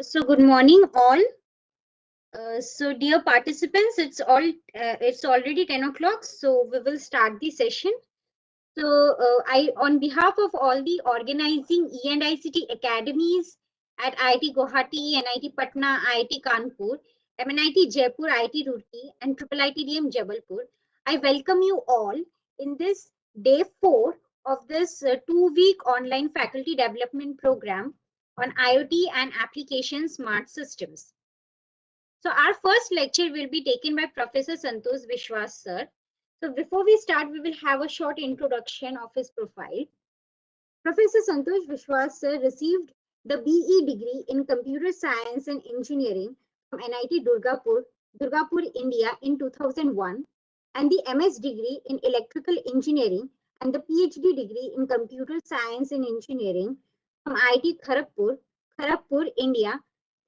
So good morning all. So dear participants, it's already 10 o'clock, so we will start the session. So on behalf of all the organizing E and ICT academies at IIT Guwahati, NIT Patna, IIT Kanpur, MNIT Jaipur, IIT Roorkee, and IIITDM Jabalpur, I welcome you all in this day 4 of this 2-week online faculty development program on IoT and application smart systems. So our first lecture will be taken by Professor Santosh Vishwas sir. So before we start, we will have a short introduction of his profile. Professor Santosh Vishwas sir received the BE degree in Computer Science and Engineering from NIT Durgapur, India in 2001, and the MS degree in Electrical Engineering and the PhD degree in Computer Science and Engineering from IIT Kharagpur, India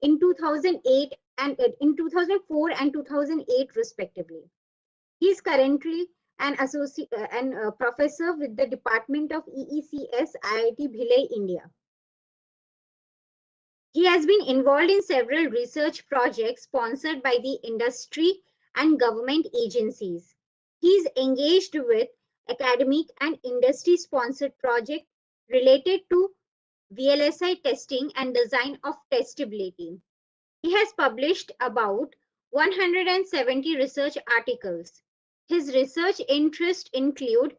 in 2008 and in 2004 and 2008 respectively. He is currently an associate and professor with the Department of EECS, IIT Bhilai, India. He has been involved in several research projects sponsored by the industry and government agencies. He is engaged with academic and industry-sponsored projects related to VLSI testing and design of testability. He has published about 170 research articles. His research interests include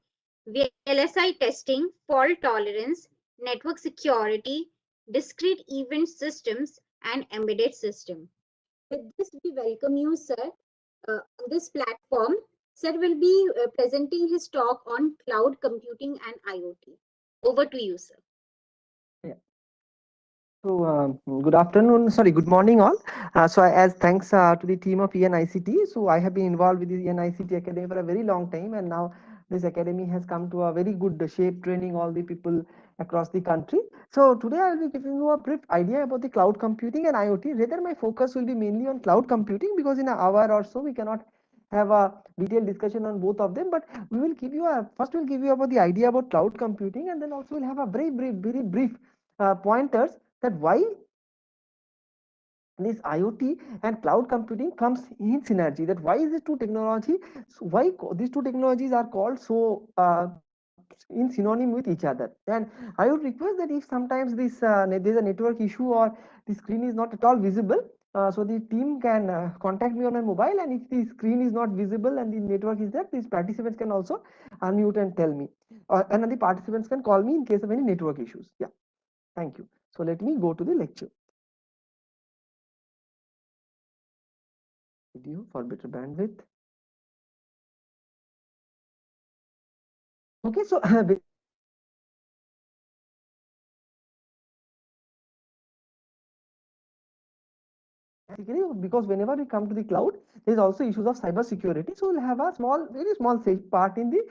VLSI testing, fault tolerance, network security, discrete event systems, and embedded system. With this, we welcome you, sir, on this platform. Sir will be presenting his talk on cloud computing and IoT. Over to you, sir. Yeah. So good morning all. As thanks to the team of ENICT, so I have been involved with the ENICT Academy for a very long time, and now this academy has come to a very good shape, training all the people across the country. So today I will be giving you a brief idea about the cloud computing and IoT. Rather, my focus will be mainly on cloud computing because in an hour or so we cannot have a detailed discussion on both of them, but we will give you a first we'll give you about the idea about cloud computing, and then also we'll have a very brief pointers that why this IoT and cloud computing comes in synergy. That why is these two technology? So why these two technologies are called so in synonym with each other? And I would request that if sometimes this there is a network issue or the screen is not at all visible, so the team can contact me on my mobile, and if the screen is not visible and the network is there, these participants can also unmute and tell me, and then the participants can call me in case of any network issues. Yeah, thank you. So let me go to the lecture. Video for better bandwidth. Okay, so basically, because whenever we come to the cloud, there is also issues of cyber security. So we'll have a very small part in the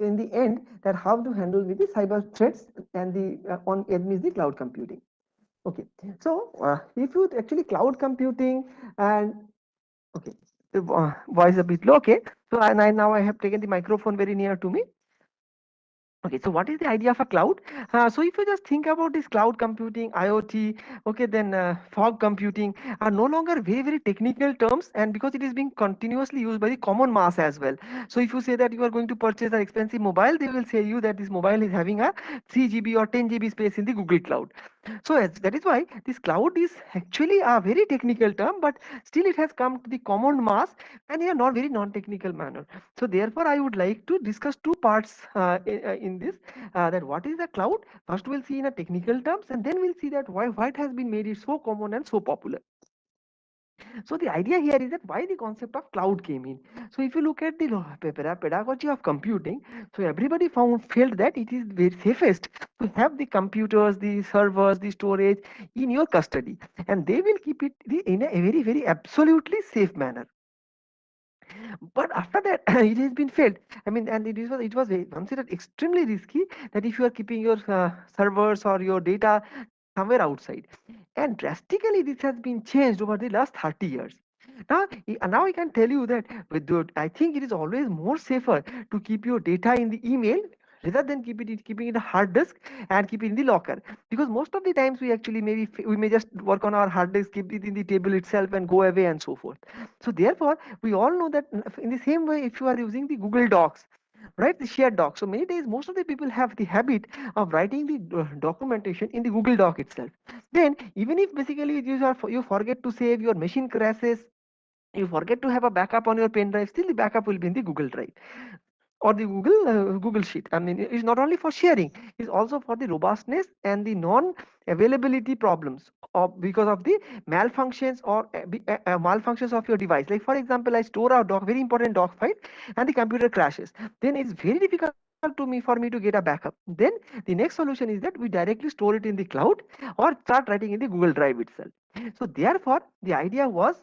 in the end, that how to handle with the cyber threats, and the on enemy is the cloud computing. Okay, so if you actually cloud computing and okay, the voice a bit low. Okay, so now I have taken the microphone very near to me. Okay, so what is the idea of a cloud? So if you just think about this cloud computing, IoT, okay, then fog computing are no longer very technical terms, and because it is being continuously used by the common mass as well. So if you say that you are going to purchase an expensive mobile, they will say you that this mobile is having a 3 GB or 10 GB space in the Google Cloud. So that is why this cloud is actually a very technical term, but still it has come to the common mass and in a not very non-technical manner. So therefore, I would like to discuss two parts in this. That what is the cloud? First, we'll see in a technical terms, and then we'll see that why it has been made it so common and so popular. So the idea here is that why the concept of cloud came in. So if you look at the pedagogy of computing, so everybody felt that it is very safest to have the computers, the servers, the storage in your custody, and they will keep it in a very absolutely safe manner. But after that, it has been failed. I mean, and it was considered extremely risky that if you are keeping your servers or your data somewhere outside, and drastically this has been changed over the last 30 years. Now I can tell you that I think it is always more safer to keep your data in the email rather than keeping it a hard disk and keep it in the locker. Because most of the times we actually we may just work on our hard disk, keep it in the table itself and go away and so forth. So therefore we all know that in the same way, if you are using the Google Docs, right, the shared doc, so many days most of the people have the habit of writing the documentation in the Google Doc itself. Then even if basically you forget to save, your machine crashes, you forget to have a backup on your pen drive, still the backup will be in the Google Drive or the Google Sheet. I mean, it's not only for sharing; it's also for the robustness and the non-availability problems of because of the malfunctions or malfunctions of your device. Like for example, I store a doc, very important doc file, and the computer crashes. Then it's very difficult for me to get a backup. Then the next solution is that we directly store it in the cloud or start writing in the Google Drive itself. So therefore, the idea was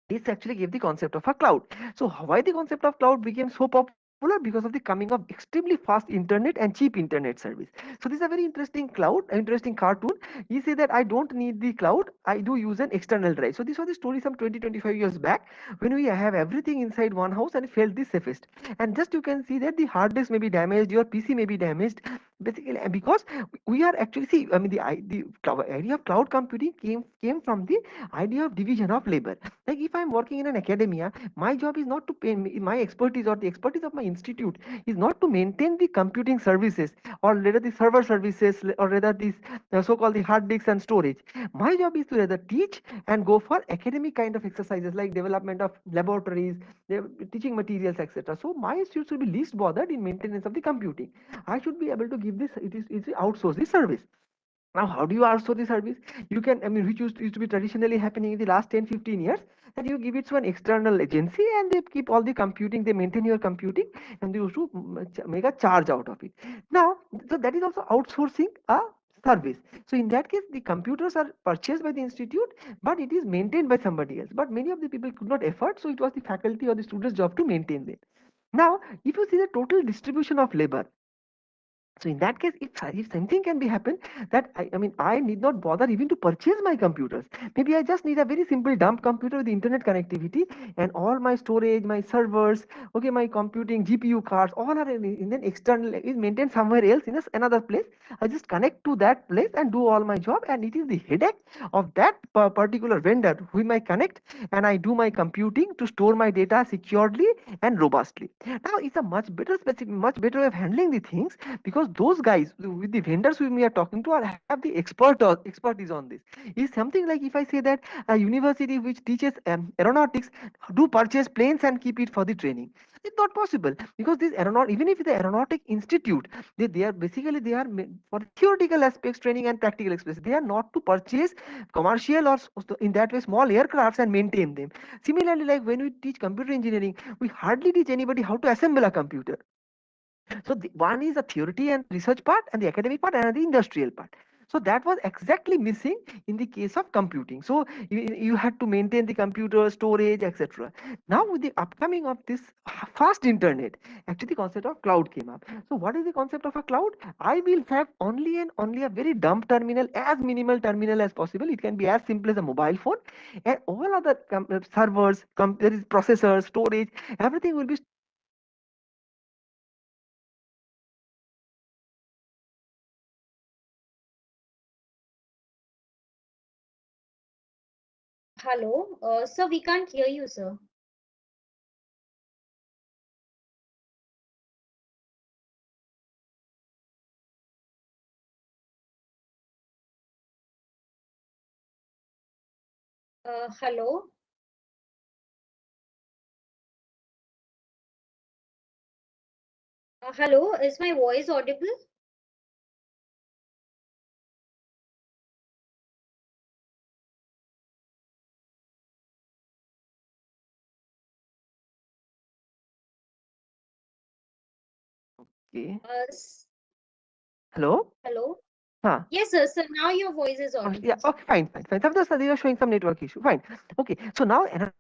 this actually gave the concept of a cloud. So why the concept of cloud became so popular? Because of the coming of extremely fast internet and cheap internet service. So this is a very interesting cloud, interesting cartoon. You say that I don't need the cloud, I do use an external drive. So this was the story some 20-25 years back, when we have everything inside one house and it felt the safest. And just you can see that the hard disk may be damaged, your PC may be damaged, basically because we are actually, see, I mean, idea of cloud computing came from the idea of division of labor. Like if I'm working in an academia, my job is not to pay my expertise, or the expertise of my institute is not to maintain the computing services, or rather the server services, or rather these so-called the hard disks and storage. My job is to rather teach and go for academic kind of exercises like development of laboratories, teaching materials, etc. So my institute should be least bothered in maintenance of the computing. I should be able to give this, it is outsource the service. Now, how do you outsource the service? You can, I mean, which used to be traditionally happening in the last 10-15 years, that you give it to an external agency and they keep all the computing, they maintain your computing, and they used to make a charge out of it. Now, so that is also outsourcing a service. So in that case, the computers are purchased by the institute, but it is maintained by somebody else. But many of the people could not afford, so it was the faculty or the student's job to maintain them. Now, if you see the total distribution of labor, so in that case, if something can be happen, that I need not bother even to purchase my computers. Maybe I just need a very simple dumb computer with internet connectivity, and all my storage, my servers, okay, my computing GPU cards, all are in an external, is maintained somewhere else in another place. I just connect to that place and do all my job, and it is the headache of that particular vendor whom I connect, and I do my computing to store my data securely and robustly. Now it's a much better way of handling the things, because those guys with the vendors whom we are talking to have the expertise on this. It's something like if I say that a university which teaches aeronautics do purchase planes and keep it for the training. It's not possible, because this aeronaut, even if the aeronautic institute, they are basically, they are for theoretical aspects training and practical aspects. They are not to purchase commercial or in that way small aircrafts and maintain them. Similarly, like when we teach computer engineering, we hardly teach anybody how to assemble a computer. So one is the theory and research part, and the academic part, and the industrial part. So that was exactly missing in the case of computing. So you had to maintain the computer, storage, etc. Now with the upcoming of this fast internet, actually the concept of cloud came up. So what is the concept of a cloud? I will have only a very dumb terminal, as minimal terminal as possible. It can be as simple as a mobile phone, and all other servers, there is processors, storage, everything will be stored in the cloud. So that is the concept of cloud. Now with the upcoming of this fast internet, actually the concept of cloud came up. So what is the concept of cloud? I will have Hello, sir, we can't hear you, sir. Hello, hello, is my voice audible? okay. S- Hello. Hello. Huh. Yes, sir. So now your voice is Yeah, audible. okay, fine. Sometimes they are showing some network issue. Fine. Okay. So now another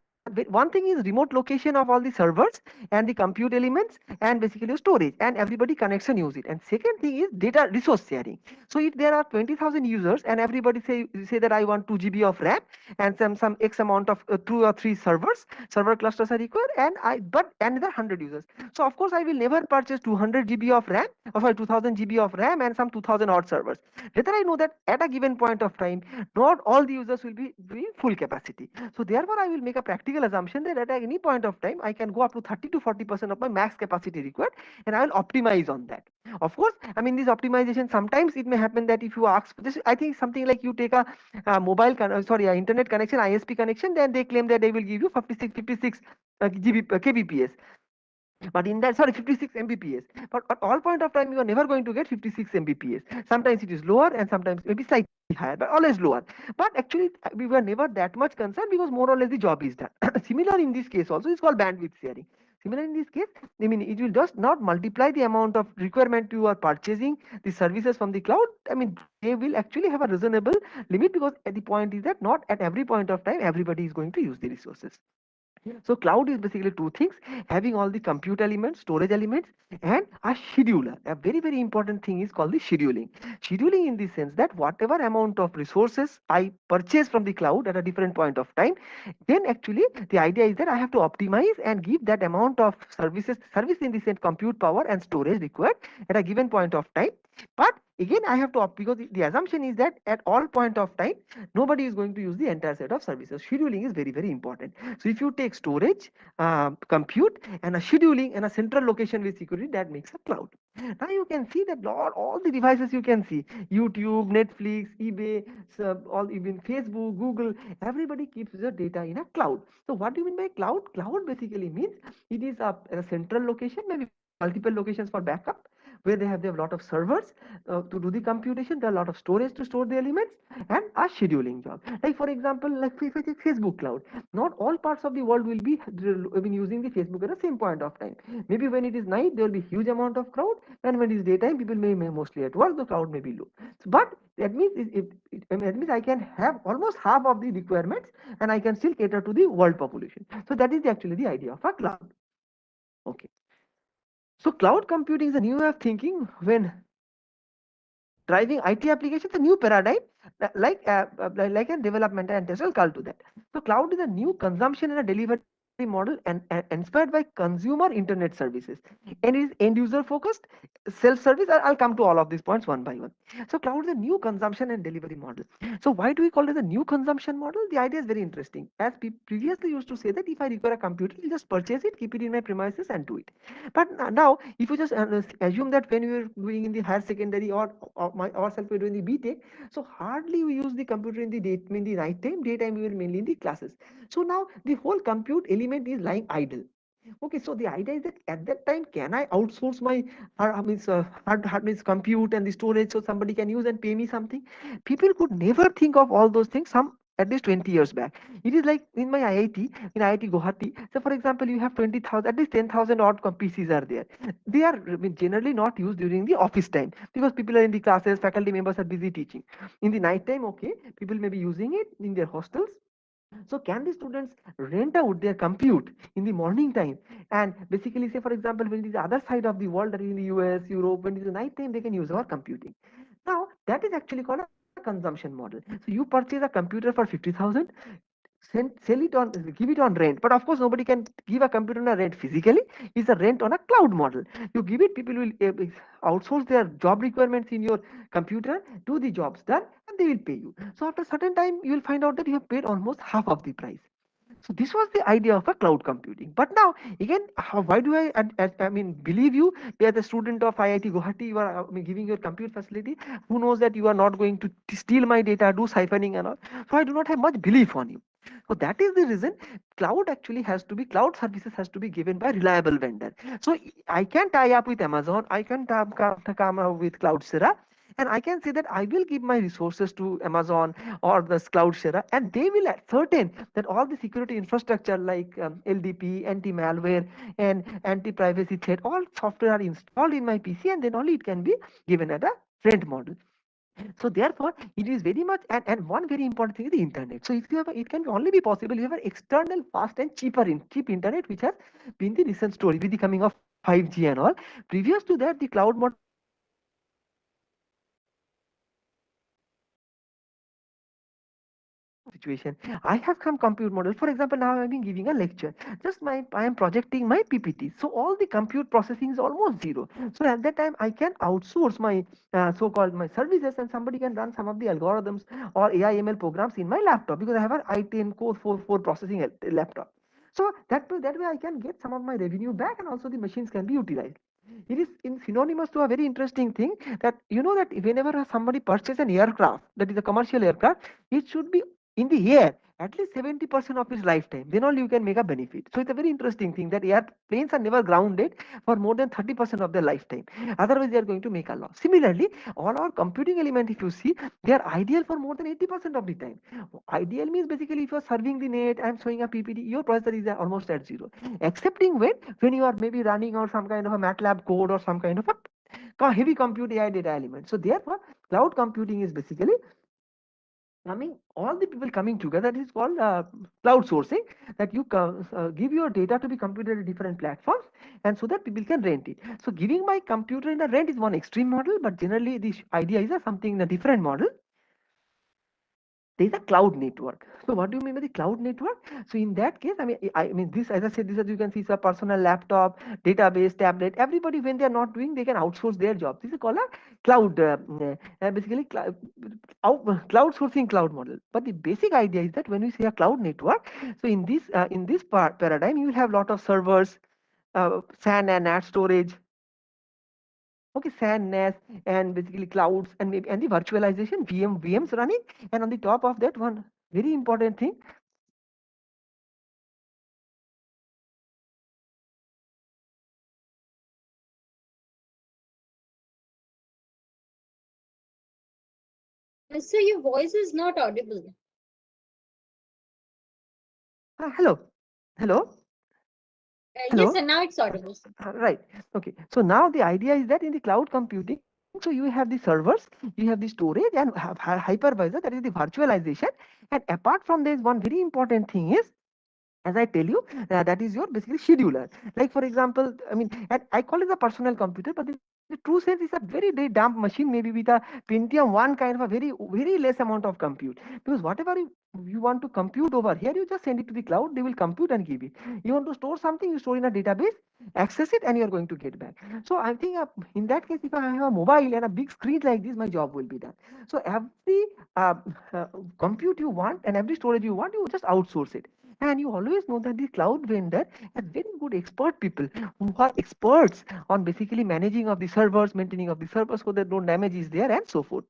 one thing is remote location of all the servers and the compute elements and basically storage, and everybody connection use it. And second thing is data resource sharing. So if there are 20,000 users and everybody say that I want 2 GB of RAM and some x amount of 2 or 3 server clusters are required, and I but another 100 users. So of course I will never purchase 200 GB of RAM, or sorry, 2000 GB of RAM and some 2000 odd servers. Rather I know that at a given point of time not all the users will be doing full capacity. So therefore I will make a practical assumption that at any point of time I can go up to 30 to 40% of my max capacity required, and I will optimize on that. Of course, I mean this optimization, sometimes it may happen that if you ask this, I think something like you take a internet connection, ISP connection, then they claim that they will give you 56 GB kbps, but in that, sorry, 56 mbps, but at all point of time you are never going to get 56 mbps. Sometimes it is lower and sometimes maybe slightly higher, but always lower. But actually we were never that much concerned because more or less the job is done. Similar in this case also is called bandwidth sharing. Similar in this case, I mean it will just not multiply the amount of requirement you are purchasing the services from the cloud. I mean they will actually have a reasonable limit, because at the point is that not at every point of time everybody is going to use the resources. So cloud is basically two things: having all the compute elements, storage elements, and a scheduler. A very, very important thing is called the scheduling. Scheduling in the sense that whatever amount of resources I purchase from the cloud at a different point of time, then actually the idea is that I have to optimize and give that amount of service in the sense compute power and storage required at a given point of time. But again, I have to because the assumption is that at all point of time, nobody is going to use the entire set of services. Scheduling is very, very important. So if you take storage, compute, and a scheduling and a central location with security, that makes a cloud. Now you can see that all the devices you can see: YouTube, Netflix, eBay, so all, even Facebook, Google, everybody keeps their data in a cloud. So what do you mean by cloud? Cloud basically means it is a central location, maybe multiple locations for backup, where they have a lot of servers to do the computation. There are a lot of storage to store the elements, and a scheduling job. Like for example, like if I take Facebook cloud, not all parts of the world will be using the Facebook at the same point of time. Maybe when it is night, there will be huge amount of crowd, and when it is daytime, people may mostly at work. The crowd may be low. So, but that means that means I can have almost half of the requirements, and I can still cater to the world population. So that is actually the idea of a cloud. Okay. So cloud computing is a new way of thinking when driving IT applications, a new paradigm, like a development and test. I'll call to that. So cloud is a new consumption and a delivery model and inspired by consumer internet services, and is end user focused, self-service. I'll come to all of these points one by one. So cloud is a new consumption and delivery model. So why do we call it a new consumption model? The idea is very interesting. As previously used to say that if I require a computer, I'll just purchase it, keep it in my premises, and do it. But now, if you just assume that when we were doing in the higher secondary, or my ourselves we're doing the BTech, so hardly we use the computer in the day, in the night time. Daytime we were mainly in the classes. So now the whole compute element is lying idle. Okay, so the idea is that at that time, can I outsource my hard means compute and the storage so somebody can use and pay me something? People could never think of all those things. Some at least 20 years back. It is like in my IIT, in IIT Guwahati. So, for example, you have 20,000, at least 10,000 odd PCs are there. They are, I mean, generally not used during the office time because people are in the classes, faculty members are busy teaching. In the night time, okay, people may be using it in their hostels. So can the students rent out their compute in the morning time, and basically say, for example, when it is the other side of the world, that is in the US, Europe, when it is the night time, they can use our computing. Now that is actually called a consumption model. So you purchase a computer for 50,000, sell it on, give it on rent. But of course nobody can give a computer on a rent physically. It's a rent on a cloud model. You give it, people will outsource their job requirements in your computer, do the jobs done, and they will pay you. So after a certain time you will find out that you have paid almost half of the price. So this was the idea of a cloud computing. But now again, why do I mean believe you? You are the student of IIT Guwahati. You are giving your compute facility. Who knows that you are not going to steal my data, do siphoning and all? So I do not have much belief on you. So that is the reason cloud actually has to be, cloud services has to be given by reliable vendor. So I can tie up with Amazon. I can come up with Cloudera, and I can say that I will give my resources to Amazon or the Cloudera, and they will ascertain that all the security infrastructure like LDP, anti-malware, and anti-privacy threat, all software are installed in my PC, and then only it can be given at a rent model. So therefore, it is very much, and one very important thing is the internet. So if you have, it can only be possible you have an external, fast and cheap internet, which has been the recent story with the coming of 5G and all. Previous to that, the cloud model was very much situation. I have some compute model. For example, now I'm giving a lecture. Just I am projecting my PPT. So all the compute processing is almost zero. So at that time, I can outsource my so-called my services, and somebody can run some of the algorithms or AI ML programs in my laptop because I have an i10 Core 4 processing laptop. So that way I can get some of my revenue back, and also the machines can be utilized. It is in synonymous to a very interesting thing that you know that whenever somebody purchases an aircraft, that is a commercial aircraft, it should be in the air at least 70% of its lifetime. Then only you can make a benefit. So it's a very interesting thing that airplanes are never grounded for more than 30% of their lifetime. Otherwise, they are going to make a loss. Similarly, all our computing element, if you see, they are ideal for more than 80% of the time. Ideal means basically if you are serving the net, I'm showing a PPT, your processor is almost at zero. Excepting when you are maybe running out some kind of a MATLAB code or some kind of a heavy compute AI data element. So therefore, cloud computing is basically coming all the people coming together. That is called cloud sourcing, that you give your data to be computed at different platforms, and so that people can rent it. So giving my computer in a rent is one extreme model, but generally this idea is something in a different model. There is a cloud network. So what do you mean by the cloud network? So in that case, I mean this, as I said, this, as you can see, is a personal laptop, database, tablet. Everybody, when they are not doing, they can outsource their job. This is called a cloud, basically cloud sourcing cloud model. But the basic idea is that when we say a cloud network, so in this paradigm, you will have a lot of servers, SAN and NAT storage. Okay, SAN, NAS, and basically clouds, and maybe and the virtualization VMs running, and on the top of that, one very important thing. So your voice is not audible. Hello, hello, Yes, hello. and now it's audible. Right. Okay. So now the idea is that in the cloud computing, so you have the servers, you have the storage, and hypervisor, that is the virtualization. And apart from this, one very important thing is, as I tell you, that is your basically scheduler. Like for example, I mean, and I call it a personal computer, but the true sense is a very dumb machine, maybe with a Pentium 1 kind of a very less amount of compute. Because whatever you want to compute over here, you just send it to the cloud, they will compute and give it. You want to store something, you store in a database, access it, and you are going to get back. So I think in that case, if I have a mobile and a big screen like this, my job will be done. So every uh, uh, compute you want and every storage you want, you just outsource it. And you always know that the cloud vendor has very good expert people who are experts on basically managing of the servers, maintaining of the servers so that no damage is there and so forth.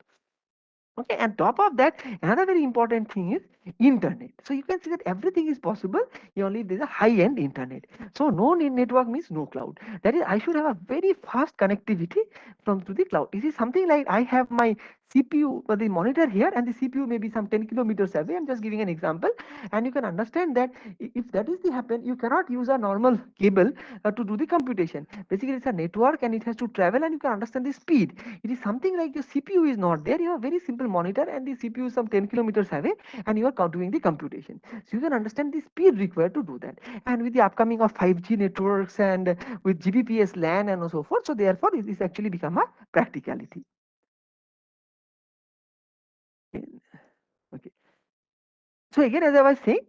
Okay, and top of that, another very important thing is internet. So you can see that everything is possible, you only there's a high-end internet. So no network means no cloud. That is, I should have a very fast connectivity from to the cloud. This is something like I have my CPU, the monitor here, and the CPU may be some 10 kilometers away. I'm just giving an example, and you can understand that if that is the happen, you cannot use a normal cable to do the computation. Basically, it's a network and it has to travel, and you can understand the speed. It is something like your CPU is not there. You have a very simple monitor, and the CPU is some 10 kilometers away, and you are doing the computation. So you can understand the speed required to do that. And with the upcoming of 5G networks and with GBPS LAN and so forth, so therefore it is actually become a practicality. Okay. So again, as I was saying,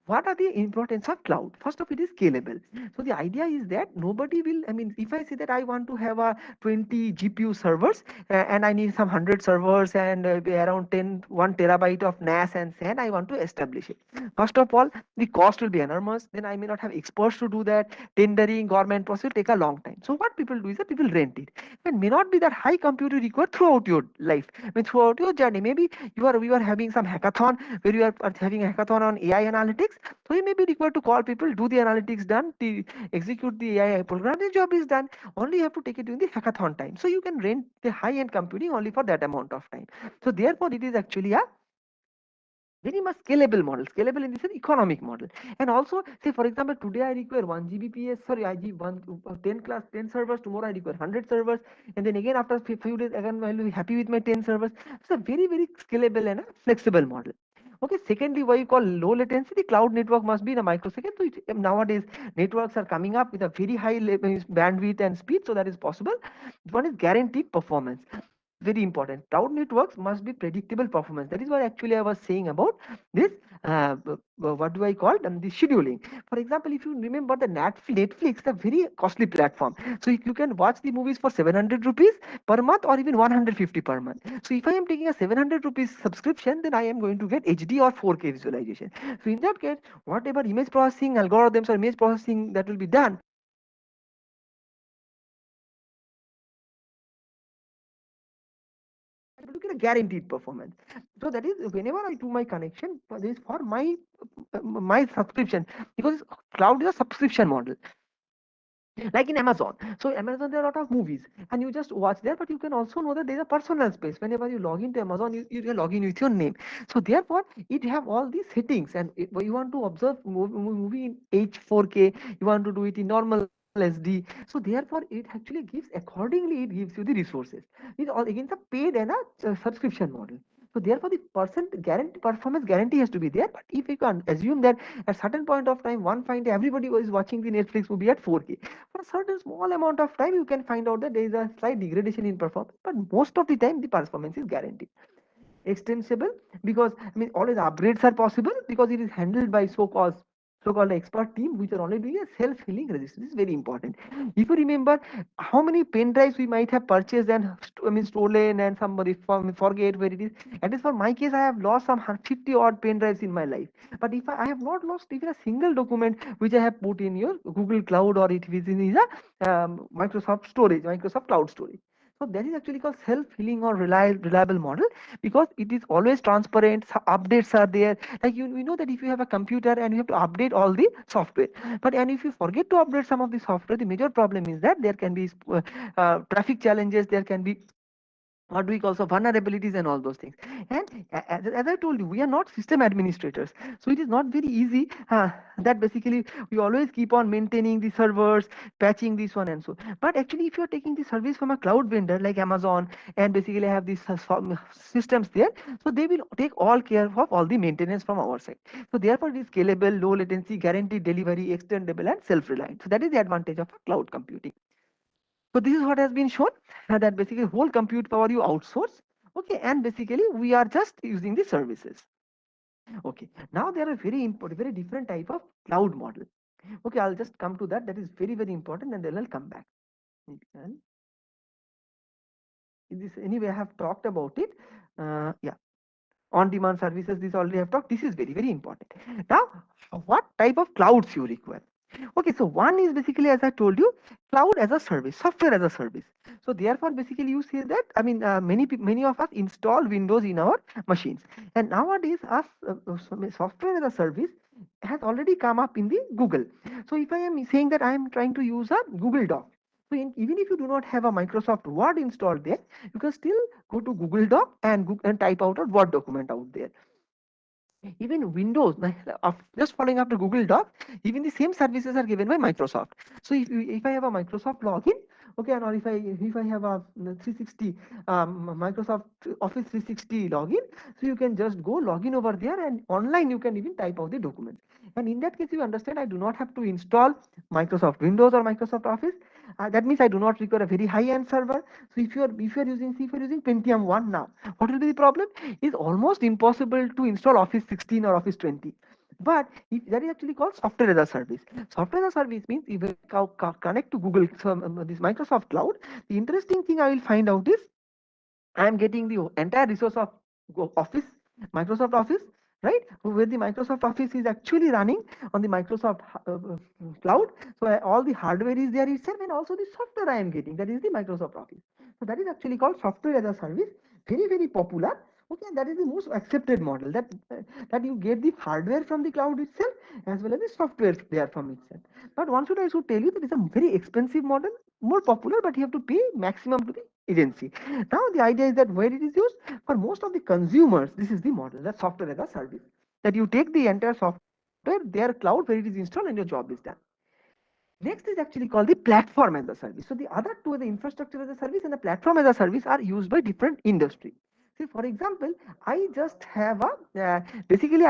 what are the importance of cloud? First of it is scalable. So the idea is that nobody will, I mean, if I say that I want to have a 20 GPU servers and I need some 100 servers and around 1 terabyte of NAS and SAN, I want to establish it. First of all, the cost will be enormous. Then I may not have experts to do that. Tendering, government process take a long time. So what people do is that people rent it, and may not be that high computer required throughout your life. I mean, throughout your journey, maybe you are having some hackathon where you are having a hackathon on AI analytics. So you may be required to call people, do the analytics done, execute the AI program, the job is done. Only you have to take it during the hackathon time. So you can rent the high-end computing only for that amount of time. So therefore, it is actually a very much scalable in this an economic model. And also, say for example, today I require 1 gbps, sorry, I give one 10 class 10 servers, tomorrow I require 100 servers, and then again after few days again I will be happy with my 10 servers. It's a very scalable and a flexible model. Okay, secondly, what you call low latency, the cloud network must be in a microsecond. So nowadays networks are coming up with a very high bandwidth and speed, so that is possible. One is guaranteed performance, very important. Cloud networks must be predictable performance. That is what actually I was saying about this. What do I call the scheduling? For example, if you remember the Netflix, is a very costly platform. So you can watch the movies for 700 rupees per month or even 150 per month. So if I am taking a 700 rupees subscription, then I am going to get HD or 4K visualization. So in that case, whatever image processing algorithms or image processing that will be done, look at a guaranteed performance. So that is whenever I do my connection, this is for my subscription, because cloud is a subscription model, like in Amazon. So Amazon, there are a lot of movies and you just watch there, but you can also know that there's a personal space. Whenever you log into Amazon, you can log in with your name. So therefore it have all these settings, and you want to observe movie in H4K, you want to do it in normal SD. So therefore it actually gives accordingly, it gives you the resources. It's all against a paid and a subscription model. So therefore the performance guarantee has to be there. But if you can assume that at certain point of time, one find everybody was watching the Netflix movie at 4K, for a certain small amount of time, you can find out that there is a slight degradation in performance, but most of the time, the performance is guaranteed. Extensible, because I mean always upgrades are possible because it is handled by so-called expert team which are only doing a self-healing resistance. This is very important. If you remember how many pen drives we might have purchased and stolen, and somebody forget where it is. At least for my case, I have lost some 50 odd pen drives in my life. But if I have not lost even a single document which I have put in your Google Cloud, or it is in a Microsoft Cloud storage. So that is actually called self-healing or reliable model, because it is always transparent. Updates are there. Like we know that if you have a computer and you have to update all the software, but and if you forget to update some of the software, the major problem is that there can be traffic challenges. There can be what we call so vulnerabilities and all those things. And as I told you, we are not system administrators, so it is not very easy that basically we always keep on maintaining the servers, patching this one and so. But actually if you are taking the service from a cloud vendor like Amazon, and basically have these systems there, so they will take all care of all the maintenance from our side. So therefore it is scalable, low latency, guaranteed delivery, extendable, and self-reliant. So that is the advantage of a cloud computing. So this is what has been shown, that basically whole compute power you outsource. Okay, and basically we are just using the services. Okay, now there are very important, very different type of cloud model. Okay, I'll just come to that. That is very important, and then I'll come back. And this anyway, I have talked about it. Yeah, on demand services, this already have talked. This is very important. Now, what type of clouds you require? Okay, so one is basically, as I told you, cloud as a service, software as a service. So therefore basically you say that, I mean, many of us install Windows in our machines, and nowadays us software as a service has already come up in the Google. So if I am saying that I am trying to use a Google Doc, so even if you do not have a Microsoft Word installed there, you can still go to Google Doc and type out a Word document out there. Even Windows, just following after Google Docs, even the same services are given by Microsoft. So if I have a Microsoft login, okay, and or if I have a 360 Microsoft Office 360 login, so you can just go login over there, and online you can even type out the documents. And in that case, you understand I do not have to install Microsoft Windows or Microsoft Office. That means I do not require a very high-end server. So if you're using, see, if you're using Pentium 1 now, what will be the problem? It's almost impossible to install Office 16 or Office 20. But if that is actually called software as a service. Software as a service means if you connect to Google, so, this Microsoft Cloud, the interesting thing I will find out is I am getting the entire resource of Office, Microsoft Office, right? Where the Microsoft Office is actually running on the Microsoft Cloud. So all the hardware is there itself, and also the software I am getting, that is the Microsoft Office. So that is actually called software as a service. Very popular. Okay, and that is the most accepted model, that you get the hardware from the cloud itself as well as the software there from itself. But one should also tell you that it's a very expensive model, more popular, but you have to pay maximum to the agency. Now the idea is that where it is used for most of the consumers, this is the model, that software as a service, that you take the entire software, their cloud, where it is installed, and your job is done. Next is actually called the platform as a service. So the other two, the infrastructure as a service and the platform as a service, are used by different industry. See, for example, I just have a basically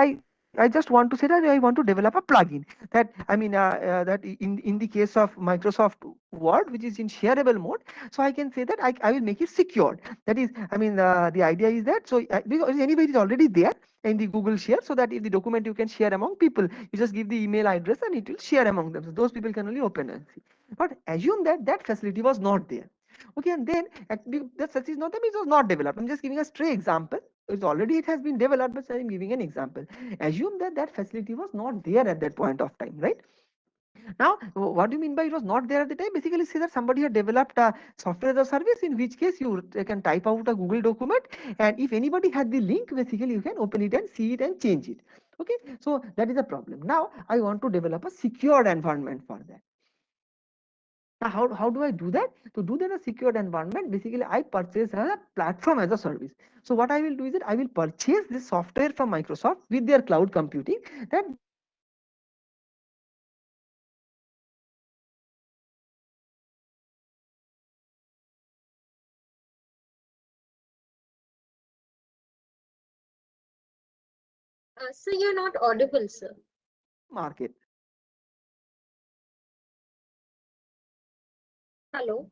I just want to say that I want to develop a plugin that that in the case of Microsoft Word, which is in shareable mode, so I can say that I will make it secured. That is, the idea is that, so because anyway it is already there in the Google Share, so that if the document you can share among people, you just give the email address and it will share among them. So those people can only open and see. But assume that that facility was not there. Okay, and then that facility is not there, it was not developed. I'm just giving a stray example. It's already, it has been developed, but I'm giving an example. Assume that that facility was not there at that point of time, right? Now, what do you mean by it was not there at the time? Basically, say that somebody had developed a software as a service, in which case you can type out a Google document, and if anybody had the link, basically you can open it and see it and change it. Okay, so that is a problem. Now, I want to develop a secured environment for that. Now, how do I do that? To do that in a secured environment, basically I purchase a platform as a service. So what I will do is that I will purchase this software from Microsoft with their cloud computing, that basically allows me to develop a secured environment for my software. So that is actually called the platform as a service. So you're not audible, sir. Market. Hello.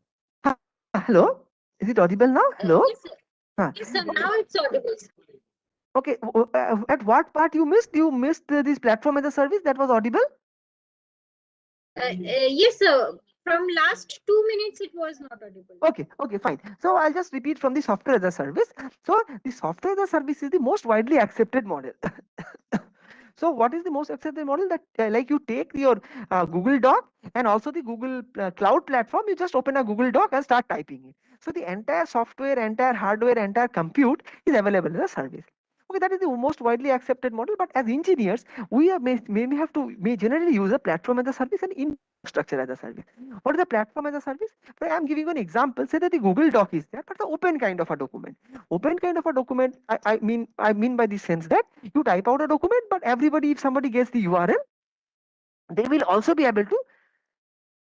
Hello, is it audible now? Hello. Yes, sir. Yes, sir. Okay. Now it's audible, sir. Okay. At what part you missed? You missed this platform as a service that was audible. Yes, sir. From last 2 minutes, it was not audible. Okay, okay, fine. So I'll just repeat from the software as a service. So the software as a service is the most widely accepted model. So what is the most accepted model? That like you take your Google Doc and also the Google Cloud platform, you just open a Google Doc and start typing it. So the entire software, entire hardware, entire compute is available as a service. Okay, that is the most widely accepted model. But as engineers, we are may generally use a platform as a service and infrastructure as a service. What is the platform as a service? So I'm giving an example. Say that the Google Doc is there, but the open kind of a document. Open kind of a document. I mean by the sense that you type out a document, but everybody, if somebody gets the URL, they will also be able to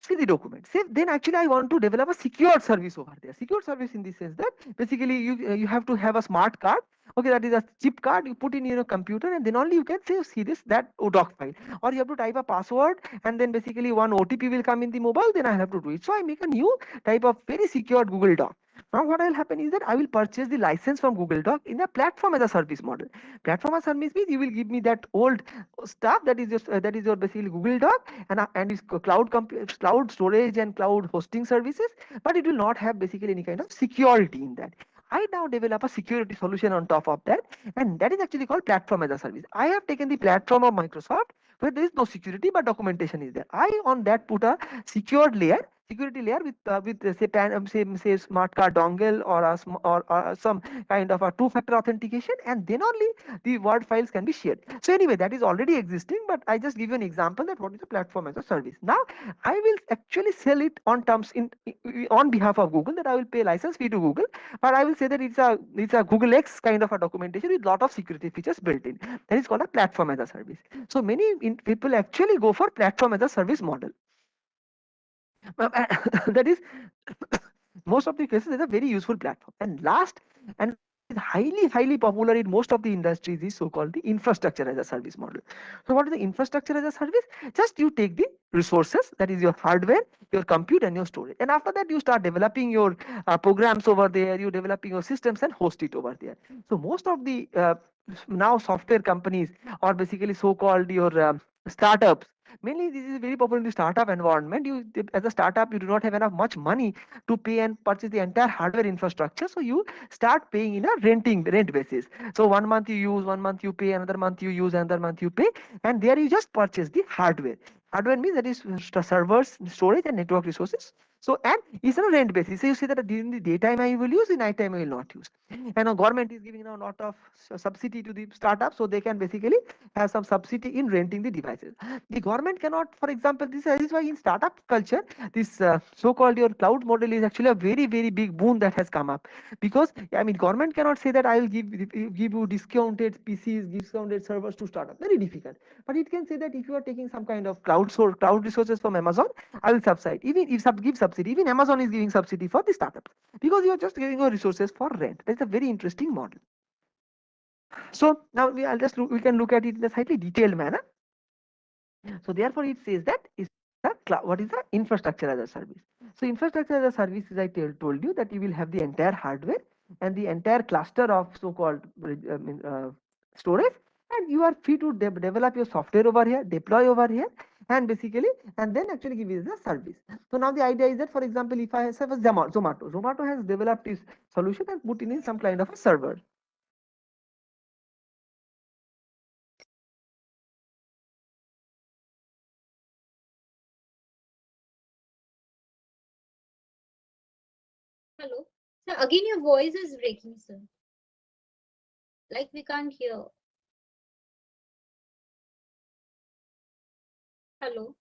see the document. Say then actually I want to develop a secured service over there. Secured service in the sense that basically you have to have a smart card. Okay, that is a chip card you put in your computer, and then only you can say see this that doc file. Or you have to type a password, and then basically one OTP will come in the mobile. Then I have to do it. So I make a new type of very secured Google Doc. Now what will happen is that I will purchase the license from Google Doc in a platform as a service model. Platform as a service means you will give me that old stuff, that is just that is your basically Google Doc, and its cloud storage and cloud hosting services, but it will not have basically any kind of security in that. I now develop a security solution on top of that, and that is actually called platform as a service. I have taken the platform of Microsoft where there is no security but documentation is there. I on that put a secured layer, security layer with say smart card dongle or or some kind of a two-factor authentication, and then only the word files can be shared. So anyway, that is already existing, but I just give you an example that what is a platform as a service. Now I will actually sell it on terms on behalf of Google, that I will pay license fee to Google, but I will say that it's a Google X kind of a documentation with lot of security features built in. That is called a platform as a service. So many people actually go for platform as a service model. That is most of the cases is a very useful platform. And last, and which is highly popular in most of the industries, is so-called the infrastructure as a service model. So what is the infrastructure as a service? Just you take the resources, that is your hardware, your compute, and your storage, and after that you start developing your programs over there, you developing your systems and host it over there. So most of the now software companies, or basically so-called your startups, mainly this is very popular in the startup environment. You, as a startup, you do not have enough much money to pay and purchase the entire hardware infrastructure, so you start paying in a rent basis. So 1 month you use, 1 month you pay, another month you use, another month you pay, and there you just purchase the hardware. Hardware means that is servers, storage, and network resources. So, and it's on a rent basis. So you say that during the daytime I will use, in night time I will not use. And now government is giving now a lot of subsidy to the startups, so they can basically have some subsidy in renting the devices. The government cannot, for example, this is why in startup culture, this so-called your cloud model is actually a very, very big boon that has come up. Because I mean, government cannot say that I will give you discounted PCs, discounted servers to startup. Very difficult. But it can say that if you are taking some kind of cloud resources from Amazon, I will subsidy. Even if give subsidy, even Amazon is giving subsidy for the startups because you are just giving your resources for rent. That's a very interesting model. So now we can look at it in a slightly detailed manner. So therefore, it says that is the what is the infrastructure as a service. So infrastructure as a service is told you that you will have the entire hardware and the entire cluster of so-called storage, and you are free to develop your software over here, deploy over here, and basically, and then actually give it the service. So now the idea is that, for example, if I have a Zomato has developed its solution and put in some kind of a server. Hello. So again, your voice is breaking, sir. Like we can't hear. Hello.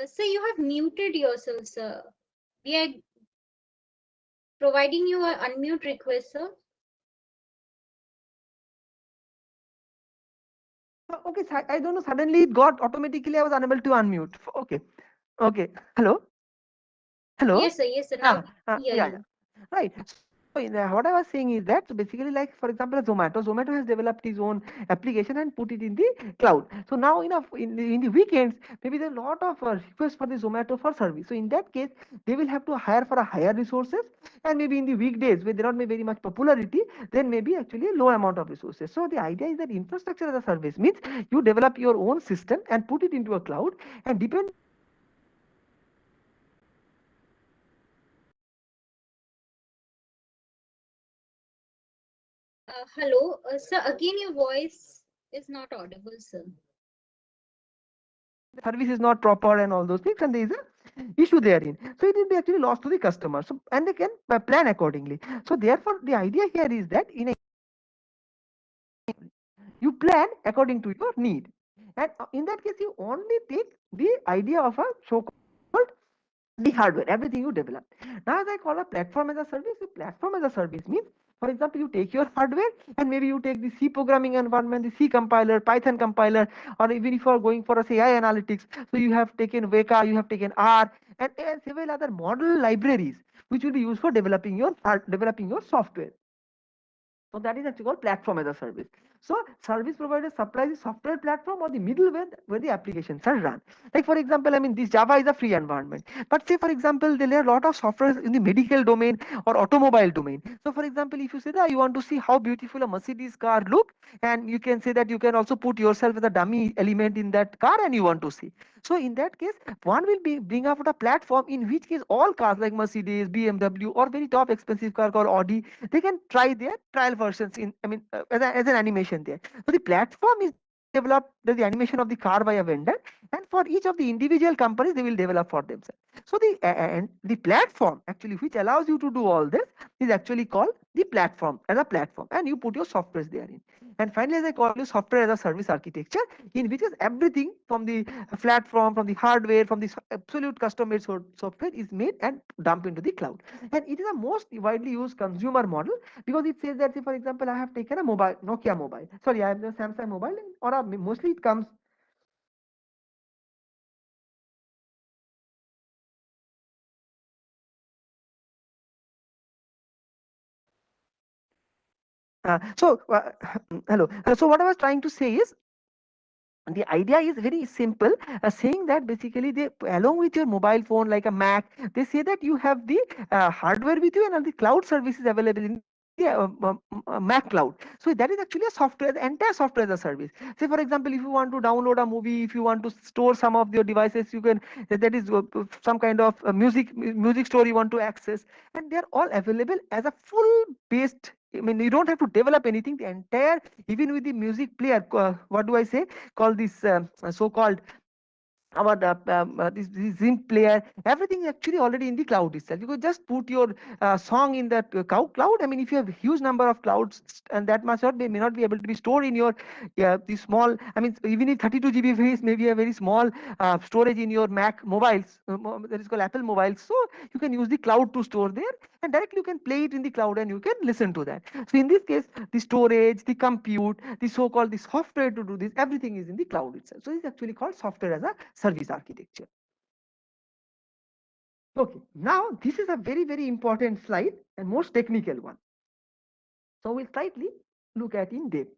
Sir, you have muted yourself, sir. We are providing you an unmute request, sir. Okay, I don't know. Suddenly it got automatically. I was unable to unmute. Okay, okay. Hello, hello. Yes, sir. Now we can hear Yeah, yeah. you. Right. So what I was saying is that, so basically, like for example, Zomato has developed its own application and put it in the cloud. So now, in the weekends, maybe there are a lot of requests for the Zomato for service. So in that case, they will have to hire for a higher resources, and maybe in the weekdays where there not may very much popularity, then maybe actually a low amount of resources. So the idea is that infrastructure as a service means you develop your own system and put it into a cloud, and depending Hello. Sir, again, your voice is not audible, sir. service is not proper and all those things, and there is a issue therein, so it will be actually lost to the customer, so and they can plan accordingly. So therefore the idea here is that in a you plan according to your need, and in that case you only take the idea of a so-called the hardware, everything you develop. Now, as I call a platform as a service, a platform as a service means, for example, you take your hardware and maybe you take the C programming environment, the C compiler, Python compiler, or even if you are going for a say AI analytics, so you have taken Weka, you have taken R, and several other model libraries which will be used for developing your software. So that is actually called platform as a service. So service provider supplies the software platform or the middleware where the applications are run. Like for example, I mean this Java is a free environment. But say for example, there are a lot of software in the medical domain or automobile domain. So for example, if you say that you want to see how beautiful a Mercedes car look, and you can say that you can also put yourself as a dummy element in that car and you want to see. So in that case, one will be bring up a platform in which case all cars like Mercedes, BMW, or very top expensive car called Audi, they can try their trial versions in, I mean, as an animation there. So the platform is developed, the animation of the car by a vendor, and for each of the individual companies, they will develop for themselves. So the platform actually which allows you to do all this is actually called the platform as a platform, and you put your softwares therein. And finally, as I call you, software as a service architecture, in which is everything from the platform, from the hardware, from the absolute custom made software is made and dumped into the cloud. And it is a most widely used consumer model because it says that, say, for example, I have taken a mobile, Nokia mobile. Sorry, I have the Samsung mobile, or mostly it comes. Hello. So what I was trying to say is the idea is very simple, saying that basically they along with your mobile phone like a Mac, they say that you have the hardware with you and all the cloud services available in the Mac cloud. So that is actually a software, the entire software as a service. Say for example, if you want to download a movie, if you want to store some of your devices, you can, that is some kind of music store you want to access, and they are all available as a full based, I mean, you don't have to develop anything. The entire, even with the music player, what do I say? Call this so-called our this Zim player, everything is actually already in the cloud itself. You could just put your song in that cloud. I mean, if you have huge number of clouds, and that much not may not be able to be stored in your the small. I mean, even if 32 GB is maybe a very small storage in your Mac mobiles, that is called Apple mobiles. So you can use the cloud to store there, and directly you can play it in the cloud, and you can listen to that. So in this case, the storage, the compute, the so-called the software to do this, everything is in the cloud itself. So it's actually called software as a service architecture. Okay, now this is a very, very important slide and most technical one. So we'll slightly look at in depth.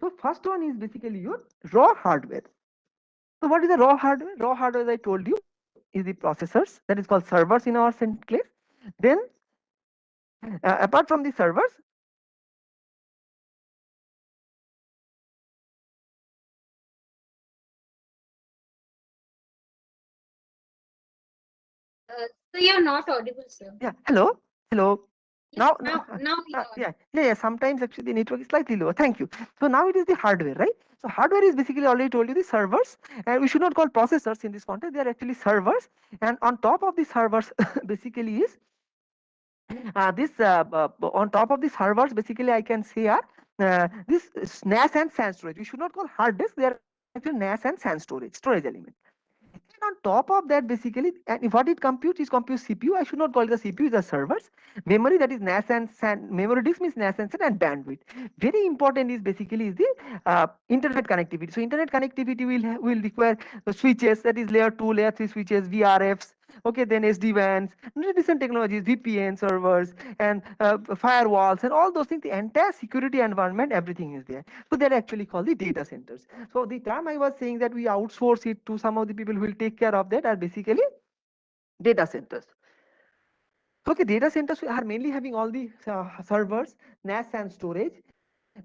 So first one is basically your raw hardware. So what is the raw hardware? Raw hardware, as I told you, is the processors, that is called servers in our case. Then apart from the servers, So you're not audible, sir. yeah, hello, hello. Yes, Now, now you're yeah, audible. yeah. Sometimes actually the network is slightly lower. Thank you. So now it is the hardware, right? So hardware is basically already told you the servers, and we should not call processors in this context. They are actually servers, and on top of the servers, basically is this on top of the servers. Basically, I can say are this NAS and SAN storage. We should not call hard disk. They are actually NAS and SAN storage element. And on top of that, basically, and what it computes is computes CPU. I should not call it the CPU, it's the servers. Memory, that is NAS and SAN. Memory disk means NAS and SAN, and bandwidth. Very important is basically is the internet connectivity. So internet connectivity will require the switches, that is layer 2, layer 3 switches, VRFs. Okay, then SD WANs, different technologies, VPN servers, and firewalls, and all those things. The entire security environment, everything is there. So they're actually called the data centers. So the term I was saying that we outsource it to some of the people who will take care of that are basically data centers. Okay, data centers are mainly having all the servers, NAS and storage.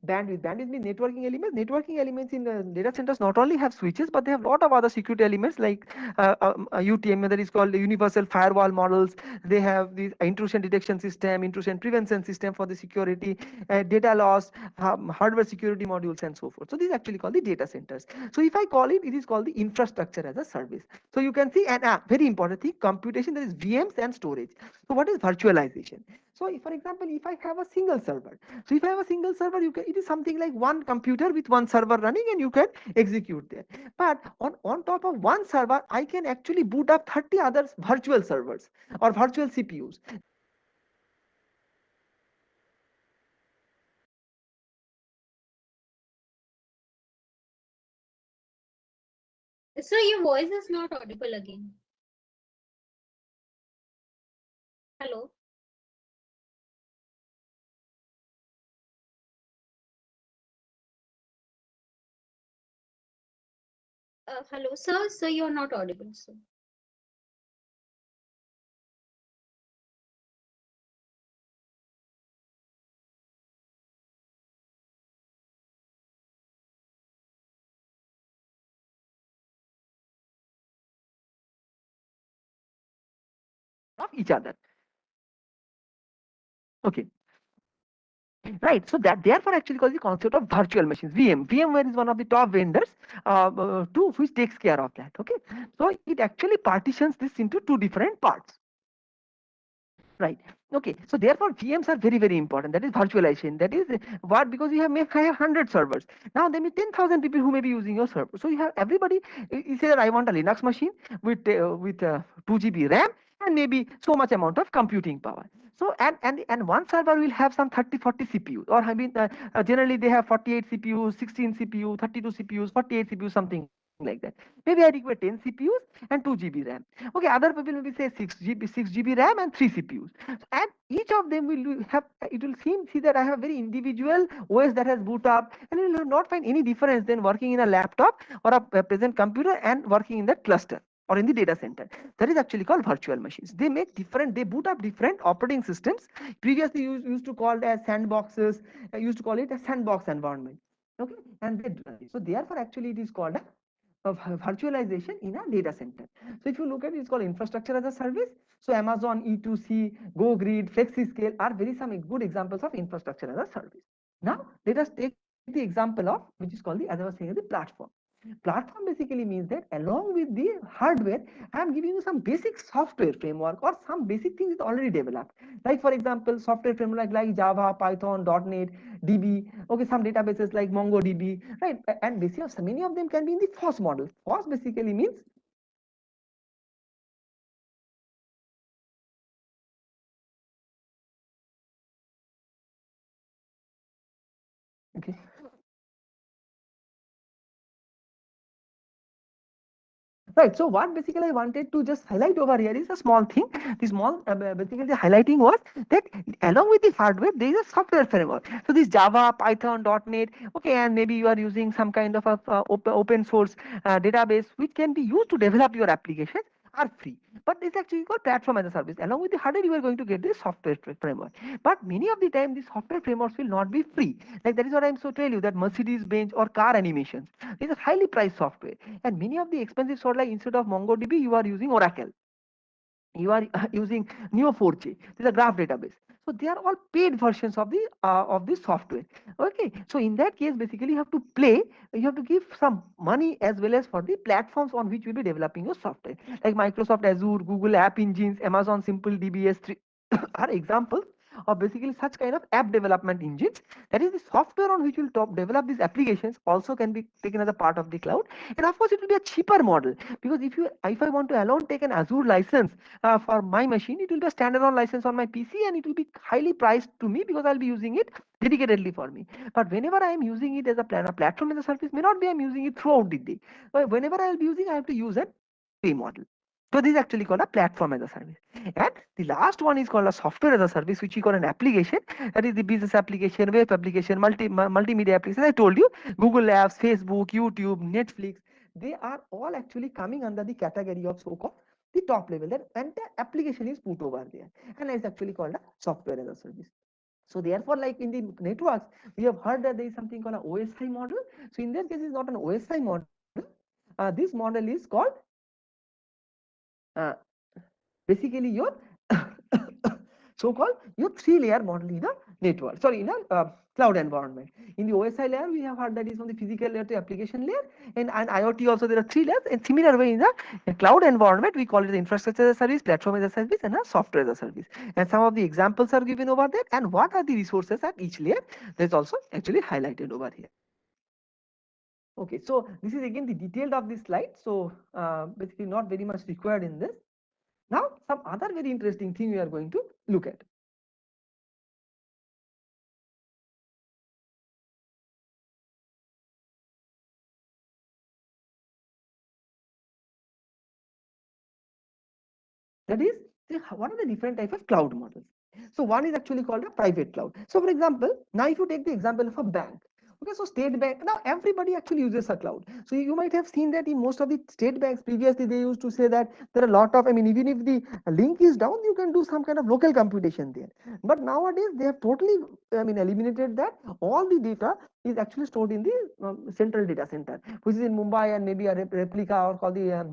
Bandwidth means networking elements. Networking elements in data centers not only have switches, but they have a lot of other security elements like UTM, that is called the universal firewall models. They have the intrusion detection system, intrusion prevention system for the security, data loss, hardware security modules, and so forth. So these are actually called the data centers. So if I call it, it is called the infrastructure as a service. So you can see, and very important thing, computation, there is VMs and storage. So what is virtualization? So if, for example, if I have a single server, so if I have a single server, you can, it is something like one computer with one server running, and you can execute there. But on top of one server, I can actually boot up 30 other virtual servers or virtual CPUs. So your voice is not audible again. Hello. Hello, sir. So you're not audible, sir. Of each other. Okay. Right. So that therefore actually calls the concept of virtual machines. VMware is one of the top vendors to which takes care of that. Okay. So it actually partitions this into two different parts. Right. Okay. So therefore, VMs are very, very important. That is virtualization. That is what, because you have may have 100 servers. Now there may be 10,000 people who may be using your server. So you have everybody. You say that I want a Linux machine with 2 GB RAM and maybe so much amount of computing power. So and one server will have some 30, 40 CPUs, or I mean generally they have 48 CPUs, 16 CPU, 32 CPUs, 48 CPUs, something like that. Maybe I require 10 CPUs and 2 GB RAM. Okay, other people maybe say 6 GB RAM and 3 CPUs. And each of them will have, it will see that I have very individual OS that has boot up, and you will not find any difference than working in a laptop or a present computer and working in that cluster or in the data center. That is actually called virtual machines. They make different, they boot up different operating systems. Previously used to call it as sandboxes, used to call it a sandbox environment. Okay, and they do it. So therefore actually it is called a of virtualization in a data center. So if you look at it, it's called infrastructure as a service. So Amazon E2C, GoGrid, FlexiScale are very some good examples of infrastructure as a service. Now let us take the example of which is called the, as I was saying, the platform. Platform basically means that along with the hardware, I am giving you some basic software framework or some basic things is already developed. Like for example, software framework like Java, Python, .NET, DB, okay, some databases like MongoDB, right? And basically, many of them can be in the FOSS model. FOSS basically means okay. Right. So what basically I wanted to just highlight over here is a small thing. The small basically the highlighting was that along with the hardware, there is a software framework. So this Java, Python, .NET, okay, and maybe you are using some kind of a open source database which can be used to develop your applications are free. But it's actually called platform as a service. Along with the hardware, you are going to get the software framework. But many of the time, the software frameworks will not be free. Like that is what I'm so tell you that Mercedes Benz or car animations is a highly priced software. And many of the expensive sort like instead of MongoDB, you are using Oracle. You are using Neo4j. This is a graph database. So they are all paid versions of the software. Okay. So in that case, basically you have to play. You have to give some money as well as for the platforms on which you will be developing your software, like Microsoft Azure, Google App Engines, Amazon Simple DBS3 are examples of basically such kind of app development engines. That is the software on which will top develop these applications also can be taken as a part of the cloud. And of course, it will be a cheaper model because if I want to alone take an Azure license for my machine, it will be a standalone license on my PC and it will be highly priced to me because I'll be using it dedicatedly for me. But whenever I am using it as a platform as a service, may not be I'm using it throughout the day. But whenever I'll be using, I have to use a pay model. So this is actually called a platform as a service. And the last one is called a software as a service, which we call an application. That is the business application, web application, multimedia application. I told you, Google Apps, Facebook, YouTube, Netflix, they are all actually coming under the category of so-called the top level. That entire application is put over there, and it's actually called a software as a service. So therefore, like in the networks, we have heard that there is something called an OSI model. So in that case, it's not an OSI model. This model is called uh, basically your so-called your three-layer model in a network, sorry, in a cloud environment. In the OSI layer, we have heard that is from the physical layer to application layer, and IoT also there are three layers. In similar way, in the cloud environment, we call it the infrastructure as a service, platform as a service, and a software as a service. And some of the examples are given over there, and what are the resources at each layer, that's also actually highlighted over here. Okay, so this is again the detailed of this slide. So basically not very much required in this. Now, some other very interesting thing we are going to look at. That is, what are the different type of cloud models? So one is actually called a private cloud. So for example, now if you take the example of a bank, okay, so state bank, now everybody actually uses a cloud. So you might have seen that in most of the state banks previously they used to say that there are a lot of, I mean, even if the link is down, you can do some kind of local computation there. But nowadays they have totally, I mean, eliminated that. All the data is actually stored in the central data center, which is in Mumbai, and maybe a replica or called the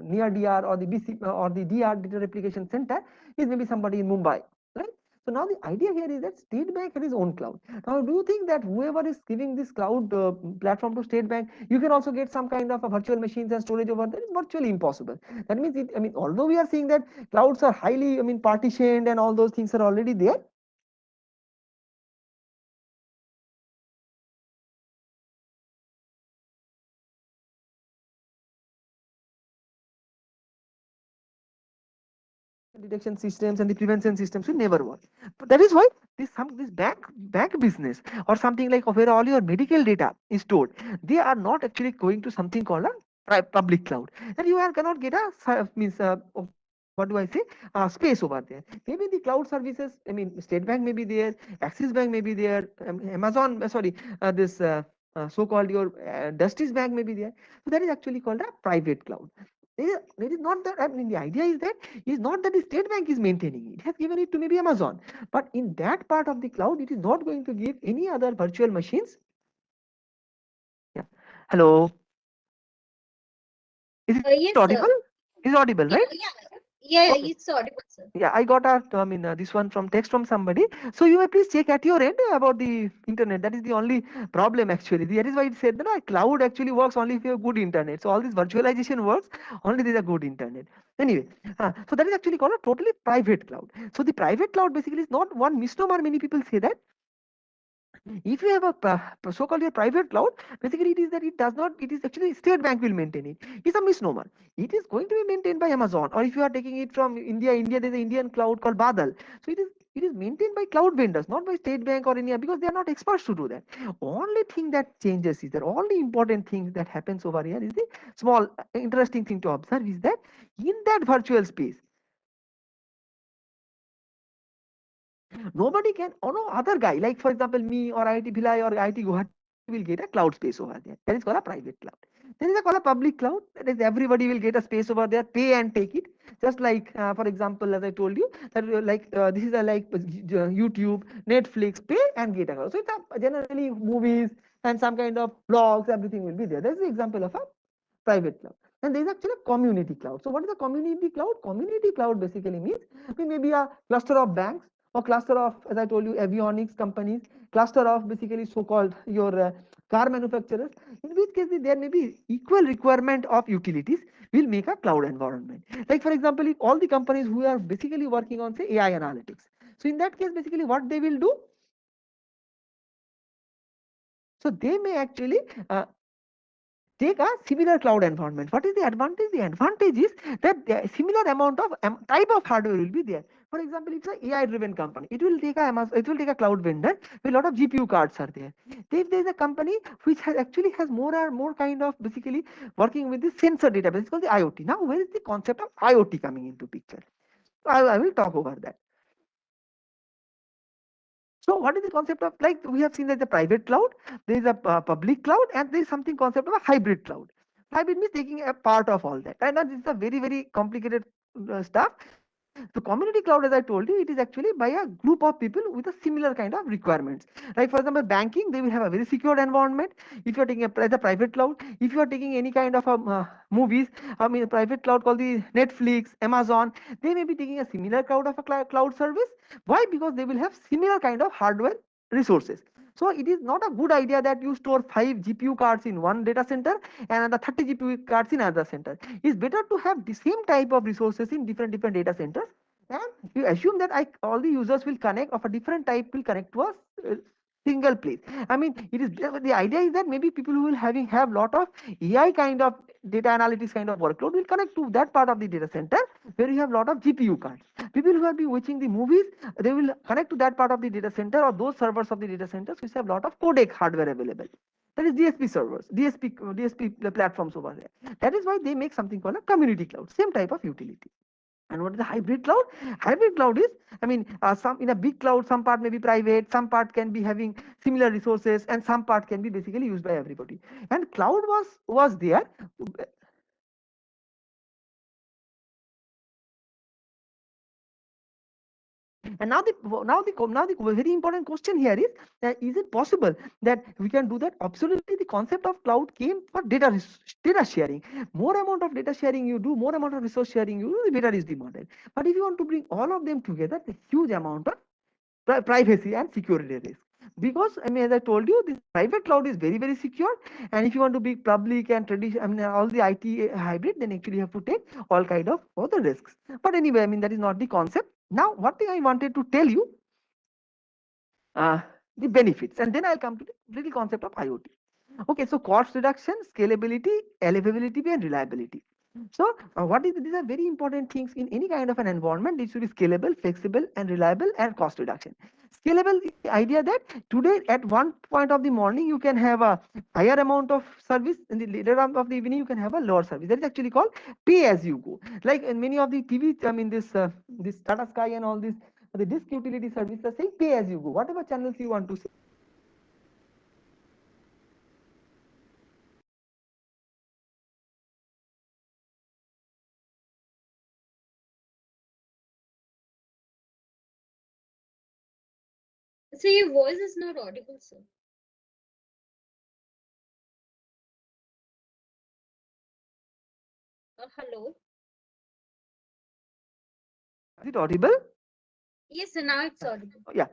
near DR or the BC or the DR data replication center is maybe somebody in Mumbai, right? So now the idea here is that State Bank has its own cloud. Now, do you think that whoever is giving this cloud platform to State Bank, you can also get some kind of a virtual machines and storage over there? It's virtually impossible. That means, I mean, although we are seeing that clouds are highly, I mean, partitioned and all those things are already there, detection systems and the prevention systems will never work. But that is why this bank business or something like where all your medical data is stored, they are not actually going to something called a public cloud, and you are cannot get a means what do I say space over there. Maybe the cloud services, I mean, State Bank may be there, Axis Bank may be there, Amazon sorry this so-called your Justice Bank may be there. So that is actually called a private cloud. There is not that, I mean, the idea is not that the State Bank is maintaining it. It has given it to maybe Amazon. But in that part of the cloud, it is not going to give any other virtual machines. Yeah. Hello. Is it audible? Yes, sir. Is audible, Yeah, right? Yeah, Okay. it's audible, sir. Yeah, I got a, this one from text from somebody. So you may please check at your end about the internet. That is the only problem actually. That is why it said that cloud actually works only if you have good internet. So all this virtualization works only with a good internet. Anyway, so that is actually called a totally private cloud. So the private cloud basically is not one misnomer. Many people say that if you have a so-called a private cloud, basically it is that it does not, it is actually State Bank will maintain it. It's a misnomer. It is going to be maintained by Amazon, or if you are taking it from India there's an Indian cloud called Badal. So it is maintained by cloud vendors, not by State Bank or India, because they are not experts to do that. Only thing that changes is that only important thing that happens over here is the small interesting thing to observe is that in that virtual space nobody can, oh no, other guy, like for example, me or IIT Bhilai or IIT Guwahati will get a cloud space over there. That is called a private cloud. There is a called a public cloud. That is everybody will get a space over there, pay and take it. Just like, for example, as I told you, that this is a like YouTube, Netflix, pay and get a cloud. So it's a, generally movies and some kind of blogs, everything will be there. That's the example of a private cloud. And there is actually a community cloud. So what is a community cloud? Community cloud basically means maybe a cluster of banks or cluster of, as I told you, avionics companies, cluster of basically so-called your car manufacturers, in which case there may be equal requirement of utilities will make a cloud environment. Like for example, if all the companies who are basically working on say AI analytics, so in that case basically what they will do, so they may actually take a similar cloud environment. What is the advantage? The advantage is that the similar amount of type of hardware will be there. For example, it's a AI driven company. It will take a cloud vendor where a lot of GPU cards are there. If there is a company which has actually has more or more kind of basically working with the sensor database, it's called the IoT. Now, where is the concept of IoT coming into picture? I will talk over that. So what is the concept of, like we have seen that the private cloud, there is a public cloud, and there is something concept of a hybrid cloud. Hybrid means taking a part of all that. And this is a very, very complicated stuff. So community cloud, as I told you, it is actually by a group of people with a similar kind of requirements. Like for example, banking, they will have a very secured environment. If you are taking as a private cloud, if you are taking any kind of movies, I mean a private cloud called the Netflix, Amazon, they may be taking a similar cloud of a cloud service. Why? Because they will have similar kind of hardware resources. So it is not a good idea that you store 5 GPU cards in one data center and another 30 GPU cards in another center. It's better to have the same type of resources in different data centers, and you assume that all the users will connect of a different type will connect to a single place. I mean, it is the idea is that maybe people who will have lot of AI kind of data analytics kind of workload will connect to that part of the data center where you have lot of GPU cards. People who have been watching the movies, they will connect to that part of the data center or those servers of the data centers which have lot of codec hardware available. That is DSP servers, DSP platforms over there. That is why they make something called a community cloud, same type of utility. And what is the hybrid cloud? Hybrid cloud is, I mean, some in a big cloud, some part may be private, some part can be having similar resources, and some part can be basically used by everybody. And cloud was there. And now the very important question here is it possible that we can do that? Absolutely, the concept of cloud came for data sharing. More amount of data sharing you do, more amount of resource sharing you do, the better is the model. But if you want to bring all of them together, the huge amount of privacy and security risk. Because I mean, as I told you, this private cloud is very, very secure. And if you want to be public and tradition, I mean, all the IT hybrid, then actually you have to take all kind of other risks. But anyway, I mean, that is not the concept. Now, what thing I wanted to tell you, uh, the benefits, and then I'll come to the little concept of IoT. Okay, so cost reduction, scalability, availability, and reliability. So, what is these are very important things in any kind of an environment. It should be scalable, flexible, and reliable, and cost reduction. Scalable is the idea that today at one point of the morning you can have a higher amount of service, and the later on of the evening you can have a lower service. That is actually called pay as you go. Like in many of the TV, I mean this Tata Sky and all this the disk utility service are saying pay as you go. Whatever channels you want to see. So your voice is not audible, sir. Hello. Is it audible? Yes, so now it's audible. Yeah.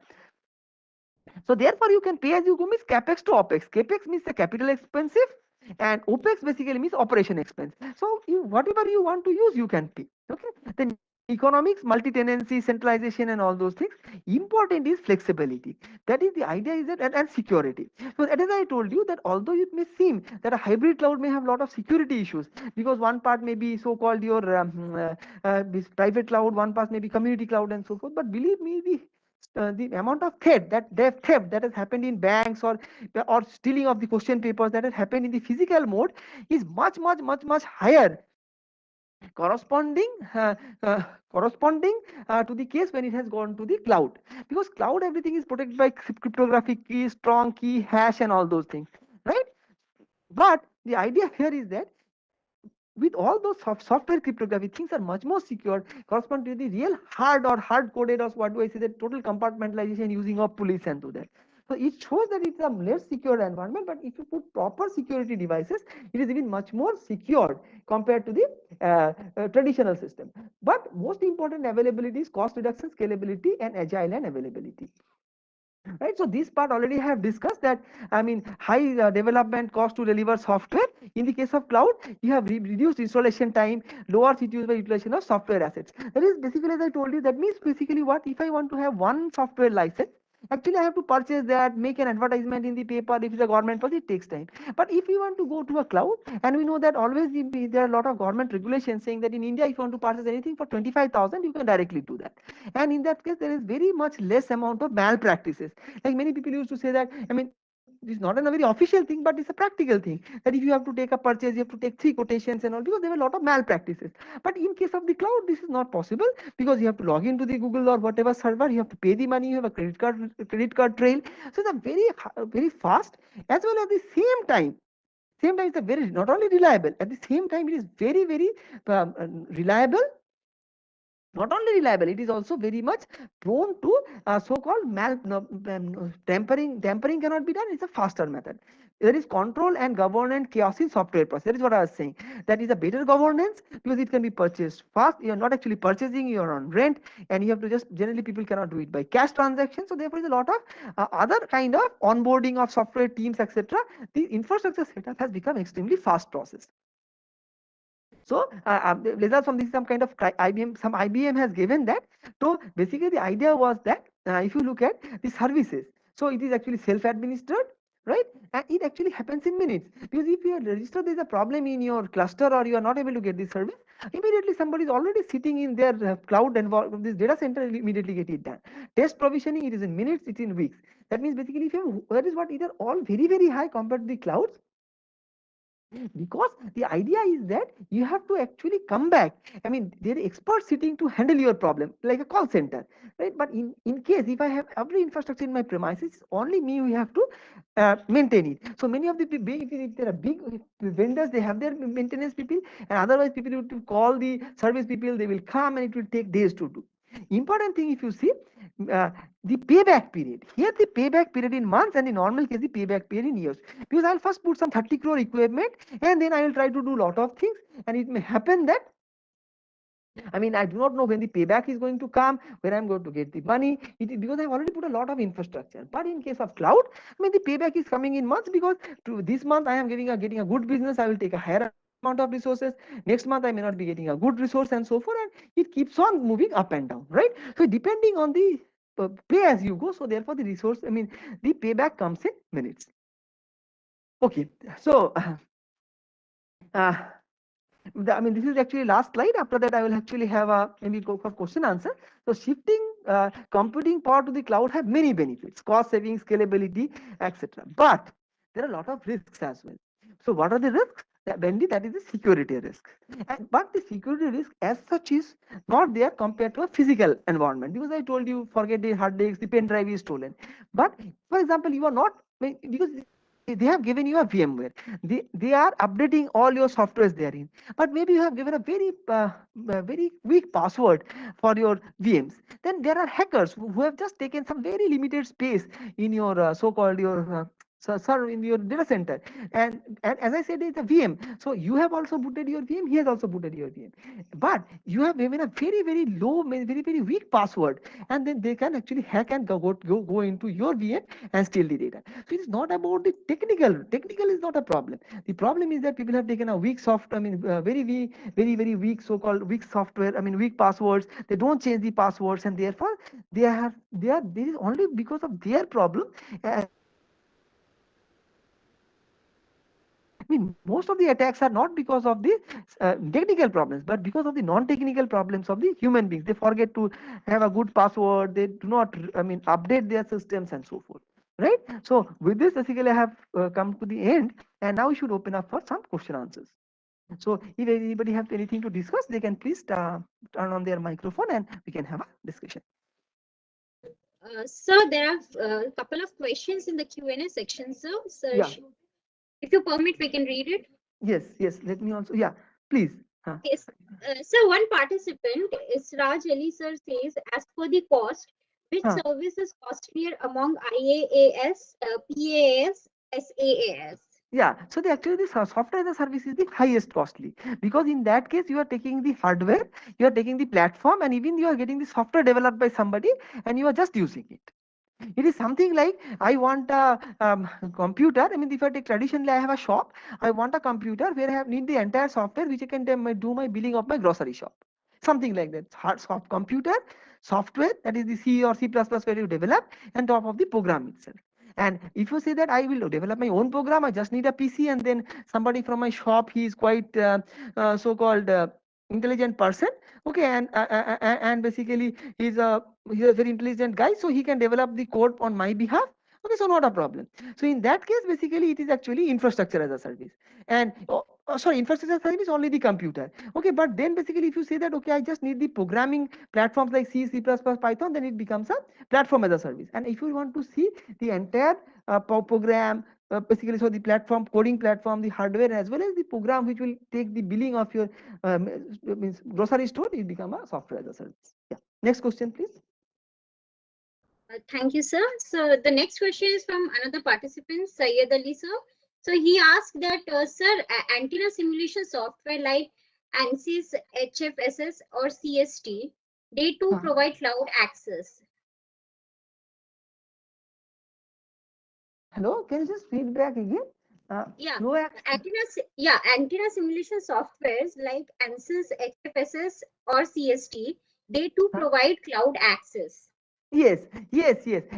So therefore, you can pay as you go means capex to opex. Capex means the capital expensive, and opex basically means operation expense. So you, whatever you want to use, you can pay. Okay. Then economics, multi-tenancy, centralization, and all those things. Important is flexibility. That is the idea is that and security. So as I told you that although it may seem that a hybrid cloud may have a lot of security issues because one part may be so-called your this private cloud, one part may be community cloud and so forth. But believe me, the amount of theft that has happened in banks or stealing of the question papers that has happened in the physical mode is much higher corresponding uh, uh, corresponding to the case when it has gone to the cloud, because cloud everything is protected by cryptographic key, strong key, hash, and all those things, right? But the idea here is that with all those software cryptography, things are much more secure, correspond to the real hard coded, or what do I say, the total compartmentalization using of police and do that. So it shows that it's a less secure environment, but if you put proper security devices, it is even much more secured compared to the traditional system. But most important, availability is cost reduction, scalability, and agile and availability, right? So this part already I have discussed that, I mean, high development cost to deliver software. In the case of cloud, you have reduced installation time, lower CTUs by utilization of software assets. That is basically, as I told you, that means basically what, if I want to have one software license, actually I have to purchase that, make an advertisement in the paper. If it's a government project, it takes time. But if you want to go to a cloud, and we know that always there are a lot of government regulations saying that in India, if you want to purchase anything for 25,000, you can directly do that. And in that case, there is very much less amount of malpractices. Like many people used to say that, I mean, it's not a very official thing, but it's a practical thing, that if you have to take a purchase, you have to take 3 quotations and all, because there were a lot of malpractices. But in case of the cloud, this is not possible, because you have to log into the Google or whatever server, you have to pay the money, you have a credit card trail. So it's a very fast, as well as the same time it's a very not only reliable, at the same time it is very reliable. Not only reliable, it is also very much prone to so-called tampering cannot be done. It's a faster method. There is control and governance chaos in software process. That is what I was saying. That is a better governance, because it can be purchased fast. You are not actually purchasing, you are on rent, and you have to just, generally people cannot do it by cash transaction. So therefore, is a lot of other kind of onboarding of software teams, etc. The infrastructure setup has become extremely fast process. So results from this, some kind of IBM has given that. So basically the idea was that if you look at the services, so it is actually self-administered, right? And it actually happens in minutes, because if you register there is a problem in your cluster, or you are not able to get this service, immediately somebody is already sitting in their cloud environment, this data center will immediately get it done. Test provisioning, it is in minutes, it's in weeks. That means basically, if you that is what, either all very high compared to the clouds, because the idea is that you have to actually come back. I mean, there are experts sitting to handle your problem like a call center, right? But in case if I have every infrastructure in my premises, only me who have to maintain it. So many of the big, if there are big vendors, they have their maintenance people, and otherwise people have to call the service people, they will come, and it will take days to do. Important thing, if you see, uh, the payback period. Here the payback period in months, and in normal case the payback period in years. Because I'll first put some 30 crore equipment, and then I will try to do a lot of things, and it may happen that, I mean, I do not know when the payback is going to come, where I'm going to get the money. It is because I've already put a lot of infrastructure. But in case of cloud, I mean, the payback is coming in months, because to this month I am getting a good business. I will take a higher amount of resources. Next month I may not be getting a good resource, and so forth. And it keeps on moving up and down, right? So depending on the pay as you go, so therefore the resource, I mean, the payback comes in minutes. Okay, so uh, I mean, this is actually last slide. After that, I will actually have a maybe go for question answer. So shifting computing power to the cloud have many benefits: cost saving, scalability, etc. But there are a lot of risks as well. So what are the risks? Mainly that is the security risk. But the security risk as such is not there compared to a physical environment, because I told you, forget the hard disk, the pen drive is stolen. But for example, you are not, because they have given you a VMware, they are updating all your softwares therein, but maybe you have given a very weak password for your VMs. Then there are hackers who have just taken some very limited space in your so-called your serve in your data center. And as I said, it's a VM. So you have also booted your VM, he has also booted your VM, but you have given a very very low, very very weak password, and then they can actually hack and go into your VM and steal the data. So it is not about the technical is not a problem. The problem is that people have taken a weak soft, I mean very weak, very weak so-called weak software, I mean weak passwords. They don't change the passwords, and therefore they are this is only because of their problem. I mean, most of the attacks are not because of the technical problems, but because of the non-technical problems of the human beings. They forget to have a good password. They do not, I mean, update their systems and so forth. Right. So with this, basically, I have come to the end, and now we should open up for some question answers. So if anybody has anything to discuss, they can please turn on their microphone, and we can have a discussion. Sir, there are a couple of questions in the Q&A section, sir. So, Yeah. if you permit, we can read it. Yes. Let me also. Yeah. Please. Yes. So, one participant is Raj Ali, sir, says, as per the cost, which service is costlier among IaaS, PaaS, SaaS? Yeah, so actually the software as a service is the highest costly, because in that case you are taking the hardware, you are taking the platform, and even you are getting the software developed by somebody, and you are just using it. It is something like I want a computer. I mean, if I take traditionally, I have a shop. I want a computer where I have need the entire software which I can do my billing of my grocery shop. Something like that. Hard soft computer software, that is the C or C++ where you develop, and top of the program itself. And if you say that I will develop my own program, I just need a PC, and then somebody from my shop, he is quite so-called intelligent person. Okay, and basically he's a very intelligent guy, so he can develop the code on my behalf. Okay, so not a problem. So in that case, basically it is actually infrastructure as a service. And sorry, infrastructure as a service only the computer. Okay, but then basically if you say that okay, I just need the programming platforms like C++, Python, then it becomes a platform as a service. And if you want to see the entire program, basically, so the platform, coding platform, the hardware, as well as the program which will take the billing of your means grocery store, it become a software as a service. Yeah. Next question, please. Thank you, sir. So the next question is from another participant, Syed Ali, sir. So he asked that, sir, antenna simulation software like ANSYS, HFSS, or CST, they too provide cloud access. Hello, can you just feedback again? Yeah, No antenna simulation softwares like ANSYS, HFSS, or CST, they too provide cloud access. Yes.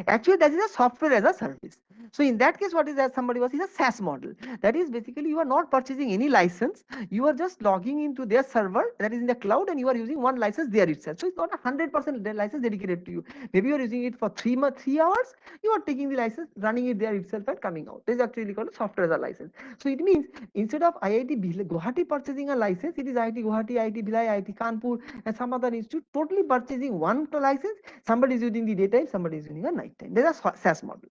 Actually, that is a software as a service. So in that case, what is that somebody was is a SaaS model. That is basically you are not purchasing any license. You are just logging into their server that is in the cloud, and you are using one license there itself. So it's not 100% license dedicated to you. Maybe you are using it for 3 hours. You are taking the license, running it there itself, and coming out. This is actually called software as a license. So it means instead of IIT Guwahati purchasing a license, it is IIT Guwahati, IIT Bhilai, IIT Kanpur, and some other institute totally purchasing one license. Somebody is using the daytime, somebody is using a night time. There's a SaaS model.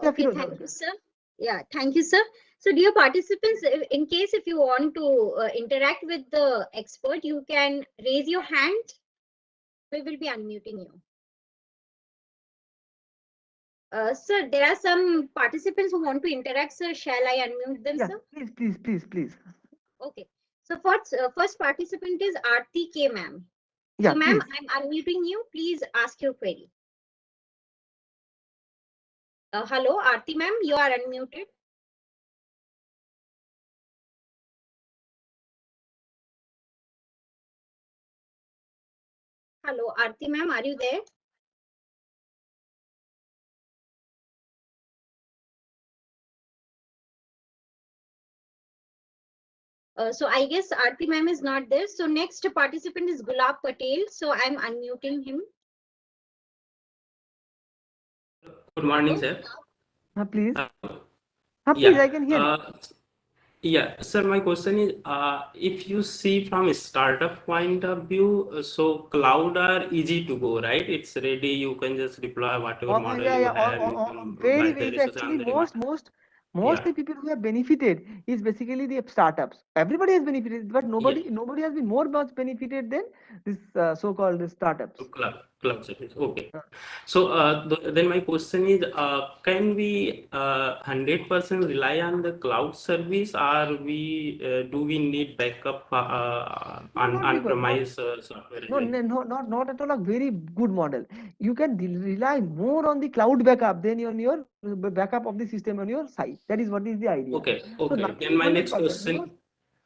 Okay, thank you, sir. Yeah, thank you, sir. So, dear participants, in case if you want to interact with the expert, you can raise your hand. We will be unmuting you. Sir, there are some participants who want to interact, sir. Shall I unmute them, sir? Please. Okay. So, first participant is Aarti K, ma'am. Yeah, so, ma'am, please. I'm unmuting you. Please ask your query. Hello, Aarti, ma'am. You are unmuted. Hello, Aarti, ma'am. Are you there? So I guess Aarti ma'am is not there. So next participant is Gulab Patel. So I'm unmuting him. Good morning, sir. Please. Yeah. I can hear you. Yeah, sir, my question is, if you see from a startup point of view, so cloud are easy to go, right? It's ready. You can just deploy whatever model you have. You can Very, build the very. resource on Actually, the remote. mostly people who have benefited is basically the startups. Everybody has benefited, but Yeah, nobody has been more much benefited than this so-called startups. cloud. Cloud service. Okay. So then my question is, can we 100% rely on the cloud service, or we do we need backup No, not required. on-premise software as No, well? no, no, not at all a very good model. You can rely more on the cloud backup than on your backup of the system on your site. That is what is the idea. Okay. So Okay. nothing Then is my next 100% because question.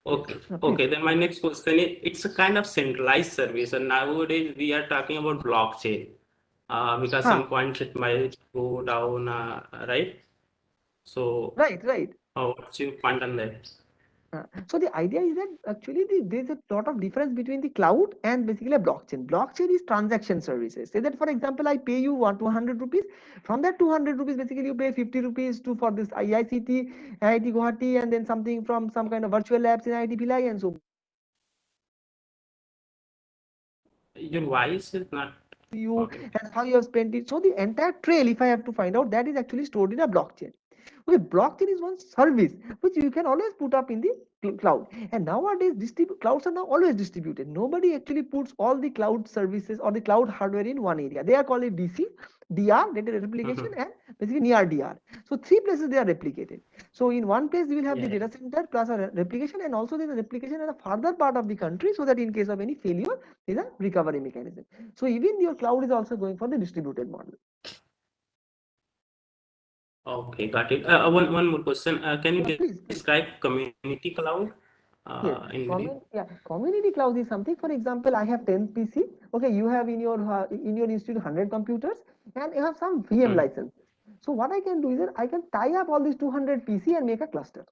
Okay. please. Okay. Then my next question is, it's a kind of centralized service, and nowadays we are talking about blockchain, because Huh, some points it might go down, right? So, right, right. what's your point on that? So the idea is that actually there's a lot of difference between the cloud and basically a blockchain. Blockchain is transaction services. Say that for example, I pay you 200 rupees. From that 200 rupees, basically you pay 50 rupees to for this IIT Guwahati, and then something from some kind of virtual labs in IIT Bhilai and so. Your voice is not You audible. and how you have spent it. So the entire trail, if I have to find out, that is actually stored in a blockchain. Okay, blockchain is one service which you can always put up in the cloud. And nowadays, clouds are now always distributed. Nobody actually puts all the cloud services or the cloud hardware in one area. They are called it DC, DR, data replication, Mhm. and basically near DR. So three places they are replicated. So in one place we will have the Yeah. data center plus a replication, and also there is a replication in a further part of the country, so that in case of any failure, there is a recovery mechanism. So even your cloud is also going for the distributed model. Okay, got it. One more question. Can you Please, please. describe community cloud Yes, in brief? community cloud is something. For example, I have 10 PC. Okay, you have in your institute 100 computers, and you have some VM Mm. license. So what I can do is that I can tie up all these 200 PC and make a cluster.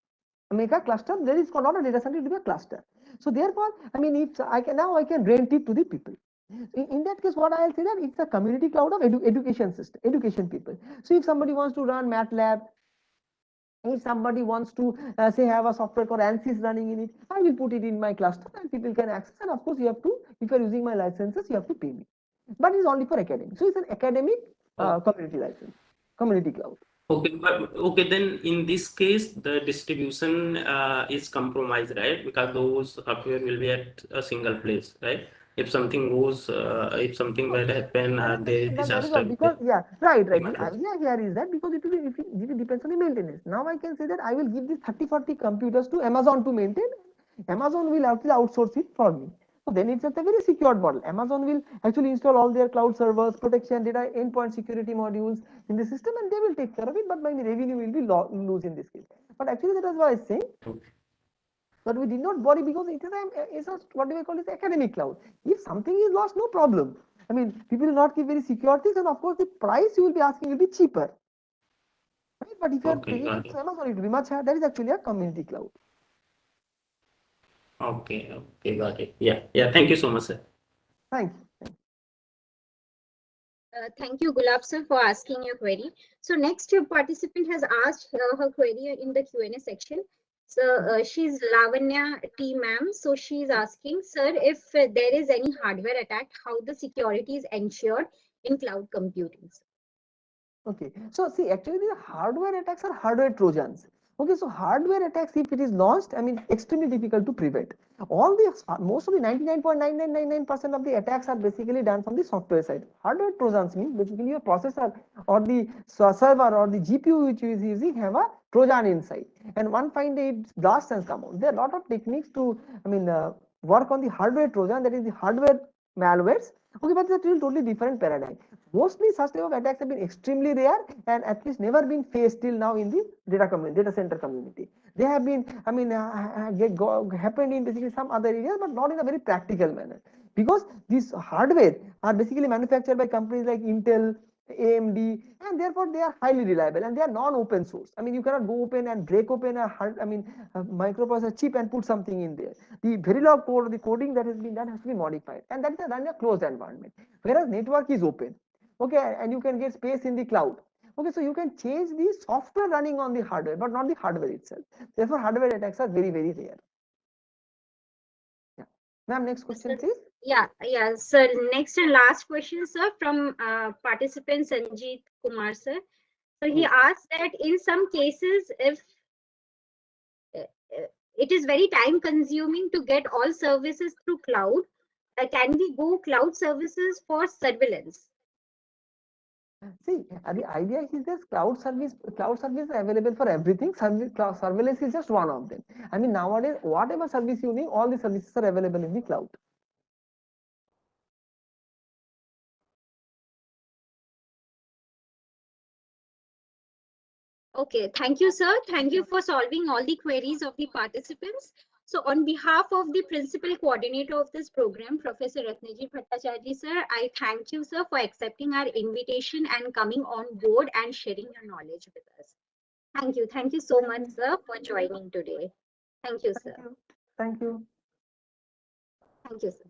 Make a cluster. There is not a data center; it will be a cluster. So therefore, I mean, if I can now I can rent it to the people. In that case, what I'll say that it's a community cloud of education system, education people. So if somebody wants to run MATLAB, if somebody wants to say have a software called ANSYS running in it, I will put it in my cluster and people can access. And of course, you have to, if you're using my licenses, you have to pay me. But it's only for academic. So it's an academic Oh, community license, community cloud. okay, but okay, then in this case, the distribution is compromised, right? Because those software will be at a single place, right? If something goes, if something bad happen, there is That is what, disaster, because yeah, right, they right. The might lose. idea here is that because it depends on the maintenance. Now I can say that I will give these 30-40 computers to Amazon to maintain. Amazon will actually outsource it for me. So then it's a very secured model. Amazon will actually install all their cloud servers, protection, data, endpoint security modules in the system, and they will take care of it. But my revenue will be lose in this case. But actually, that is what I was saying. But we did not worry because it's a what do we call it, academic cloud. If something is lost, no problem. I mean, people will not keep very secure things, and of course, the price you will be asking will be cheaper, right? But if you are Okay, taking got it it. to Amazon, it will be much higher. That is actually a community cloud. Okay, okay, got it. Yeah, yeah. Thank you so much, sir. Thank you. Thank you, Gulab sir, for asking your query. So next participant has asked her query in the Q&A section. So she's Lavanya T. Ma'am. So she's asking, sir, if there is any hardware attack, how the security is ensured in cloud computing? Okay, so see, actually, the hardware attacks are hardware trojans. Okay, so hardware attacks, if it is launched, I mean, extremely difficult to prevent. All the most of the 99.9999% of the attacks are basically done from the software side. Hardware trojans means basically your processor or the server or the GPU which you is using have a trojan inside, and one fine day it blasts and come out. There are a lot of techniques to, I mean, work on the hardware trojan, that is the hardware malwares. Okay, but it's a totally different paradigm. Mostly such type of attacks have been extremely rare and at least never been faced till now in the data center community. They have been, I mean, happened in basically some other areas, but not in a very practical manner, because these hardware are basically manufactured by companies like Intel, AMD, and therefore they are highly reliable and they are non-open source. I mean, you cannot go open and break open a microprocessor chip and put something in there. The Verilog code, the coding that has been done has to be modified, and that is done in a closed environment. Whereas network is open, okay, and you can get space in the cloud. Okay, so you can change the software running on the hardware, but not the hardware itself. Therefore, hardware attacks are very, very rare. Yeah. Ma'am, next question, please. Yeah. So next and last question, sir, from participant Sanjeet Kumar, sir. So he Yes. asked that in some cases, if uh, it is very time consuming to get all services through cloud, can we go cloud services for surveillance? See, the idea is this cloud service is available for everything. Surveillance is just one of them. I mean, nowadays, whatever service you need, all the services are available in the cloud. Okay, thank you, sir. Thank you for solving all the queries of the participants. So on behalf of the principal coordinator of this program, Professor Ratnaji Bhattacharya, sir, I thank you, sir, for accepting our invitation and coming on board and sharing your knowledge with us. Thank you. Thank you so much, sir, for joining today. Thank you, sir. Thank you. Thank you, sir.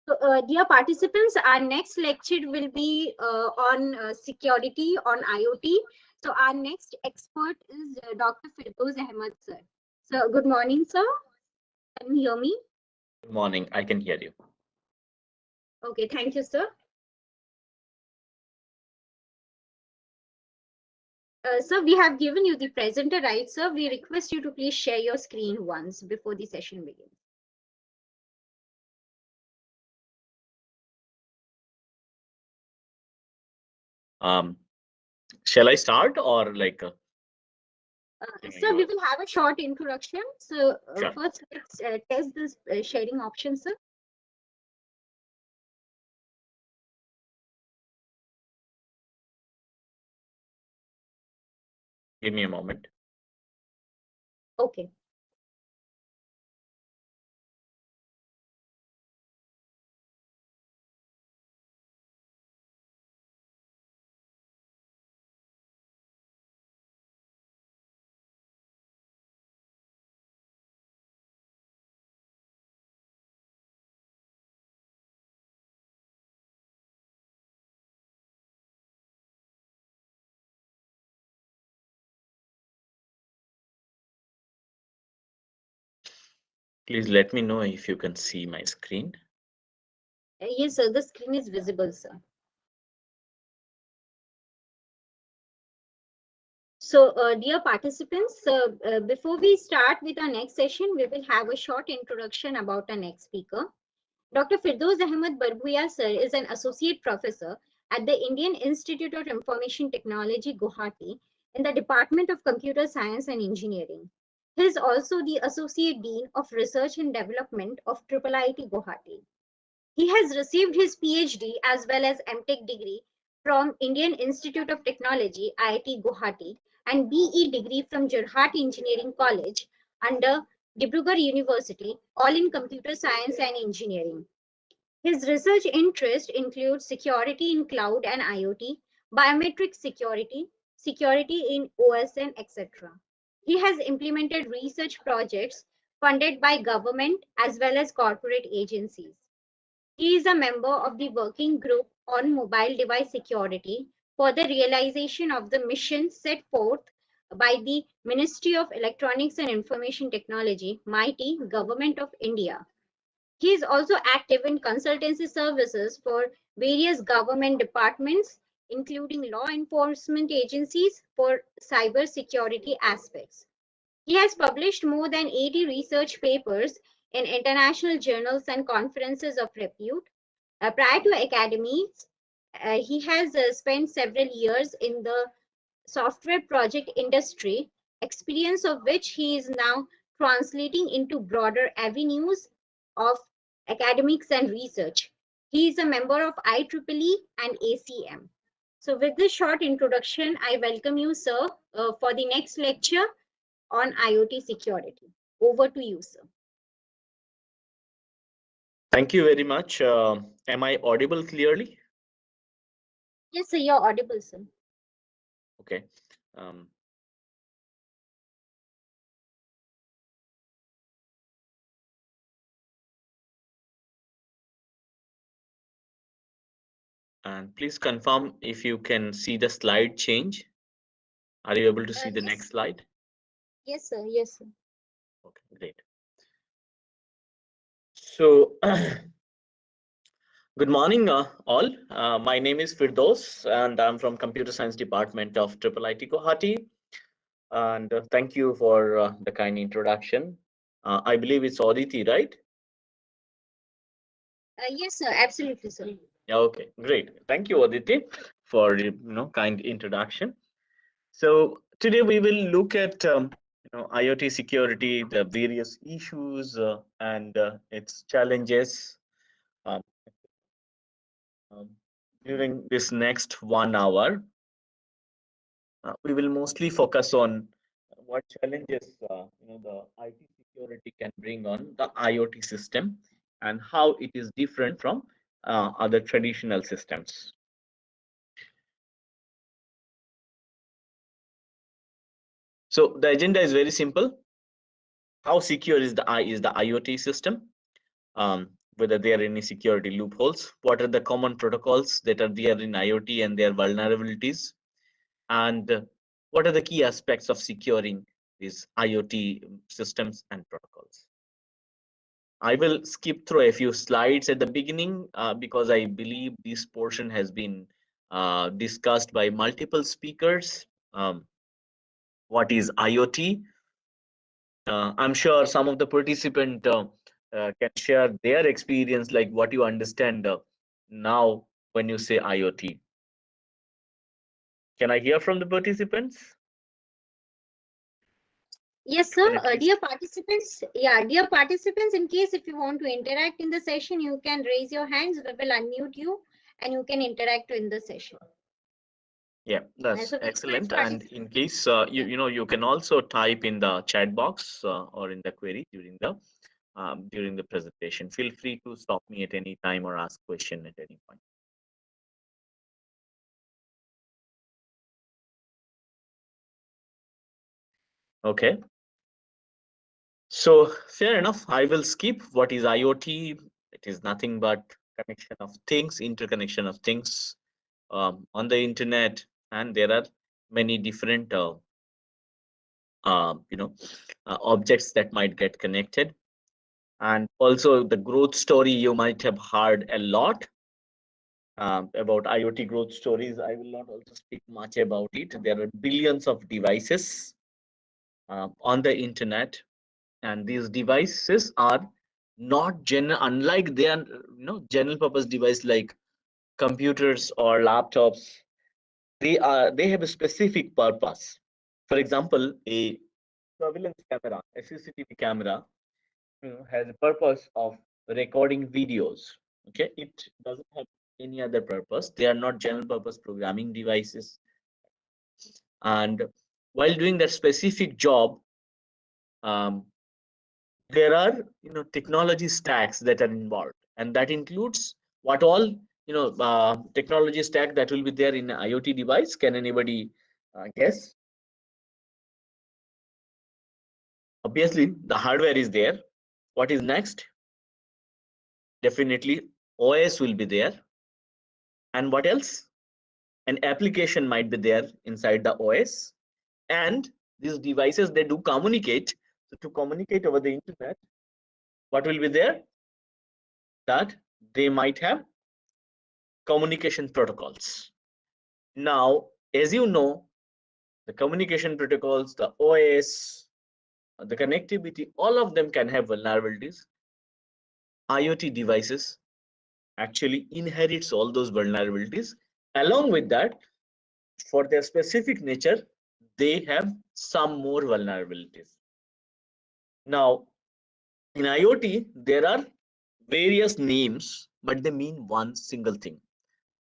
So, dear participants, our next lecture will be on security on IoT. So, our next expert is Dr. Firdaus Ahmed, sir. So, good morning, sir. Can you hear me? Good morning. I can hear you. Okay, thank you, sir. Sir, we have given you the presenter right, sir. We request you to please share your screen once before the session begins. Shall I start or like? Sir, we will have a short introduction. So Sure. first, let's test this sharing option, sir. Give me a moment. Okay. Please let me know if you can see my screen. Yes, sir. The screen is visible, sir. So, dear participants, before we start with our next session, we will have a short introduction about our next speaker. Dr. Firdaus Ahmed Barbuya, sir, is an associate professor at the Indian Institute of Information Technology, Guwahati, in the Department of Computer Science and Engineering. He is also the Associate Dean of Research and Development of IIT Guwahati. He has received his PhD as well as MTech degree from Indian Institute of Technology, IIT Guwahati, and BE degree from Jorhat Engineering College under Dibrugarh University, all in computer science and engineering. His research interests include security in cloud and IoT, biometric security, security in OSN, etc. He has implemented research projects funded by government as well as corporate agencies. He is a member of the working group on mobile device security for the realization of the mission set forth by the Ministry of Electronics and Information Technology, MIT, Government of India. He is also active in consultancy services for various government departments, including law enforcement agencies for cyber security aspects. He has published more than 80 research papers in international journals and conferences of repute. Prior to academies, he has spent several years in the software project industry, experience of which he is now translating into broader avenues of academics and research. He is a member of IEEE and ACM. So with this short introduction, I welcome you, sir, for the next lecture on IoT security. Over to you, sir. Thank you very much. Am I audible clearly? Yes, sir, you're audible, sir. Okay. And please confirm if you can see the slide change. Are you able to see the Yes. next slide? Yes, sir. Yes, sir. Okay, great. So, good morning, all. My name is Firdaus, and I'm from Computer Science Department of IIT Guwahati. And thank you for the kind introduction. I believe it's Aditi, right? Yes, sir. Absolutely, sir. Yeah, okay, great. Thank you, Aditi, for kind introduction. So today we will look at IoT security, the various issues and its challenges um, um, during this next 1 hour. We will mostly focus on what challenges the IT security can bring on the IoT system and how it is different from other traditional systems. So the agenda is very simple. How secure is the IoT system? Whether there are any security loopholes? What are the common protocols that are there in IoT and their vulnerabilities? And what are the key aspects of securing these IoT systems and protocols? I will skip through a few slides at the beginning because I believe this portion has been discussed by multiple speakers. What is IoT? I'm sure some of the participants can share their experience, like what you understand now when you say IoT. Can I hear from the participants? Yes, sir. Can at least Dear participants, dear participants, in case if you want to interact in the session, you can raise your hands. We will unmute you and you can interact in the session. Yeah, that's So we request excellent. And in case you can also type in the chat box or in the query during the presentation. Feel free to stop me at any time or ask question at any point. Okay. So fair enough. I will skip what is IoT. It is nothing but connection of things, interconnection of things on the internet, and there are many different uh, you know objects that might get connected. And also the growth story, you might have heard a lot about IoT growth stories. I will not also speak much about it. There are billions of devices on the internet, and these devices are not general, unlike they are general purpose device like computers or laptops. They have a specific purpose. For example, a surveillance camera, a CCTV camera, has a purpose of recording videos. Okay, it doesn't have any other purpose. They are not general purpose programming devices. And while doing that specific job, um, there are technology stacks that are involved, and that includes what all technology stack that will be there in an IoT device. Can anybody guess? Obviously, the hardware is there. What is next? Definitely, OS will be there. And what else? An application might be there inside the OS. And these devices, they do communicate. So to communicate over the internet, what will be there? That they might have communication protocols. Now, as you know, the communication protocols, the OS, the connectivity, all of them can have vulnerabilities. IoT devices actually inherits all those vulnerabilities. Along with that, for their specific nature, they have some more vulnerabilities. Now, in IoT, there are various names, but they mean one single thing.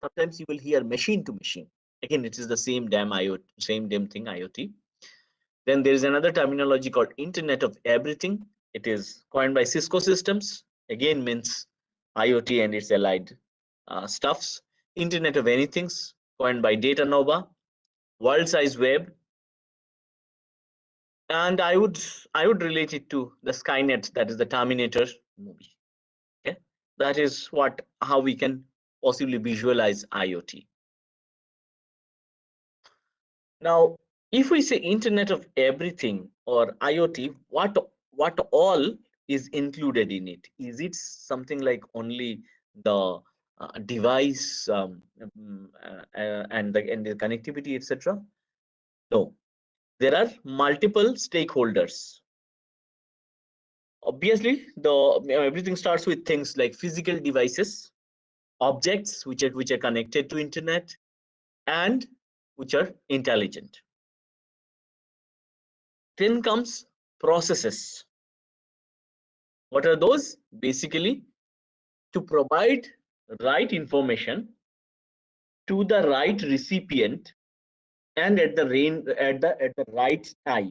Sometimes you will hear machine to machine. Again, it is the same damn IoT, same damn thing, IoT. Then there is another terminology called Internet of Everything. It is coined by Cisco Systems. Again, means IoT and its allied stuffs. Internet of Anythings, coined by Data Nova. World Size Web, and I would relate it to the Skynet, that is the Terminator movie. Okay, that is how we can possibly visualize IoT. Now, if we say Internet of Everything or IoT, what all is included in it? Is it something like only the device and the connectivity, etc.? No, there are multiple stakeholders. Obviously, everything starts with things like physical devices, objects which are connected to internet, and which are intelligent. Then comes processes. What are those? Basically, to provide right information to the right recipient and at the right time.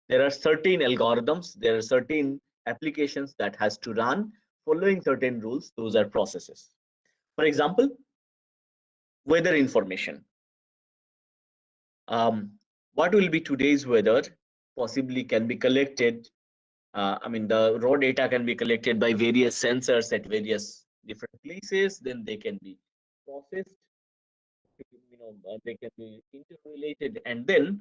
There are certain algorithms, there are certain applications that has to run following certain rules. Those are processes. For example, weather information. What will be today's weather possibly can be collected. I mean, the raw data can be collected by various sensors at various different places. Then they can be processed. They can be interrelated, and then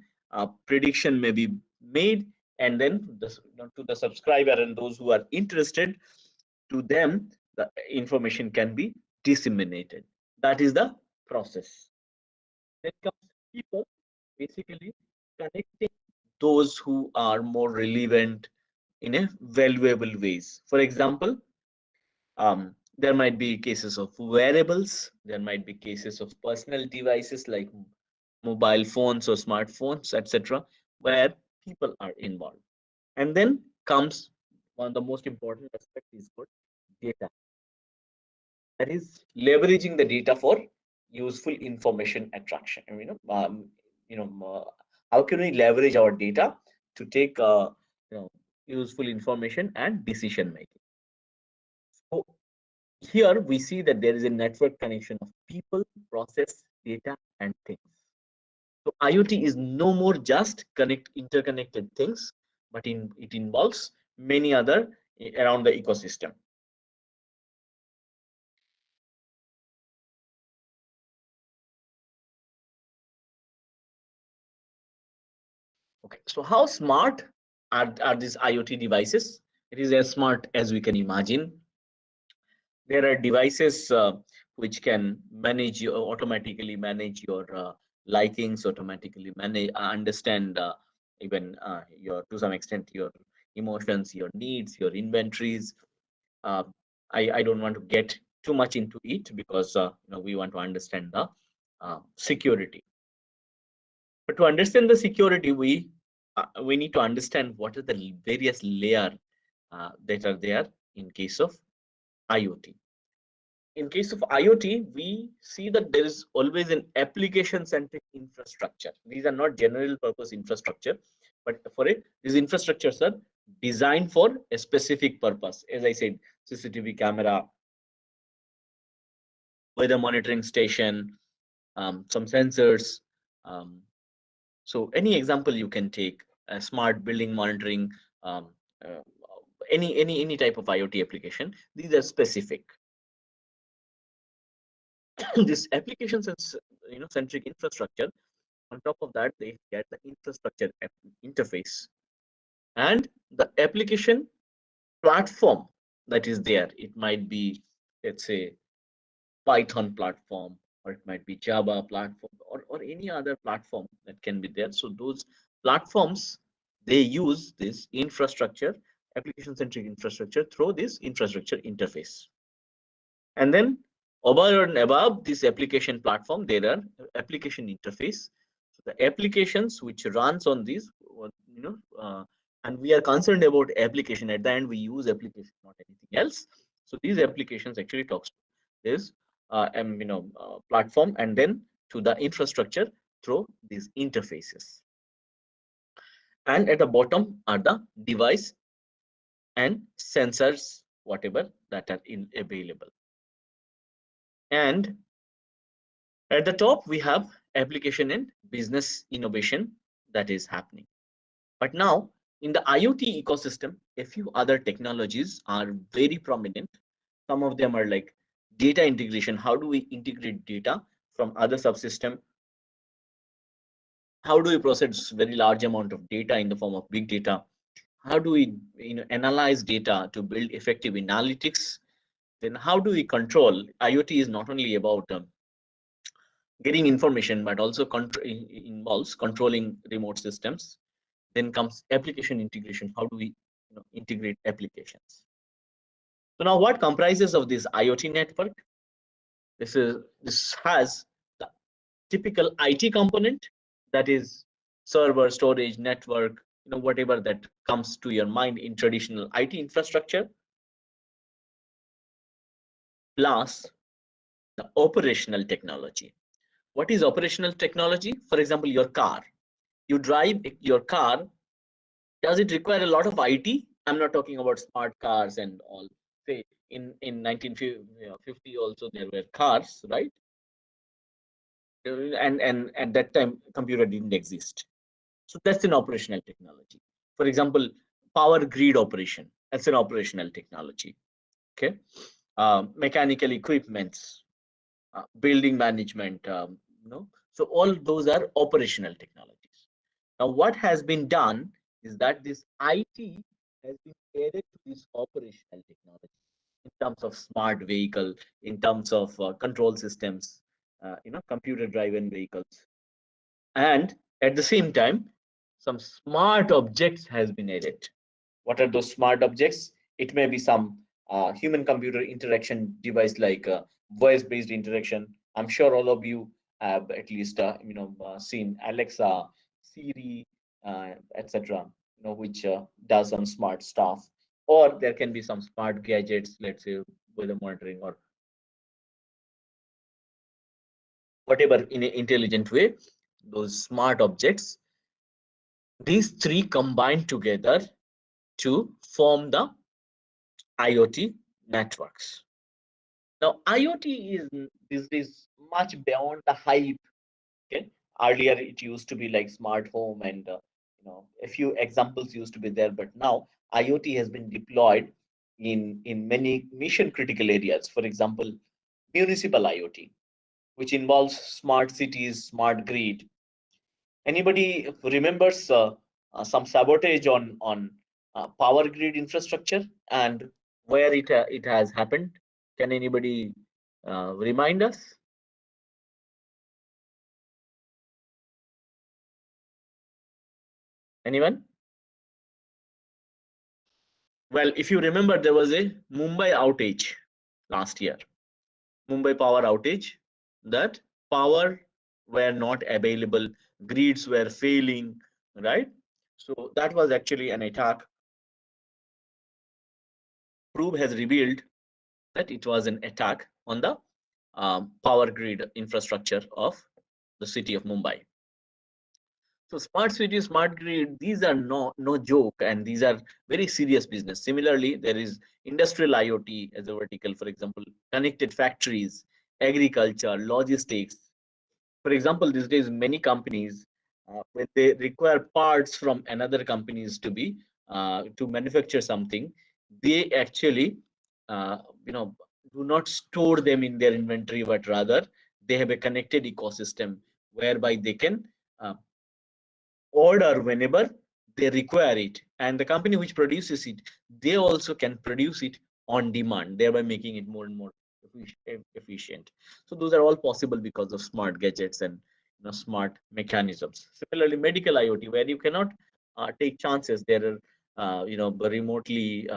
prediction may be made, and then to the subscriber and those who are interested, to them the information can be disseminated. That is the process. Then comes people, basically connecting those who are more relevant in a valuable ways. For example, there might be cases of wearables, there might be cases of personal devices like mobile phones or smartphones, etc., where people are involved. And then comes one of the most important aspects is called data. That is leveraging the data for useful information attraction. And, how can we leverage our data to take useful information and decision making? So here we see that there is a network connection of people, process, data, and things. So IoT is no more just interconnected things, but it involves many other around the ecosystem. Okay, so how smart are these IoT devices? It is as smart as we can imagine. There are devices which can automatically manage your likings, automatically manage understand even your to some extent your emotions, your needs, your inventories. uh, I don't want to get too much into it because we want to understand the security. But to understand the security, we need to understand what are the various layers that are there in case of IoT. In case of IoT, we see that there is always an application-centric infrastructure. These are not general purpose infrastructure, but for it, these infrastructures are designed for a specific purpose. As I said, CCTV camera, weather monitoring station, some sensors. Um, so any example you can take, smart building monitoring, um, uh, any type of IoT application. These are specific. This applications and centric infrastructure. On top of that, they get the infrastructure interface and the application platform that is there. It might be, let's say, Python platform, or it might be Java platform, or any other platform that can be there. So those platforms, they use this infrastructure, application-centric infrastructure through this infrastructure interface. And then over and above this application platform, there are application interface. So the applications which runs on these, and we are concerned about application. At the end, we use application, not anything else. So these applications actually talks to this platform and then to the infrastructure through these interfaces. And at the bottom are the device and sensors, whatever that are available. And at the top, we have application and business innovation that is happening. But now in the IoT ecosystem, a few other technologies are very prominent. Some of them are like data integration. How do we integrate data from other subsystem? How do we process very large amount of data in the form of big data? How do we analyze data to build effective analytics? Then how do we control? IoT is not only about getting information, but also involves controlling remote systems. Then comes application integration. How do we integrate applications. So now what comprises of this IoT network? This has the typical IT component, that is server, storage, network, whatever that comes to your mind in traditional IT infrastructure, plus the operational technology. What is operational technology? For example, your car. You drive your car. Does it require a lot of IT? I'm not talking about smart cars and all. Say in 1950 also there were cars, right? And at that time computer didn't exist. So that's an operational technology. For example, power grid operation. That's an operational technology. Okay, mechanical equipments, building management. So all those are operational technologies. Now, what has been done is that this IT has been added to this operational technology in terms of smart vehicle, in terms of control systems, computer-driven vehicles, and at the same time, some smart objects has been added. What are those smart objects? It may be some human-computer interaction device like voice-based interaction. I'm sure all of you have at least seen Alexa, Siri, etc. Which does some smart stuff. Or there can be some smart gadgets, let's say weather monitoring or whatever in an intelligent way. Those smart objects, these three combine together to form the IoT networks. Now, IoT is much beyond the hype. Okay, earlier it used to be like smart home, and a few examples used to be there, but now IoT has been deployed in many mission critical areas. For example, municipal IoT, which involves smart cities, smart grid. Anybody remembers some sabotage on power grid infrastructure and where it has happened? Can anybody remind us? Anyone? Well, if you remember, there was a Mumbai outage last year. Mumbai power outage. That power were not available, grids were failing, right? So that was actually an attack. Probe has revealed that it was an attack on the power grid infrastructure of the city of Mumbai. So smart city, smart grid, these are no joke, and these are very serious business. Similarly, there is industrial IoT as a vertical, for example, connected factories, agriculture, logistics. For example, these days many companies, when they require parts from another companies to manufacture something, they actually do not store them in their inventory, but rather they have a connected ecosystem whereby they can order whenever they require it, and the company which produces it, they also can produce it on demand, thereby making it more and more efficient. So those are all possible because of smart gadgets and smart mechanisms. Similarly, medical IoT, where you cannot take chances, there are remotely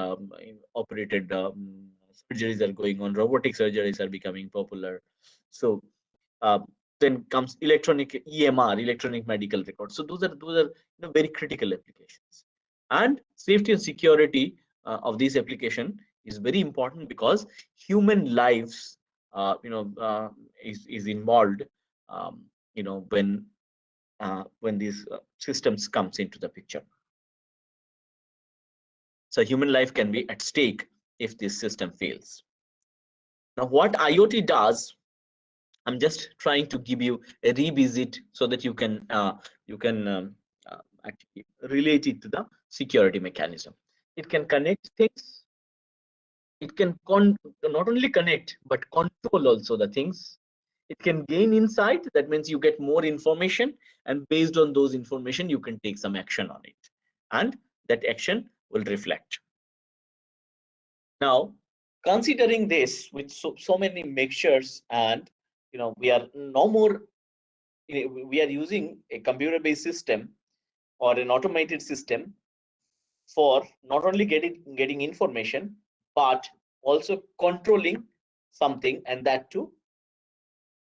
operated surgeries are going on, robotic surgeries are becoming popular. So uh, then comes electronic EMR, electronic medical records. So those are very critical applications. And safety and security of this application is very important because human lives, is involved. When these systems comes into the picture. So human life can be at stake if this system fails. Now, what IoT does, I'm just trying to give you a revisit so that you can actually relate it to the security mechanism. It can connect things. It can not only connect but control also the things. It can gain insight. That means you get more information, and based on those information, you can take some action on it, and that action will reflect. Now, considering this with so many mixtures, and we are no more, we are using a computer-based system or an automated system for not only getting information, but also controlling something, and that too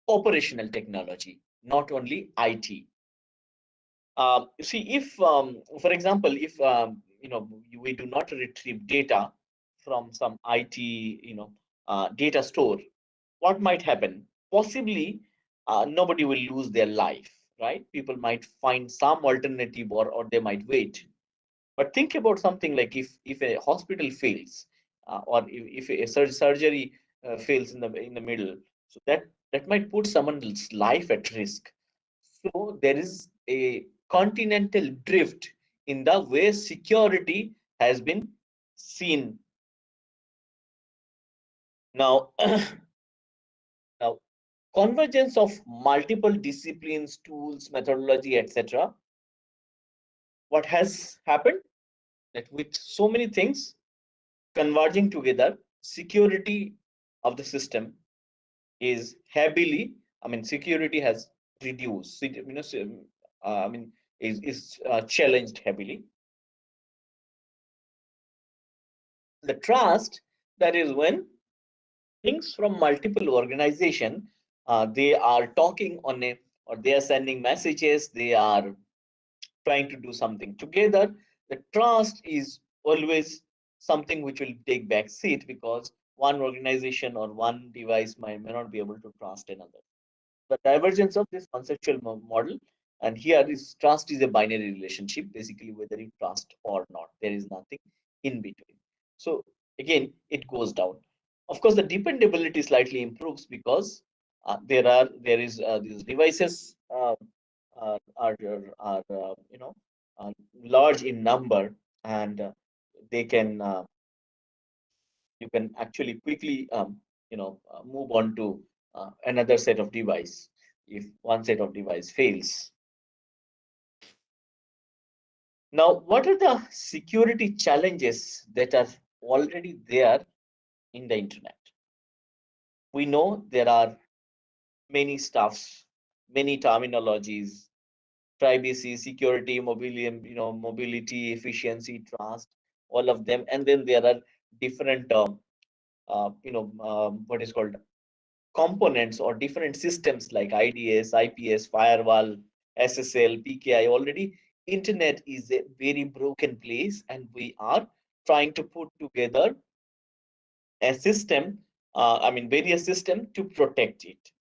operational technology, not only IT. You see, if for example, if we do not retrieve data from some IT data store, what might happen? Possibly, nobody will lose their life, right? People might find some alternative, or they might wait. But think about something like, if a hospital fails, or if a surgery fails in the middle, so that might put someone's life at risk. So there is a continental drift in the way security has been seen. Now, now convergence of multiple disciplines, tools, methodology, etc. What has happened, that with so many things converging together, security of the system is heavily, security has reduced, is challenged heavily. The trust, that is when things from multiple organization, they are talking on a, or they are sending messages, they are trying to do something together. The trust is always something which will take back seat, because one organization or one device may not be able to trust another. The divergence of this conceptual model, and here is trust is a binary relationship, basically whether you trust or not. There is nothing in between. So again, it goes down. Of course, the dependability slightly improves, because there is these devices are large in number, and they can you can actually quickly move on to another set of device if one set of device fails. Now, what are the security challenges that are already there in the internet? We know there are many stuffs, many terminologies: privacy, security, mobility, efficiency, trust, all of them. And then there are different, what is called components, or different systems like IDS, IPS, firewall, SSL, PKI. Already, internet is a very broken place, and we are trying to put together a system, various systems to protect it.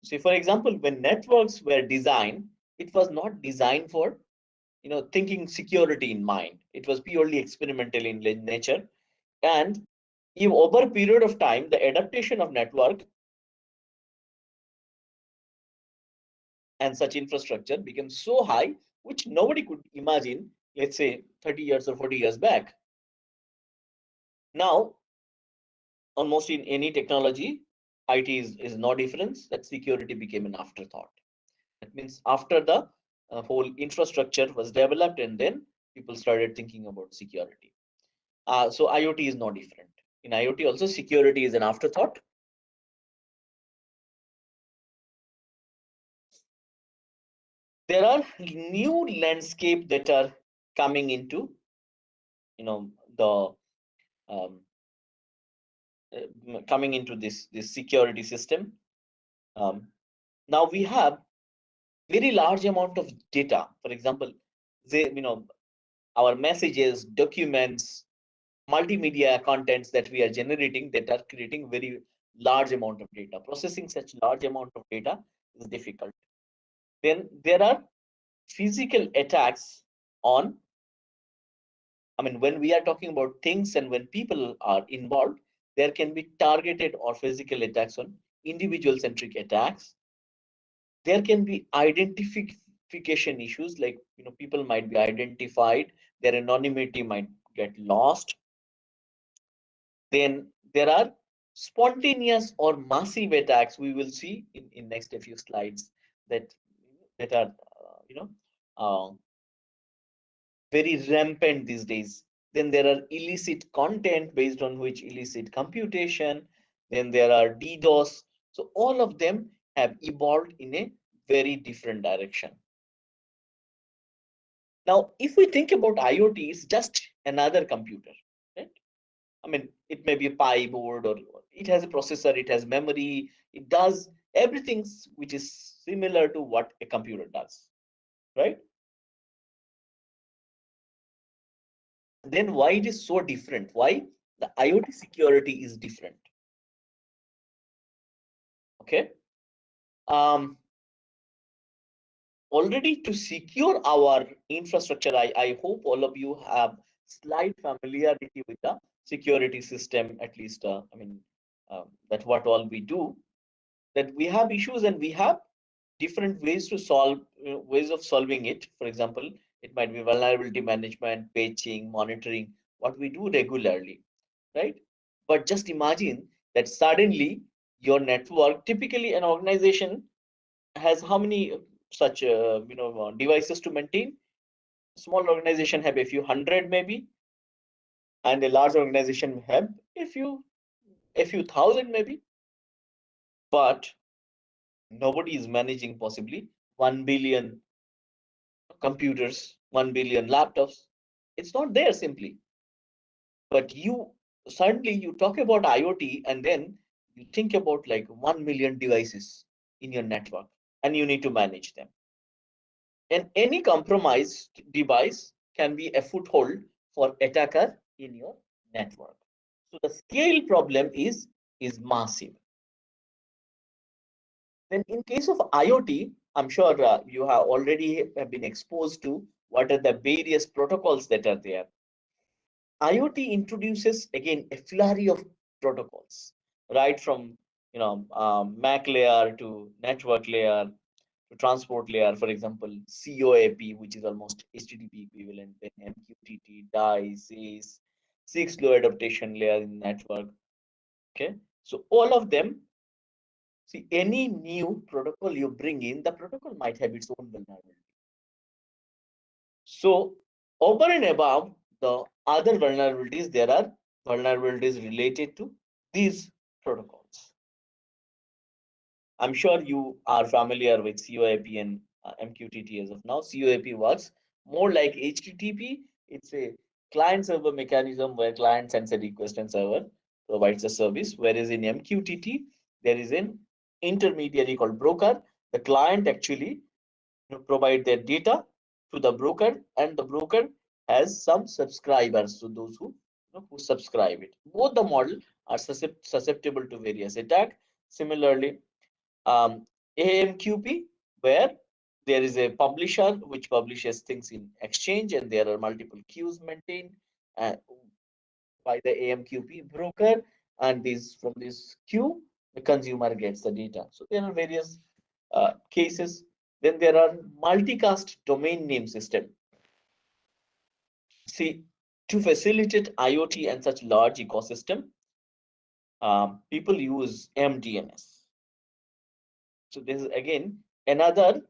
See, for example, when networks were designed, it was not designed for thinking security in mind. It was purely experimental in nature. And if over a period of time, the adaptation of network and such infrastructure became so high, which nobody could imagine, let's say 30 years or 40 years back. Now, almost in any technology, IT is no difference, that security became an afterthought. That means after the whole infrastructure was developed, and then people started thinking about security. So IoT is no different. In IoT also, security is an afterthought. There are new landscape that are coming into the coming into this security system. Now we have very large amount of data. For example, our messages, documents, multimedia contents that we are generating, that are creating very large amount of data. Processing such large amount of data is difficult. Then there are physical attacks on, when we are talking about things and when people are involved, there can be targeted or physical attacks on individual centric attacks. There can be identification issues, like people might be identified, their anonymity might get lost. Then there are spontaneous or massive attacks. We will see in next a few slides that are very rampant these days. Then there are illicit content, based on which illicit computation. Then there are DDoS. So all of them have evolved in a very different direction. Now, if we think about IoT, it's just another computer, right? I mean, it may be a Pi board, or it has a processor, it has memory, it does everything which is similar to what a computer does, right? Then why it is so different? Why the IoT security is different? Okay. Already to secure our infrastructure, I hope all of you have slight familiarity with the security system, at least, I mean, that's what all we do, that we have issues and we have different ways to solve, ways of solving it. For example, it might be vulnerability management, patching, monitoring, what we do regularly, right? But just imagine that suddenly your network, typically an organization has how many such devices to maintain? Small organization have a few hundred maybe, and a large organization have a few thousand maybe. But nobody is managing possibly 1 billion computers, 1 billion laptops. It's not there simply. But you suddenly you talk about IoT, and then you think about like 1 million devices in your network, and you need to manage them. And any compromised device can be a foothold for attacker in your network. So the scale problem is massive. Then in case of IoT, I'm sure you have already have been exposed to what are the various protocols that are there. IoT introduces again a flurry of protocols, right from MAC layer to network layer to transport layer. For example, COAP, which is almost HTTP equivalent, then MQTT, DIE, SACE, 6 low adaptation layer in network. Okay, so all of them. See, any new protocol you bring in, the protocol might have its own vulnerability. So over and above the other vulnerabilities, there are vulnerabilities related to these protocols. I'm sure you are familiar with COAP and MQTT as of now. COAP works more like HTTP. It's a client server mechanism where client sends a request and server provides a service. Whereas in MQTT, there is an intermediary called broker. The client actually provide their data to the broker, and the broker has some subscribers, so those who subscribe it. Both the model are susceptible to various attack. Similarly, AMQP, where there is a publisher which publishes things in exchange, and there are multiple queues maintained by the AMQP broker, and from this queue the consumer gets the data. So there are various cases. Then there are multicast domain name system. See, to facilitate IoT and such large ecosystem, people use MDNS. So this is again another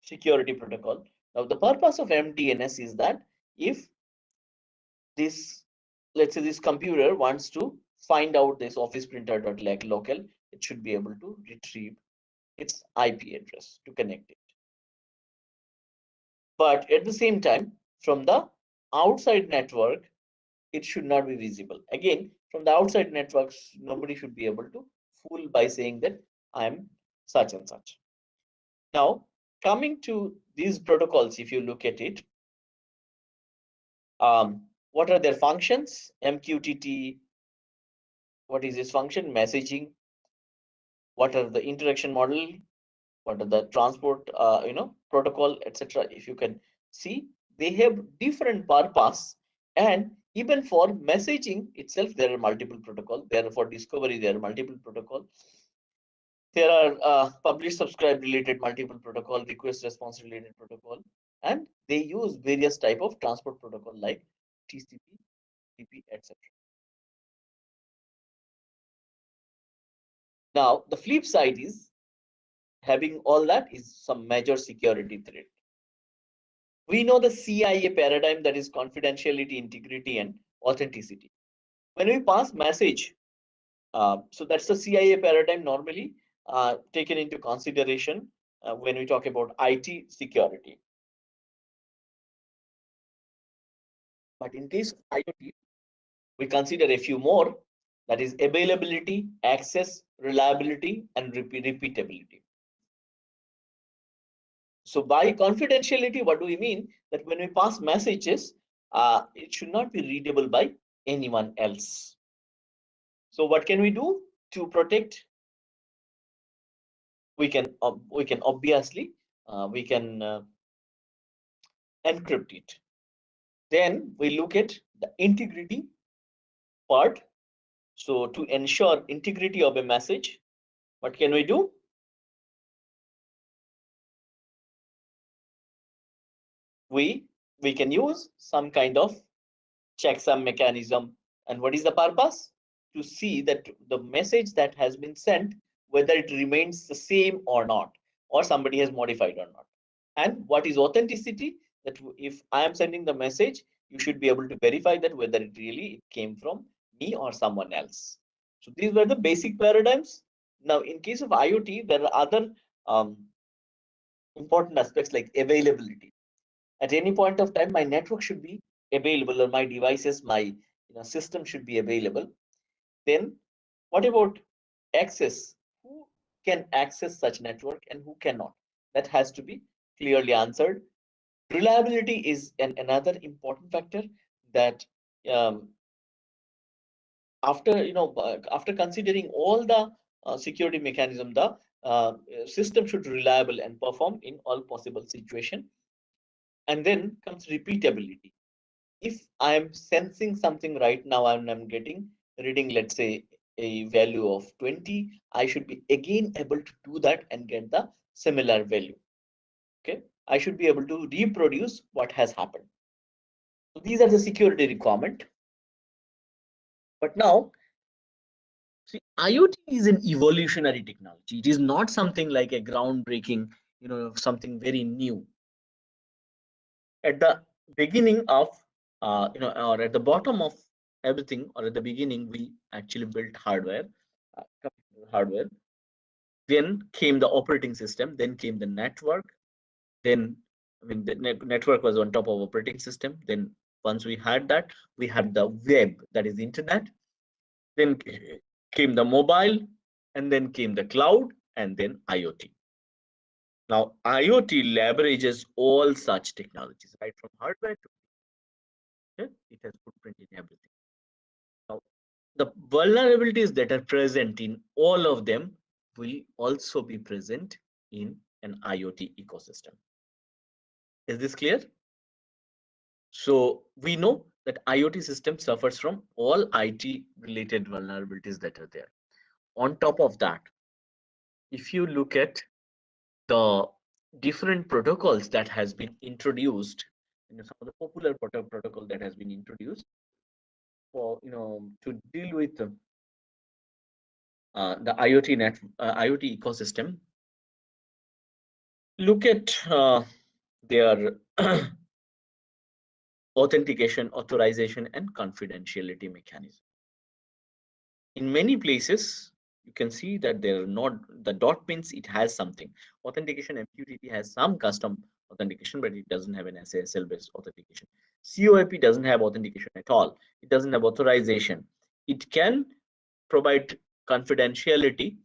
security protocol. Now the purpose of MDNS is that if this, let's say this computer wants to find out this office printer.local, it should be able to retrieve its IP address to connect it. But at the same time, from the outside network, it should not be visible. Again, from the outside networks, nobody should be able to fool by saying that I am such and such. Now, coming to these protocols, if you look at it, what are their functions? MQTT, what is its function? Messaging. What are the interaction model? What are the transport, protocol, etc. If you can see, they have different purpose, and even for messaging itself, there are multiple protocols. There for discovery, there are multiple protocols. There are publish subscribe related multiple protocol, request response related protocol, and they use various type of transport protocol like TCP, TCP, etc. Now the flip side is having all that is some major security threat. We know the CIA paradigm, that is confidentiality, integrity, and authenticity. When we pass message, so that's the CIA paradigm normally taken into consideration when we talk about IT security. But in case of IoT, we consider a few more, that is availability, access, reliability, and repeatability. So by confidentiality, what do we mean? That when we pass messages, it should not be readable by anyone else. So what can we do to protect? We can obviously we can encrypt it. Then we look at the integrity part. So to ensure integrity of a message, what can we do? We can use some kind of checksum mechanism. And what is the purpose? To see that the message that has been sent, whether it remains the same or not, or somebody has modified or not. And what is authenticity? That if I am sending the message, you should be able to verify that whether it really came from me or someone else. So these were the basic paradigms. Now, in case of IoT, there are other important aspects like availability. At any point of time, my network should be available, or my devices, my system should be available. Then what about access? Who can access such network and who cannot? That has to be clearly answered. Reliability is another important factor, that um, after considering all the security mechanism, the system should reliable and perform in all possible situation. And then comes repeatability. If I'm sensing something right now and I'm getting reading, let's say a value of 20, I should be again able to do that and get the similar value. Okay, I should be able to reproduce what has happened. So these are the security requirement. But now, see, IoT is an evolutionary technology. It is not something like a groundbreaking, something very new. At the beginning of or at the bottom of everything, or at the beginning, we actually built hardware, computer hardware. Then came the operating system, then came the network. Then the network was on top of operating system. Then once we had that, we had the web, that is the internet. Then came the mobile, and then came the cloud, and then IoT. Now IoT leverages all such technologies, right from hardware to it has footprint in everything. Now, the vulnerabilities that are present in all of them will also be present in an IoT ecosystem. Is this clear? So we know that IoT system suffers from all IT related vulnerabilities that are there. On top of that, if you look at the different protocols that has been introduced, some of the popular protocol that has been introduced for to deal with the IoT ecosystem. Look at their authentication, authorization, and confidentiality mechanism. In many places, you can see that they're not, the dot means it has something. Authentication MQTT has some custom authentication, but it doesn't have an SSL based authentication. COAP doesn't have authentication at all. It doesn't have authorization. It can provide confidentiality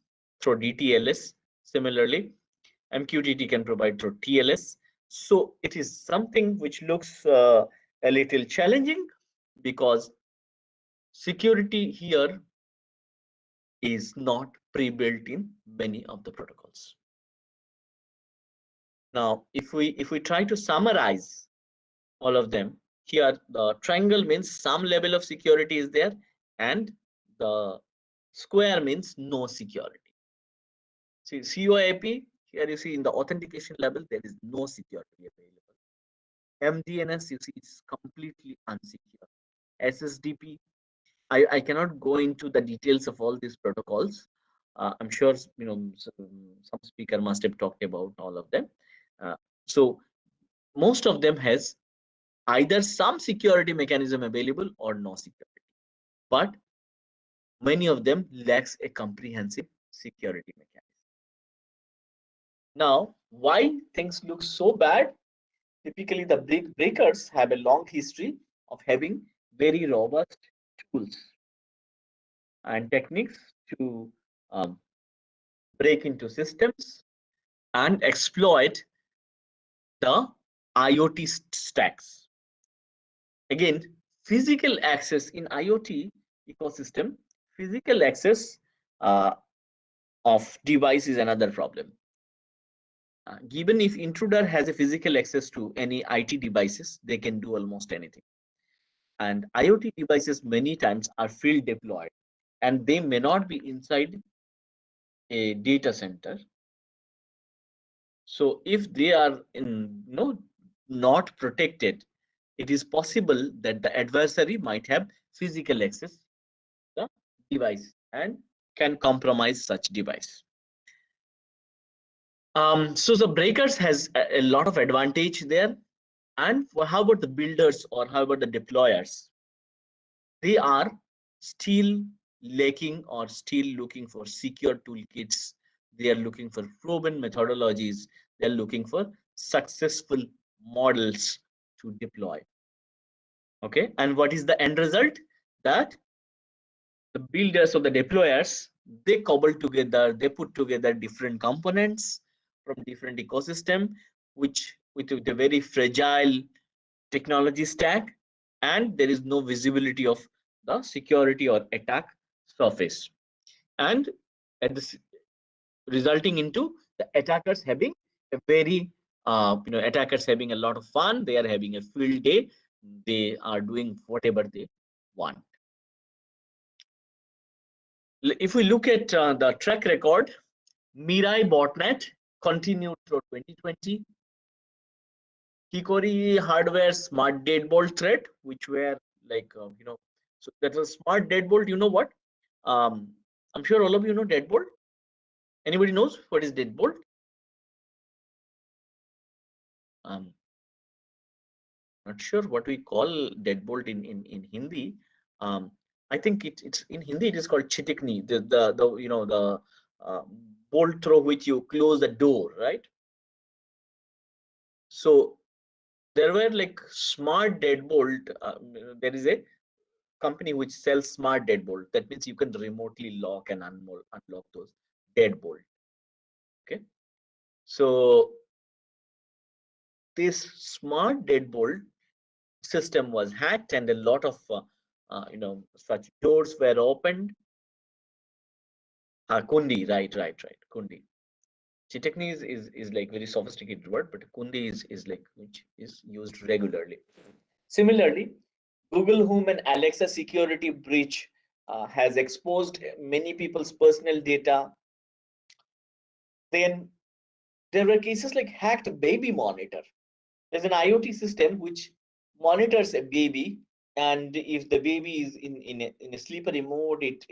through DTLS. Similarly, MQTT can provide through TLS. So it is something which looks a little challenging, because security here is not pre-built in many of the protocols. Now, if we try to summarize all of them, here the triangle means some level of security is there, and the square means no security. See, COAP, here you see in the authentication level, there is no security available. MDNS, you see, it's completely unsecure. SSDP, I cannot go into the details of all these protocols. I'm sure some speaker must have talked about all of them. So most of them has either some security mechanism available or no security, but many of them lacks a comprehensive security mechanism. Now, why things look so bad? Typically, the breakers have a long history of having very robust tools and techniques to um, break into systems and exploit the IoT stacks. Again, physical access in IoT ecosystem, physical access uh, of device is another problem. Given if intruder has a physical access to any IT devices, they can do almost anything. And IoT devices many times are field deployed, and they may not be inside a data center. So if they are not protected, it is possible that the adversary might have physical access to the device and can compromise such device. So the breakers has a lot of advantage there. And how about the builders or how about the deployers? They are still lacking or still looking for secure toolkits. They are looking for proven methodologies. They are looking for successful models to deploy. Okay, and what is the end result? That the builders or the deployers, they cobble together, they put together different components from different ecosystem, which with a very fragile technology stack, and there is no visibility of the security or attack surface, and at this resulting into the attackers having a very attackers having a lot of fun. They are having a field day. They are doing whatever they want. If we look at the track record, Mirai botnet continued through 2020. Hikori hardware smart deadbolt threat, which were like so that's a smart deadbolt. You know what? I'm sure all of you know deadbolt. Anybody knows what is deadbolt? Not sure what we call deadbolt in Hindi. Um, I think it's in Hindi. It is called chitikni. The uh, bolt through which you close the door, right? So there were like smart deadbolt. There is a company which sells smart deadbolt. That means you can remotely lock and unlock those deadbolt. Okay, so this smart deadbolt system was hacked, and a lot of such doors were opened. Kundi, right. Kundi. Chitakni is like very sophisticated word, but Kundi is like which is used regularly. Similarly, Google Home and Alexa security breach has exposed many people's personal data. Then there were cases like hacked baby monitor. There's an IoT system which monitors a baby, and if the baby is in a slippery mode, it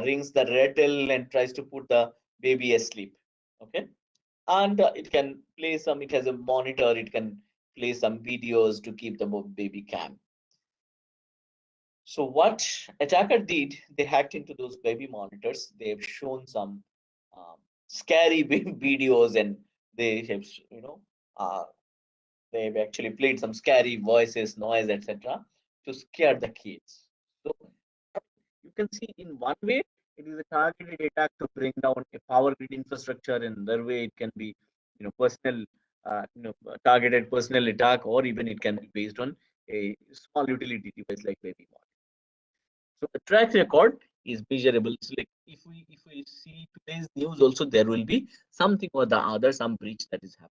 rings the rattle and tries to put the baby asleep. Okay, and it can play some. It has a monitor. It can play some videos to keep the baby calm. So what attacker did, they hacked into those baby monitors. They've shown some scary videos, and they have uh, they've actually played some scary voices, noise, etc. to scare the kids. So you can see in one way it is a targeted attack to bring down a power grid infrastructure, and another way it can be personal targeted personal attack, or even it can be based on a small utility device like baby monitor. So the track record is measurable. So like if we see today's news also, there will be something or the other, some breach that is happening.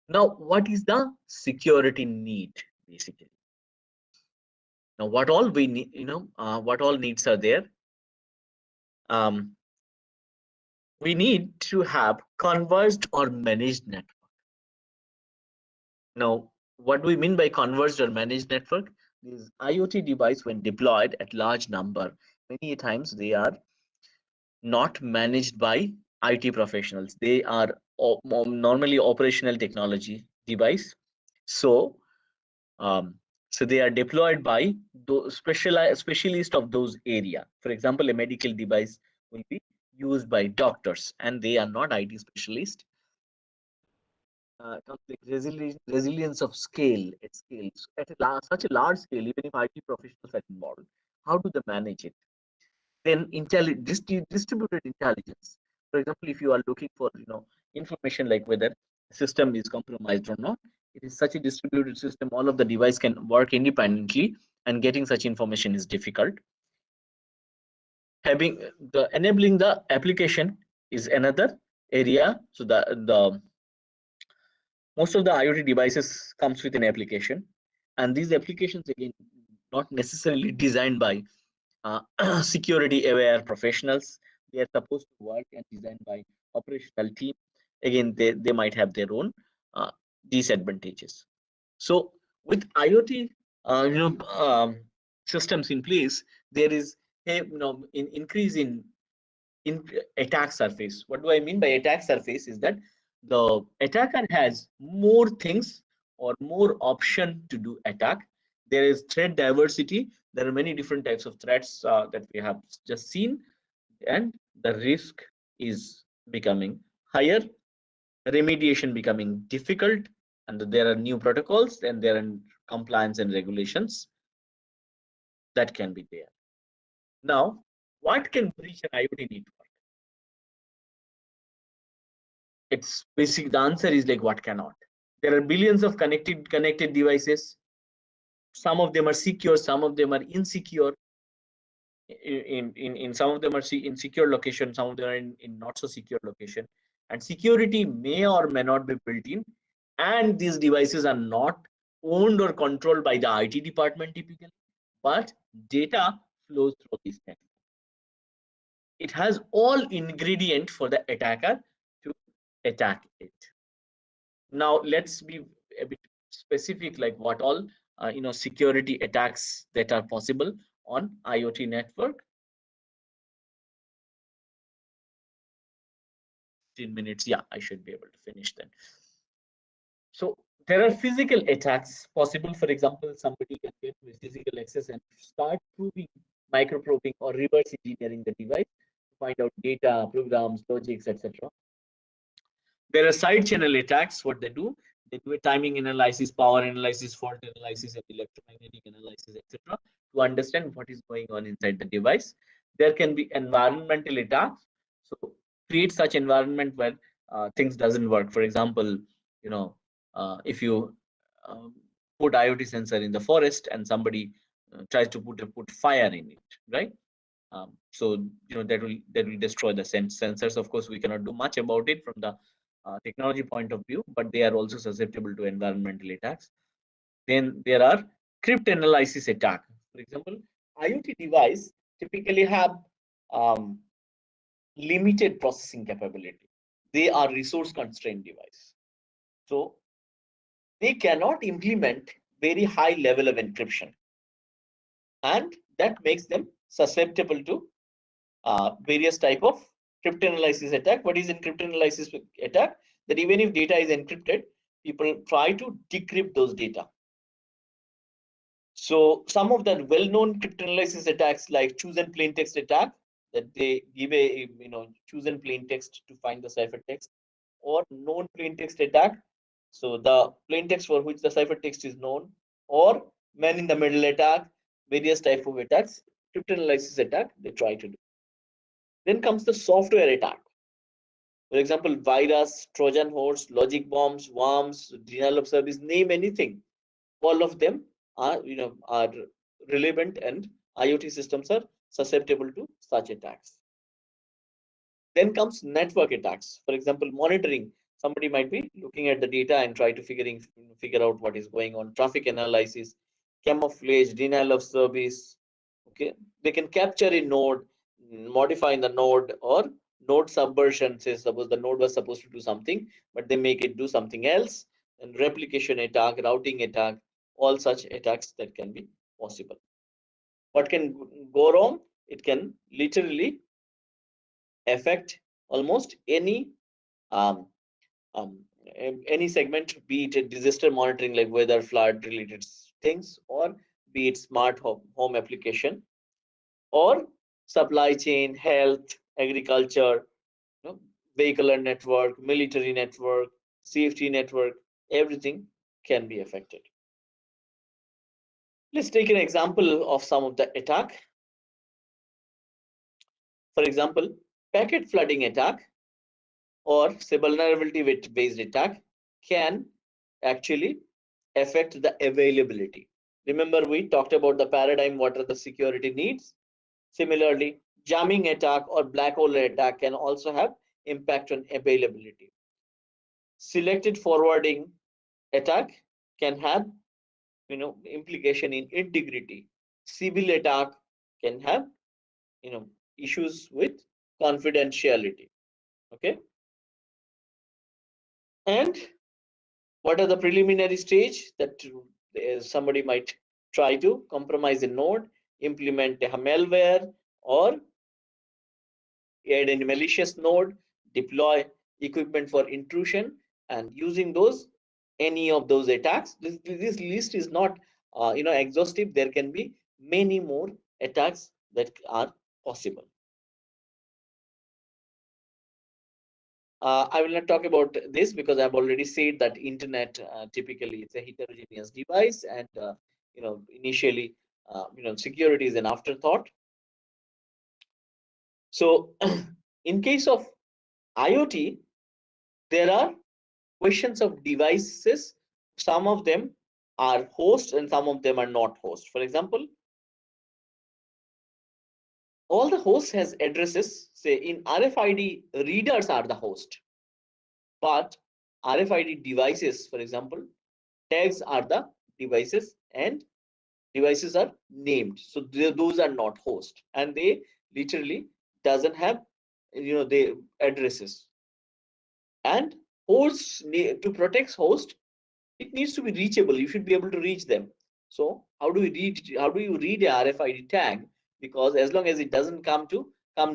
Now, what is the security need basically? Now, what all we need, what all needs are there? Um, we need to have converged or managed network. Now, what do we mean by converged or managed network? These IoT device, when deployed at large number, many times they are not managed by IT professionals. They are normally operational technology device. So, so they are deployed by those specialists of those area. For example, a medical device will be used by doctors, and they are not IT specialists. resilience of scale at scale. So at such a large scale, even if IT professionals are involved, how do they manage it? Then distributed intelligence. For example, if you are looking for information like whether a system is compromised or not, it is such a distributed system. All of the device can work independently, and getting such information is difficult. Having the enabling the application is another area. So the most of the IoT devices comes with an application, and these applications again not necessarily designed by security aware professionals. They are supposed to work and designed by operational team. Again, they might have their own uh, disadvantages. So with IoT systems in place, there is a increase in attack surface. What do I mean by attack surface is that the attacker has more things or more option to do attack. There is threat diversity. There are many different types of threats that we have just seen, and the risk is becoming higher, remediation becoming difficult, and there are new protocols and there are compliance and regulations that can be there. Now, what can breach an IoT network? It's basic. The answer is like what cannot. There are billions of connected devices. Some of them are secure, some of them are insecure. In some of them are in secure location, some of them are in not so secure location, and security may or may not be built in, and these devices are not owned or controlled by the IT department typically, but data flows through this network. It has all ingredient for the attacker to attack it. Now let's be a bit specific, like what all security attacks that are possible on IoT network. 15 minutes, yeah, I should be able to finish then. So there are physical attacks possible. For example, somebody can get physical access and start micro probing or reverse engineering the device to find out data, programs, logics, etc. There are side channel attacks. What they do a timing analysis, power analysis, fault analysis, and electromagnetic analysis, etc. to understand what is going on inside the device. There can be environmental attacks. So create such environment where things doesn't work. For example, if you put IoT sensor in the forest and somebody tries to put fire in it, right? So that will destroy the sensors. Of course, we cannot do much about it from the technology point of view, but they are also susceptible to environmental attacks. Then there are cryptanalysis attack. For example, IoT device typically have limited processing capability. They are resource constrained device, so they cannot implement very high level of encryption, and that makes them susceptible to various type of cryptanalysis attack. What is cryptanalysis attack? That even if data is encrypted, people try to decrypt those data. So some of the well-known cryptanalysis attacks, like chosen plain text attack, that they give a chosen plain text to find the ciphertext, or known plain text attack. So the plain text for which the ciphertext is known, or man in the middle attack, various type of attacks, cryptanalysis attack they try to do. Then comes the software attack. For example, virus, Trojan horse, logic bombs, worms, denial of service, name anything. All of them are relevant, and IoT systems are susceptible to such attacks. Then comes network attacks. For example, monitoring. Somebody might be looking at the data and try to figure out what is going on. Traffic analysis, camouflage, denial of service. Okay, they can capture a node, modify the node, or node subversion. Say suppose the node was supposed to do something, but they make it do something else. And replication attack, routing attack, all such attacks that can be possible. What can go wrong? It can literally affect almost any um, any segment, be it a disaster monitoring like weather, flood related things, or be it smart home application, or supply chain, health, agriculture, vehicular network, military network, safety network, everything can be affected. Let's take an example of some of the attack. For example, packet flooding attack or say vulnerability based attack can actually affect the availability. Remember, we talked about the paradigm, what are the security needs. Similarly, jamming attack or black hole attack can also have impact on availability. Selected forwarding attack can have implication in integrity. Civil attack can have issues with confidentiality. Okay, and what are the preliminary stage that somebody might try to compromise a node, implement a malware, or add a malicious node, deploy equipment for intrusion, and using those any of those attacks. This list is not exhaustive. There can be many more attacks that are possible. I will not talk about this because I've already said that internet typically it's a heterogeneous device, and initially security is an afterthought. So in case of IoT, there are questions of devices. Some of them are host and some of them are not host. For example, all the hosts has addresses. Say in RFID, readers are the host, but RFID devices, for example, tags are the devices, and devices are named, so those are not host, and they literally doesn't have the addresses. And hosts to protect host, it needs to be reachable. You should be able to reach them. So how do you read a RFID tag? Because as long as it doesn't come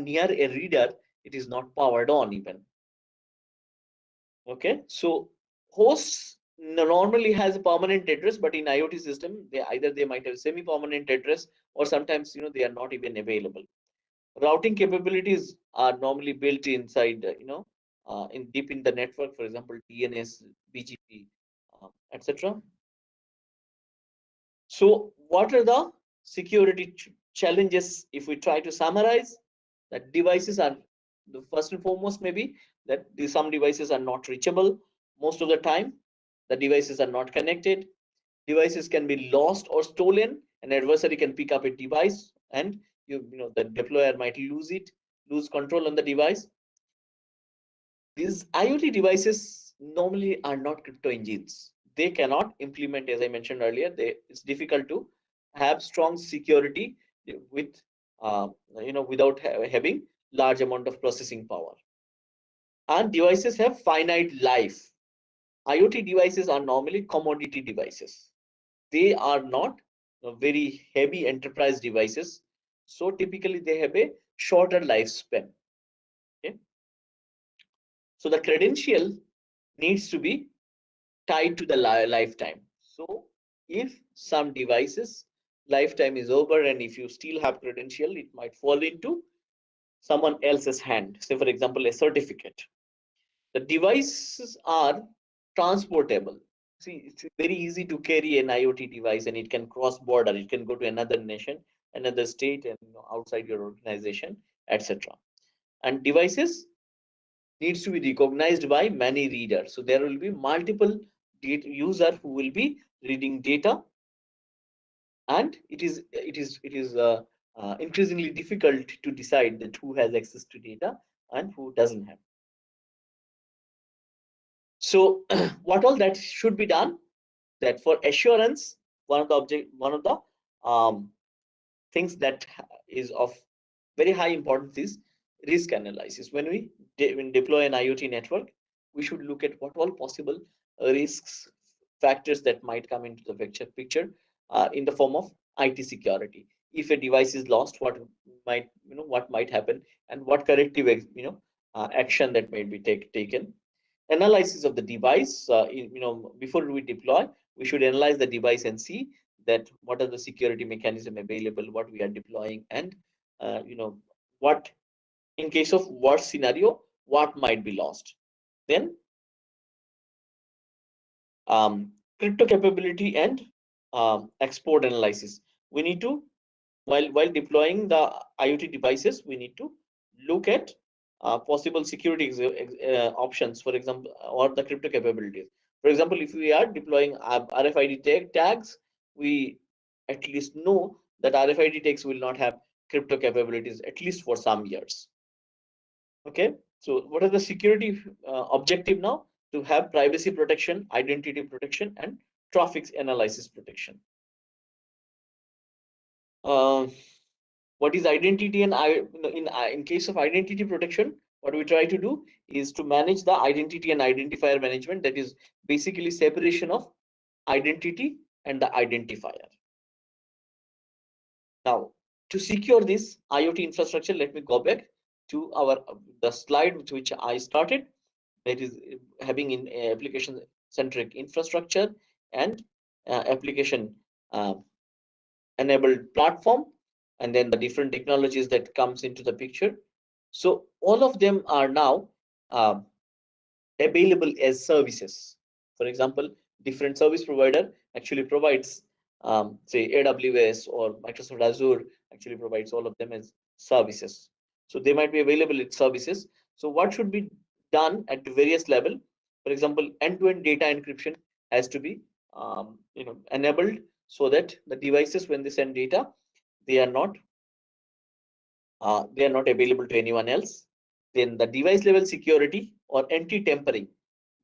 near a reader, it is not powered on even. Okay, so hosts normally has a permanent address, but in IoT system, they might have semi-permanent address, or sometimes they are not even available. Routing capabilities are normally built inside in deep in the network, for example, DNS, BGP, etc. So what are the security challenges if we try to summarize? That devices are the first and foremost, maybe that some devices are not reachable most of the time. The devices are not connected. Devices can be lost or stolen. An adversary can pick up a device, and the deployer might lose control on the device. These IoT devices normally are not crypto engines. They cannot implement, as I mentioned earlier, it's difficult to have strong security with without having large amount of processing power. And devices have finite life. IoT devices are normally commodity devices. They are not very heavy enterprise devices. So typically they have a shorter lifespan. Okay? So the credential needs to be tied to the lifetime. So if some devices lifetime is over, and if you still have credential, it might fall into someone else's hand. Say for example, a certificate. The devices are transportable. See, it's very easy to carry an IoT device, and it can cross border. It can go to another nation, another state, and outside your organization, etc. And devices needs to be recognized by many readers. So there will be multiple user who will be reading data, and it is increasingly difficult to decide that who has access to data and who doesn't have. So what all that should be done? That for assurance, one of the things that is of very high importance is risk analysis. When we deploy an IoT network, we should look at what all possible risks, factors that might come into the picture in the form of IT security. If a device is lost, what might happen, and what corrective action that may be taken. Analysis of the device. Before we deploy, we should analyze the device and see that what are the security mechanism available, what we are deploying, and what in case of worst scenario, what might be lost. Then crypto capability and export analysis. We need to, while deploying the IoT devices, we need to look at possible security options, for example, or the crypto capabilities. For example, if we are deploying RFID tags, we at least know that RFID tags will not have crypto capabilities at least for some years. Okay, so what are the security objective now? To have privacy protection, identity protection, and traffic analysis protection. What is identity and in case of identity protection, what we try to do is to manage the identity and identifier management. That is basically separation of identity and the identifier. Now, to secure this IoT infrastructure, let me go back to the slide with which I started. That is having in application centric infrastructure and application enabled platform, and then the different technologies that comes into the picture. So all of them are now available as services. For example, different service provider actually provides, say AWS or Microsoft Azure actually provides all of them as services. So they might be available as services. So what should be done at the various level? For example, end-to-end data encryption has to be enabled, so that the devices, when they send data, they are not available to anyone else. Then the device level security or anti-tampering,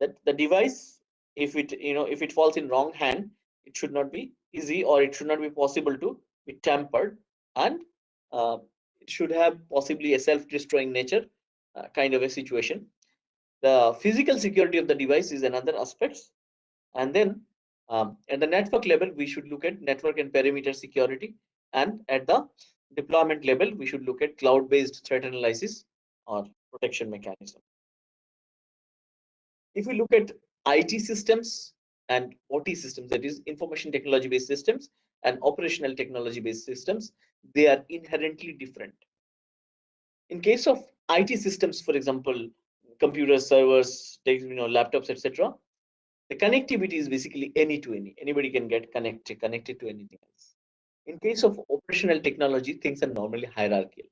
that the device, if it falls in wrong hand, it should not be easy, or it should not be possible to be tampered, and uh, it should have possibly a self-destroying nature kind of a situation. The physical security of the device is another aspect. And then at the network level, we should look at network and perimeter security. And at the deployment level, we should look at cloud-based threat analysis or protection mechanism. If we look at IT systems and OT systems, that is information technology based systems and operational technology based systems, they are inherently different. In case of IT systems, for example, computers, servers, laptops, etc., the connectivity is basically any to any. Anybody can get connected to anything else. In case of operational technology, things are normally hierarchical.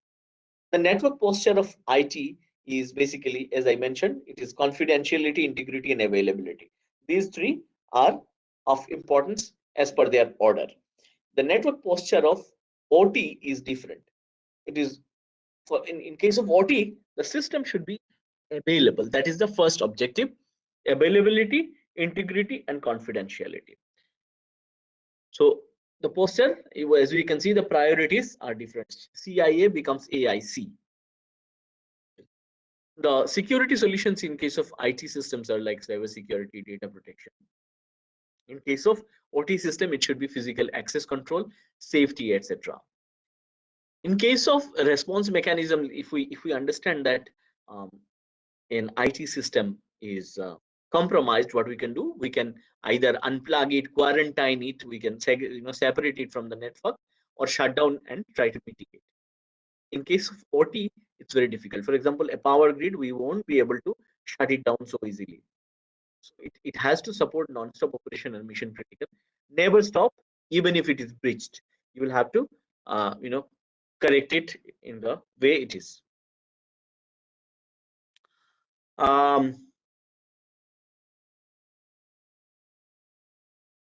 The network posture of IT is basically, as I mentioned, it is confidentiality, integrity, and availability. These three are of importance as per their order. The network posture of OT is different. It is in case of OT, the system should be available. That is the first objective: availability, integrity, and confidentiality. So the posture, as we can see, the priorities are different. CIA becomes AIC. The security solutions in case of IT systems are like cyber security, data protection. In case of OT system, it should be physical access control, safety, etc. In case of response mechanism, if we understand that an IT system is compromised, what we can do, we can either unplug it, quarantine it, we can separate it from the network, or shut down and try to mitigate. In case of OT, it's very difficult. For example, a power grid, we won't be able to shut it down so easily. So it has to support non-stop operation and mission critical. Never stop, even if it is breached. You will have to, correct it in the way it is.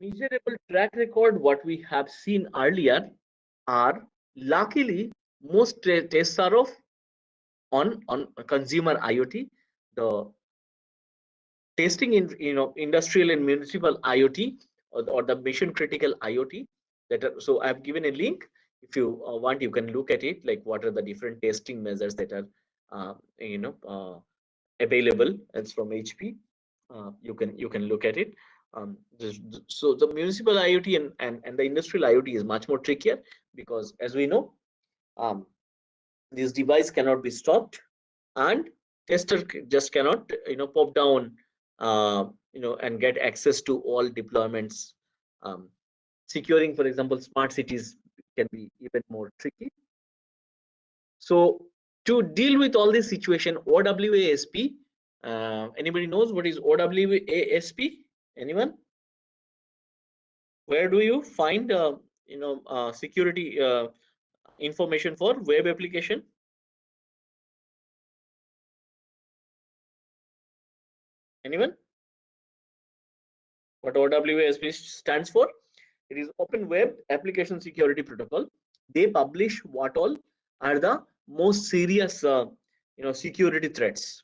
Measurable track record, what we have seen earlier, are luckily most tests are of on consumer IoT. The testing in industrial and municipal IoT, or the mission critical IoT, that are, so I have given a link. If you want, you can look at it, like what are the different testing measures that are available. It's from HP. You can look at it. So the municipal IoT and the industrial IoT is much more trickier, because as we know, this device cannot be stopped, and tester just cannot pop down and get access to all deployments. Securing, for example, smart cities can be even more tricky. So to deal with all this situation, OWASP, anybody knows what is OWASP? Anyone? Where do you find security information for web application? Anyone? What OWASP stands for? It is Open Web Application Security Protocol. They publish what all are the most serious security threats,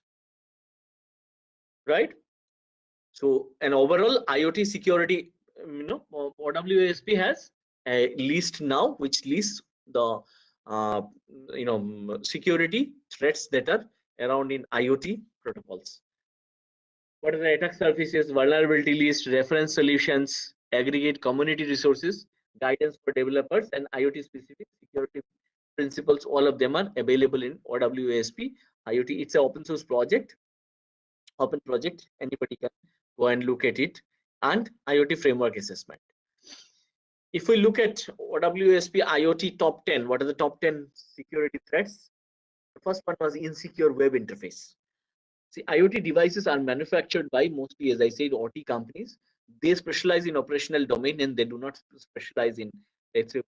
right? So an overall IoT security, OWASP has a list now, which lists the uh, security threats that are around in IoT protocols. What are the attack surfaces, vulnerability list, reference solutions, aggregate community resources, guidance for developers, and IoT specific security principles? All of them are available in OWASP IoT. It's an open source project, anybody can go and look at it. And IoT framework assessment. If we look at OWASP IoT top 10, what are the top 10 security threats? The first one was insecure web interface. See, IoT devices are manufactured by mostly, as I said, OT companies. They specialize in operational domain and they do not specialize in, let's say,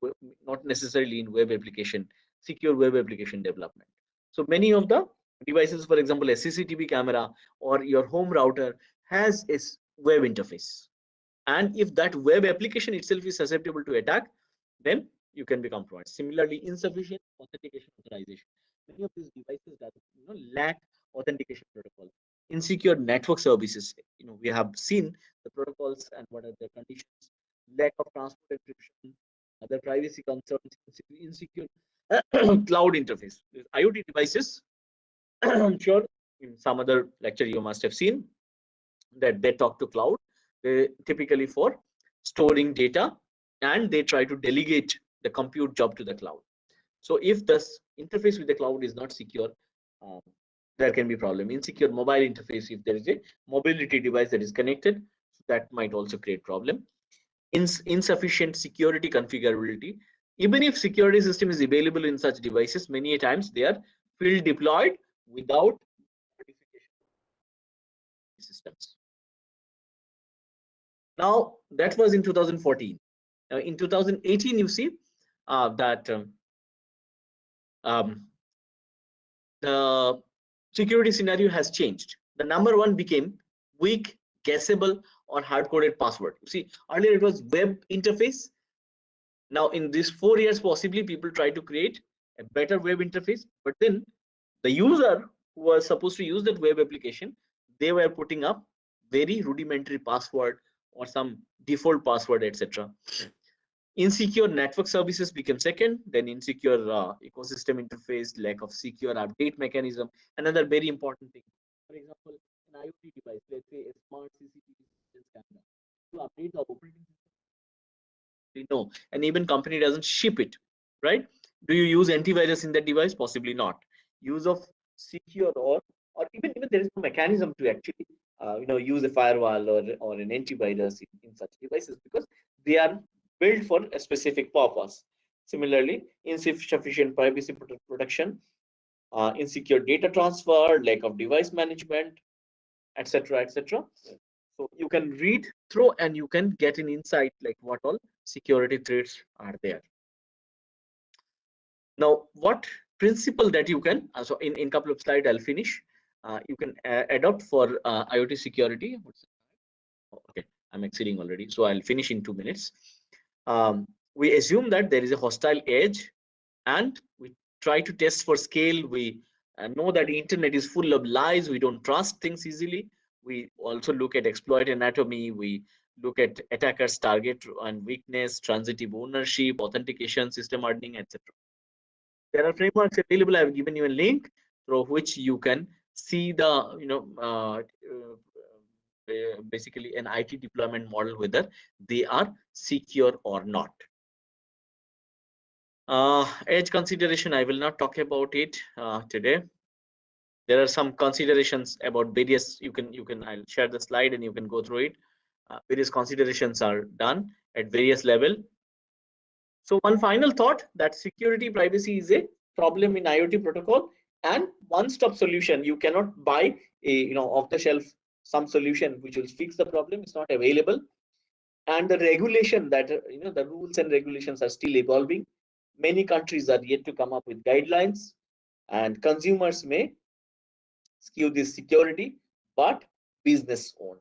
not necessarily in web application, secure web application development. So many of the devices, for example, a CCTV camera or your home router has a web interface. And if that web application itself is susceptible to attack, then you can be compromised. Similarly, insufficient authentication authorization. Many of these devices that lack authentication protocol. Insecure network services. We have seen the protocols and what are the conditions. Lack of transport encryption, other privacy concerns, insecure cloud interface. IoT devices. I'm sure in some other lecture you must have seen that they talk to cloud. They typically for storing data, and they try to delegate the compute job to the cloud. So if this interface with the cloud is not secure, there can be problem. Insecure mobile interface, if there is a mobility device that is connected, that might also create problem. Insufficient security configurability. Even if security system is available in such devices, many times they are field deployed without modification systems. Now that was in 2014. Now in 2018, you see that the security scenario has changed. The number one became weak, guessable, or hard-coded password. You see, earlier it was web interface. Now in these 4 years, possibly people try to create a better web interface, but then the user who was supposed to use that web application, they were putting up very rudimentary password or some default password, etc. Insecure network services became second, then insecure ecosystem interface, lack of secure update mechanism. Another very important thing, for example, an IoT device, let's say a smart CCTV camera, to update the operating system, no, and even company doesn't ship it, right? Do you use antivirus in that device? Possibly not. Use of secure or even there is no mechanism to actually use a firewall or an antivirus in such devices, because they are built for a specific purpose. Similarly, insufficient privacy protection, insecure data transfer, lack of device management, etc., etc. So you can read through and you can get an insight like what all security threats are there. Now, what principle that you can, so in couple of slides I'll finish, you can adopt for IoT security. Okay, I'm exceeding already, so I'll finish in 2 minutes. We assume that there is a hostile edge, and we try to test for scale. We know that the internet is full of lies. We don't trust things easily. We also look at exploit anatomy. We look at attackers' target and weakness, transitive ownership, authentication, system hardening, etc. There are frameworks available. I've given you a link through which you can see the basically an IT deployment model, whether they are secure or not. Edge consideration, I will not talk about it today. There are some considerations about various, I'll share the slide and you can go through it. Various considerations are done at various level. So one final thought, that security privacy is a problem in IoT protocol and one-stop solution. You cannot buy a off-the-shelf some solution which will fix the problem is not available, and the regulation that the rules and regulations are still evolving. Many countries are yet to come up with guidelines, and consumers may skew this security, but business won't.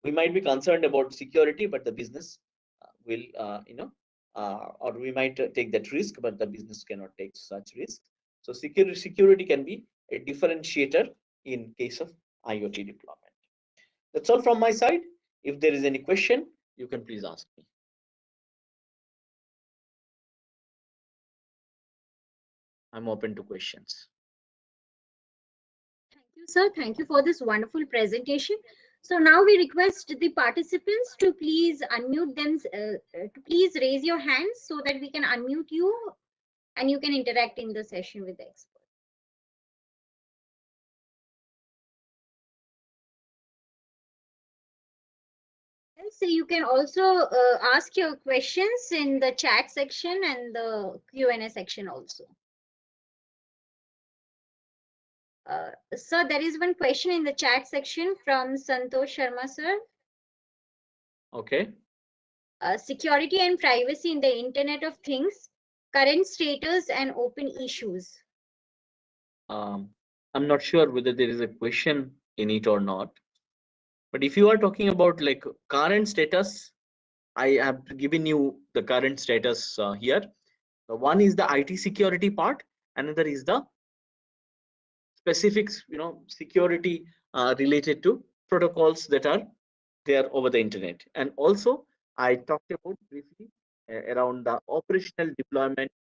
We might be concerned about security, but the business will or we might take that risk, but the business cannot take such risk. So security can be a differentiator in case of IoT deployment. That's all from my side. If there is any question, you can please ask me. I'm open to questions. Thank you, sir. Thank you for this wonderful presentation. So now we request the participants to please unmute them, to please raise your hands so that we can unmute you and you can interact in the session with the expert. So you can also ask your questions in the chat section and the Q&A section also. Sir, there is one question in the chat section from Santosh Sharma, sir. Okay. Security and privacy in the Internet of Things, current status and open issues. I'm not sure whether there is a question in it or not. But if you are talking about like current status, I have given you the current status here. The one is the IT security part, another is the specifics, security related to protocols that are there over the internet. And also I talked about briefly around the operational deployment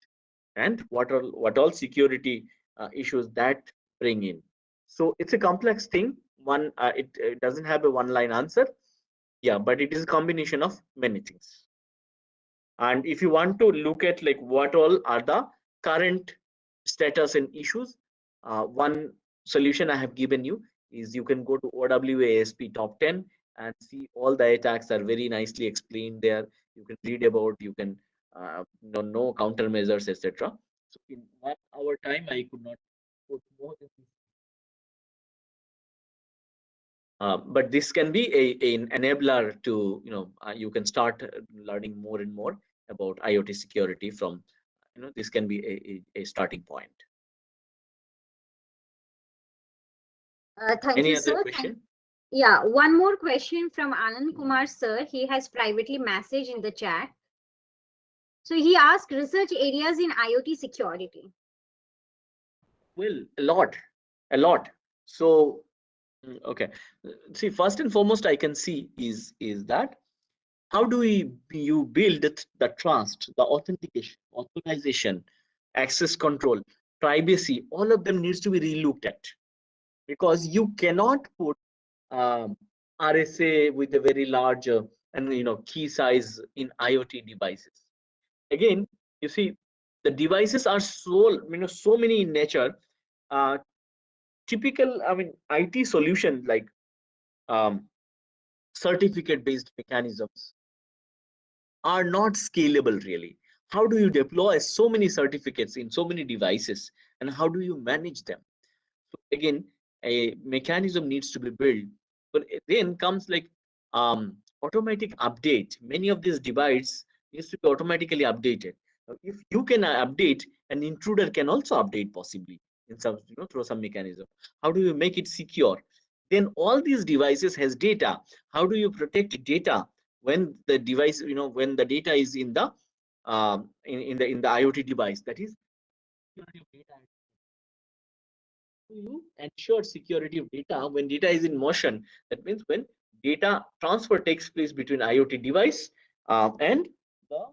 and what all security issues that bring in. So it's a complex thing. It doesn't have a one line answer. Yeah, but it is a combination of many things. And if you want to look at like what all are the current status and issues, one solution I have given you is you can go to OWASP top 10 and see all the attacks are very nicely explained there. You can read about, you can know countermeasures, etc. So in 1 hour time, I could not put more than this. But this can be an enabler to, you can start learning more and more about IoT security from, this can be a starting point. Thank Any you, other sir. question? Yeah, one more question from Anand Kumar, sir. He has privately messaged in the chat. So he asked research areas in IoT security. Well, a lot. So, okay. See, first and foremost, I can see is that how do you build the trust, the authentication, authorization, access control, privacy, all of them needs to be relooked at, because you cannot put RSA with a very large and key size in IoT devices. Again, you see, the devices are so many in nature. Typical, IT solution like certificate based mechanisms are not scalable really. How do you deploy so many certificates in so many devices, and how do you manage them? So again, a mechanism needs to be built, but then comes like automatic update. Many of these devices needs to be automatically updated. Now, if you can update, an intruder can also update possibly in some, through some mechanism. How do you make it secure? Then all these devices has data. How do you protect data when the device, when the data is in the in the IoT device? That is security of data. You ensure security of data when data is in motion. That means when data transfer takes place between IoT device and the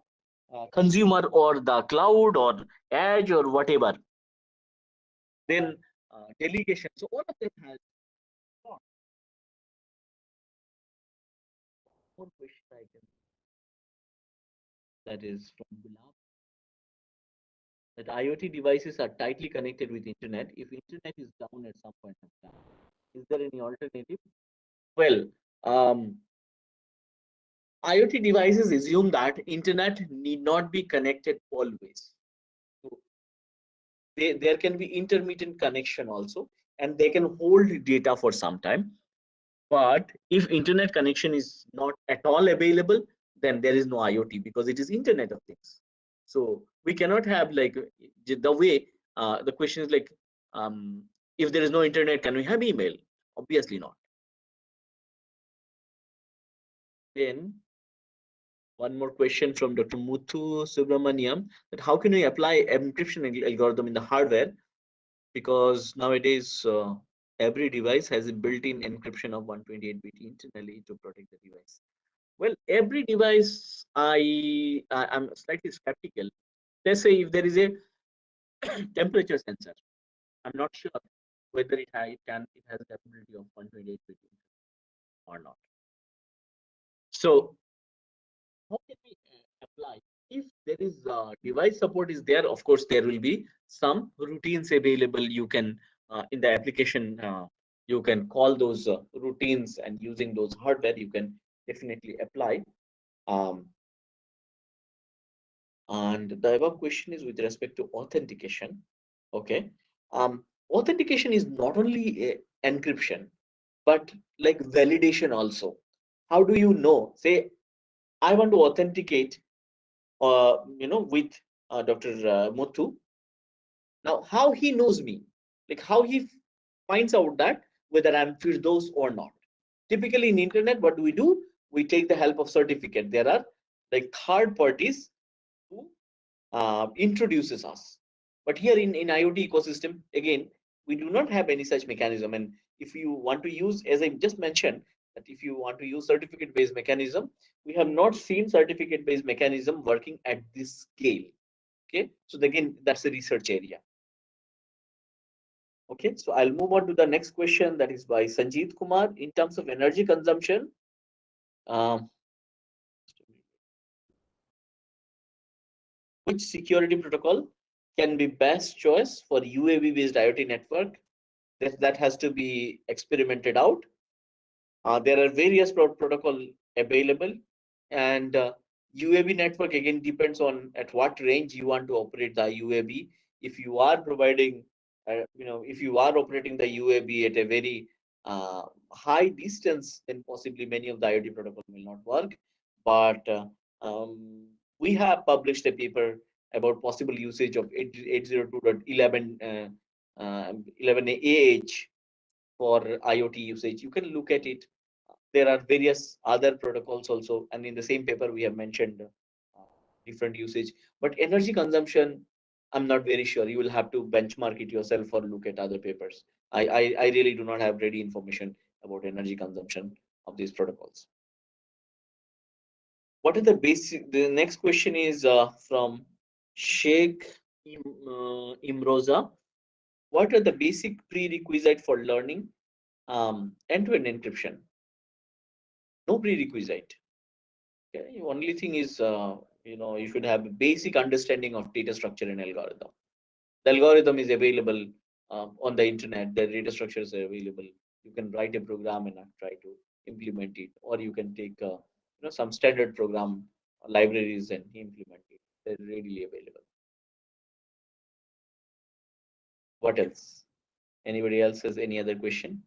consumer or the cloud or edge or whatever. Then delegation. So all of them has one question I can, that is from Gulab, that IoT devices are tightly connected with internet. If internet is down at some point of time, is there any alternative? Well, IoT devices assume that internet need not be connected always. So there can be intermittent connection also, and they can hold data for some time. But if internet connection is not at all available, then there is no IoT because it is Internet of Things. So we cannot have like the way the question is like, if there is no internet, can we have email? Obviously not. Then one more question from Dr. Muthu Subramaniam, that how can we apply encryption algorithm in the hardware? Because nowadays every device has a built-in encryption of 128-bit internally to protect the device. Well, every device, I'm slightly skeptical. Let's say if there is a temperature sensor, I'm not sure whether it has capability of 128-bit or not. So how can we apply? If there is device support is there, of course there will be some routines available. You can in the application you can call those routines, and using those hardware you can definitely apply. Um, and the above question is with respect to authentication. Okay, authentication is not only encryption but like validation also. How do you know? Say I want to authenticate with Dr. Muthu. Now, how he knows me, like how he finds out that whether I'm Firdos or not. Typically in internet, what do? We take the help of certificate. There are like third parties who introduces us. But here in IoT ecosystem, again, we do not have any such mechanism. And if you want to use, as I just mentioned, that if you want to use certificate-based mechanism, we have not seen certificate-based mechanism working at this scale. Okay, so again, that's a research area. Okay, so I'll move on to the next question, that is by Sanjeev Kumar. In terms of energy consumption, um, which security protocol can be best choice for UAV-based IoT network? That has to be experimented out. There are various protocol available, and UAV network again depends on at what range you want to operate the UAV. If you are providing, if you are operating the UAV at a very high distance, then possibly many of the IoT protocol will not work. But we have published a paper about possible usage of 802.11 11AH for IoT usage. You can look at it. There are various other protocols also, and in the same paper we have mentioned different usage. But energy consumption, I'm not very sure. You will have to benchmark it yourself or look at other papers. I really do not have ready information about energy consumption of these protocols. What are the basic? The next question is from Sheikh Imroza. What are the basic prerequisite for learning end-to-end encryption? No prerequisite. Okay, only thing is you should have a basic understanding of data structure and algorithm. The algorithm is available on the internet. The data structures are available. You can write a program and try to implement it, or you can take some standard program libraries and implement it. They're readily available. What else? Anybody else has any other question?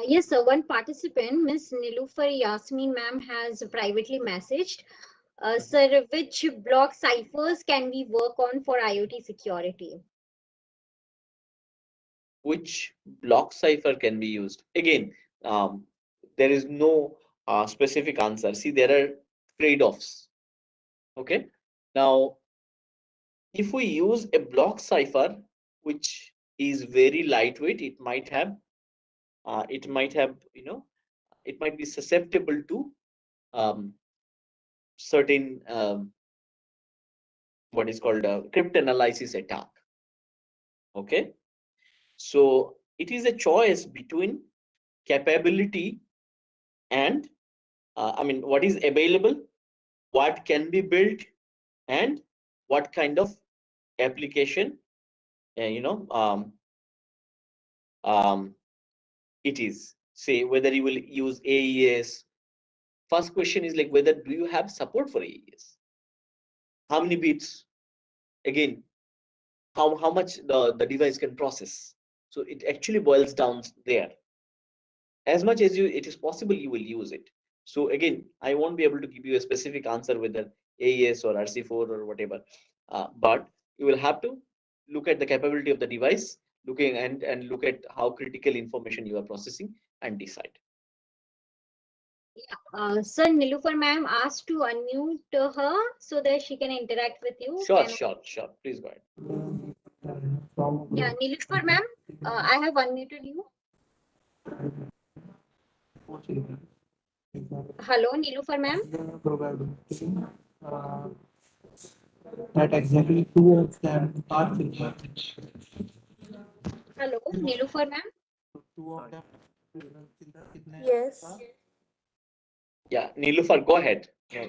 Yes, sir. One participant, Miss Nilufar Yasmin ma'am, has privately messaged. Sir, which block ciphers can we work on for IoT security? Which block cipher can be used? Again, there is no specific answer. See, there are trade-offs. Okay. Now, if we use a block cipher which is very lightweight, it might have it might be susceptible to um, certain what is called a cryptanalysis attack. Okay, so it is a choice between capability and what is available, what can be built, and what kind of application uh, you know um, um, it is. Say whether you will use AES. First question is like whether do you have support for AES? How many bits? Again, how much the device can process. So it actually boils down there. as much as it is possible, you will use it. So again, I won't be able to give you a specific answer whether AES or RC4 or whatever, but you will have to look at the capability of the device, looking and look at how critical information you are processing and decide. Sir, Nilufar ma'am asked to unmute her so that she can interact with you. Sure, Can sure. Please go ahead. Yeah, Nilufar ma'am, I have unmuted you. Hello, Nilufar ma'am. That exactly two of them are similar. Hello, Nilufar ma'am. Two of them. Yes. Yeah, Nilufar, go ahead. Yeah.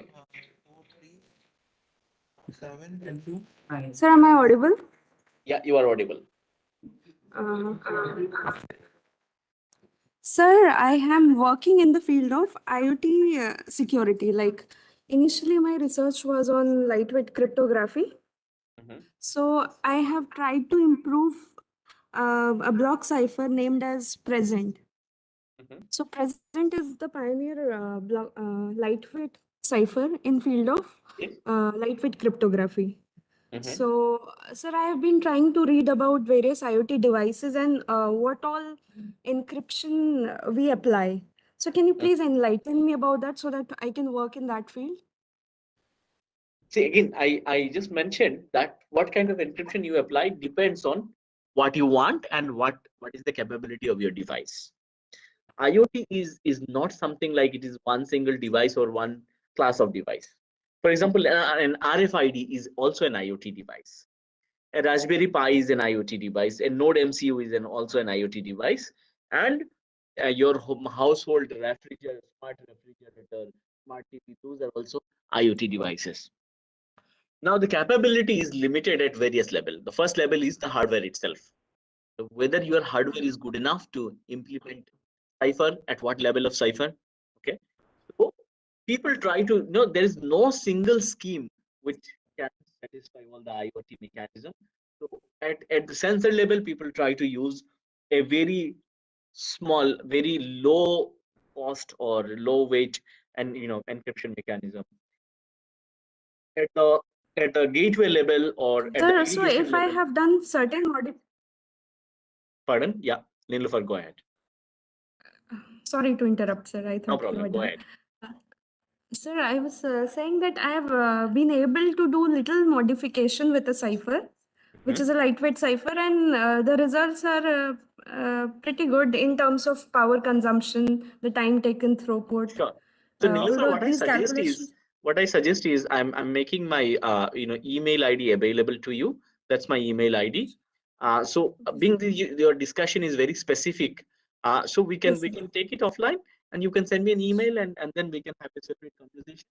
7 and 2. Sir, am I audible? Yeah, you are audible. Uh, Sir, I am working in the field of IoT security. Like initially, my research was on lightweight cryptography. Mhm. So I have tried to improve a block cipher named as Present. Mhm. So Present is the pioneer lightweight cipher in field of Okay. lightweight cryptography. Mhm. So, sir, I have been trying to read about various IoT devices and what all encryption we apply. So, can you please enlighten me about that so that I can work in that field? See, again, I just mentioned that what kind of encryption you apply depends on what you want and what is the capability of your device. IoT is not something like it is one single device or one class of device. For example, an RFID is also an IoT device. A Raspberry Pi is an IoT device. A Node MCU is also an IoT device. And your household refrigerator, smart refrigerator, smart TV, those are also IoT devices. Now, the capability is limited at various levels. The first level is the hardware itself. So whether your hardware is good enough to implement cipher, at what level of cipher. Okay. So people try to, there is no single scheme which can satisfy all the IoT mechanism. So at the sensor level, people try to use a very small, very low cost or low weight and encryption mechanism. At the gateway level or at the Sir, so aggregation if I level. have done certain Pardon? Yeah, Nilufar, go ahead. sorry to interrupt, sir. I No thought you problem. were Go done. ahead. Sir, I was saying that I have been able to do little modification with a cipher, which is a lightweight cipher, and the results are pretty good in terms of power consumption, the time taken throughput. Sure. So Nilufar, Although these calculations, what I suggest is I'm making my email ID available to you. That's my email ID. So being your discussion is very specific, so we yes, can take it offline and you can send me an email and then we can have a separate conversation.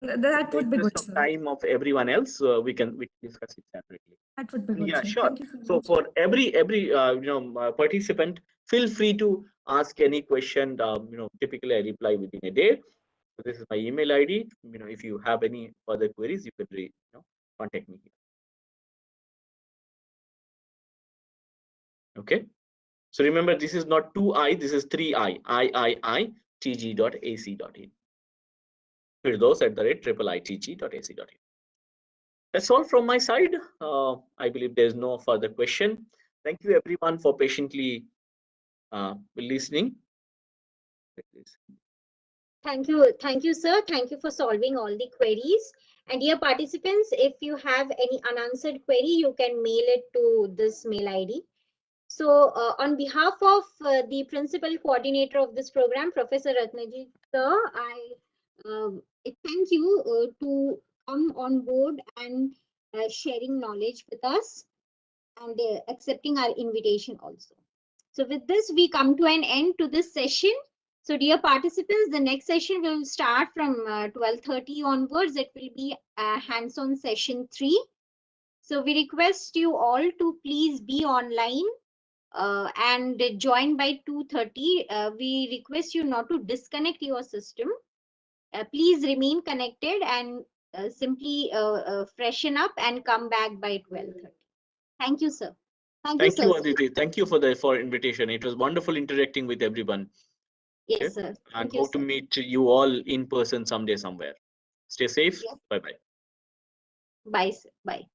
that In the would be interest good, of sir. time of everyone else, we can discuss it separately. That would be And good, yeah, sir. sure. Thank you so So much. for every participant, feel free to ask any question. Typically I reply within a day. So this is my email ID. If you have any further queries, you can contact me here. Okay. So remember, this is not 2I, this is 3I. IIITG.ac.in. Firdos@IIITG.ac.in. That's all from my side. I believe there's no further question. Thank you everyone for patiently listening. Thank you, sir. Thank you for solving all the queries. And dear participants, if you have any unanswered query, you can mail it to this mail ID. So on behalf of the principal coordinator of this program, Professor Ratnajit sir, I thank you to come on board and sharing knowledge with us and accepting our invitation also. So with this, we come to an end to this session. So dear participants, the next session will start from 12:30 onwards. It will be hands-on session 3. So we request you all to please be online and join by 2:30. We request you not to disconnect your system. Please remain connected and simply freshen up and come back by 12:30. Thank you, sir. Thank you, Thank you, sir. Aditi. Thank you for invitation. It was wonderful interacting with everyone. Yes, sir. And Thank you, hope to sir. meet you all in person someday somewhere. Stay safe. Yes. Bye bye. Bye, sir. Bye.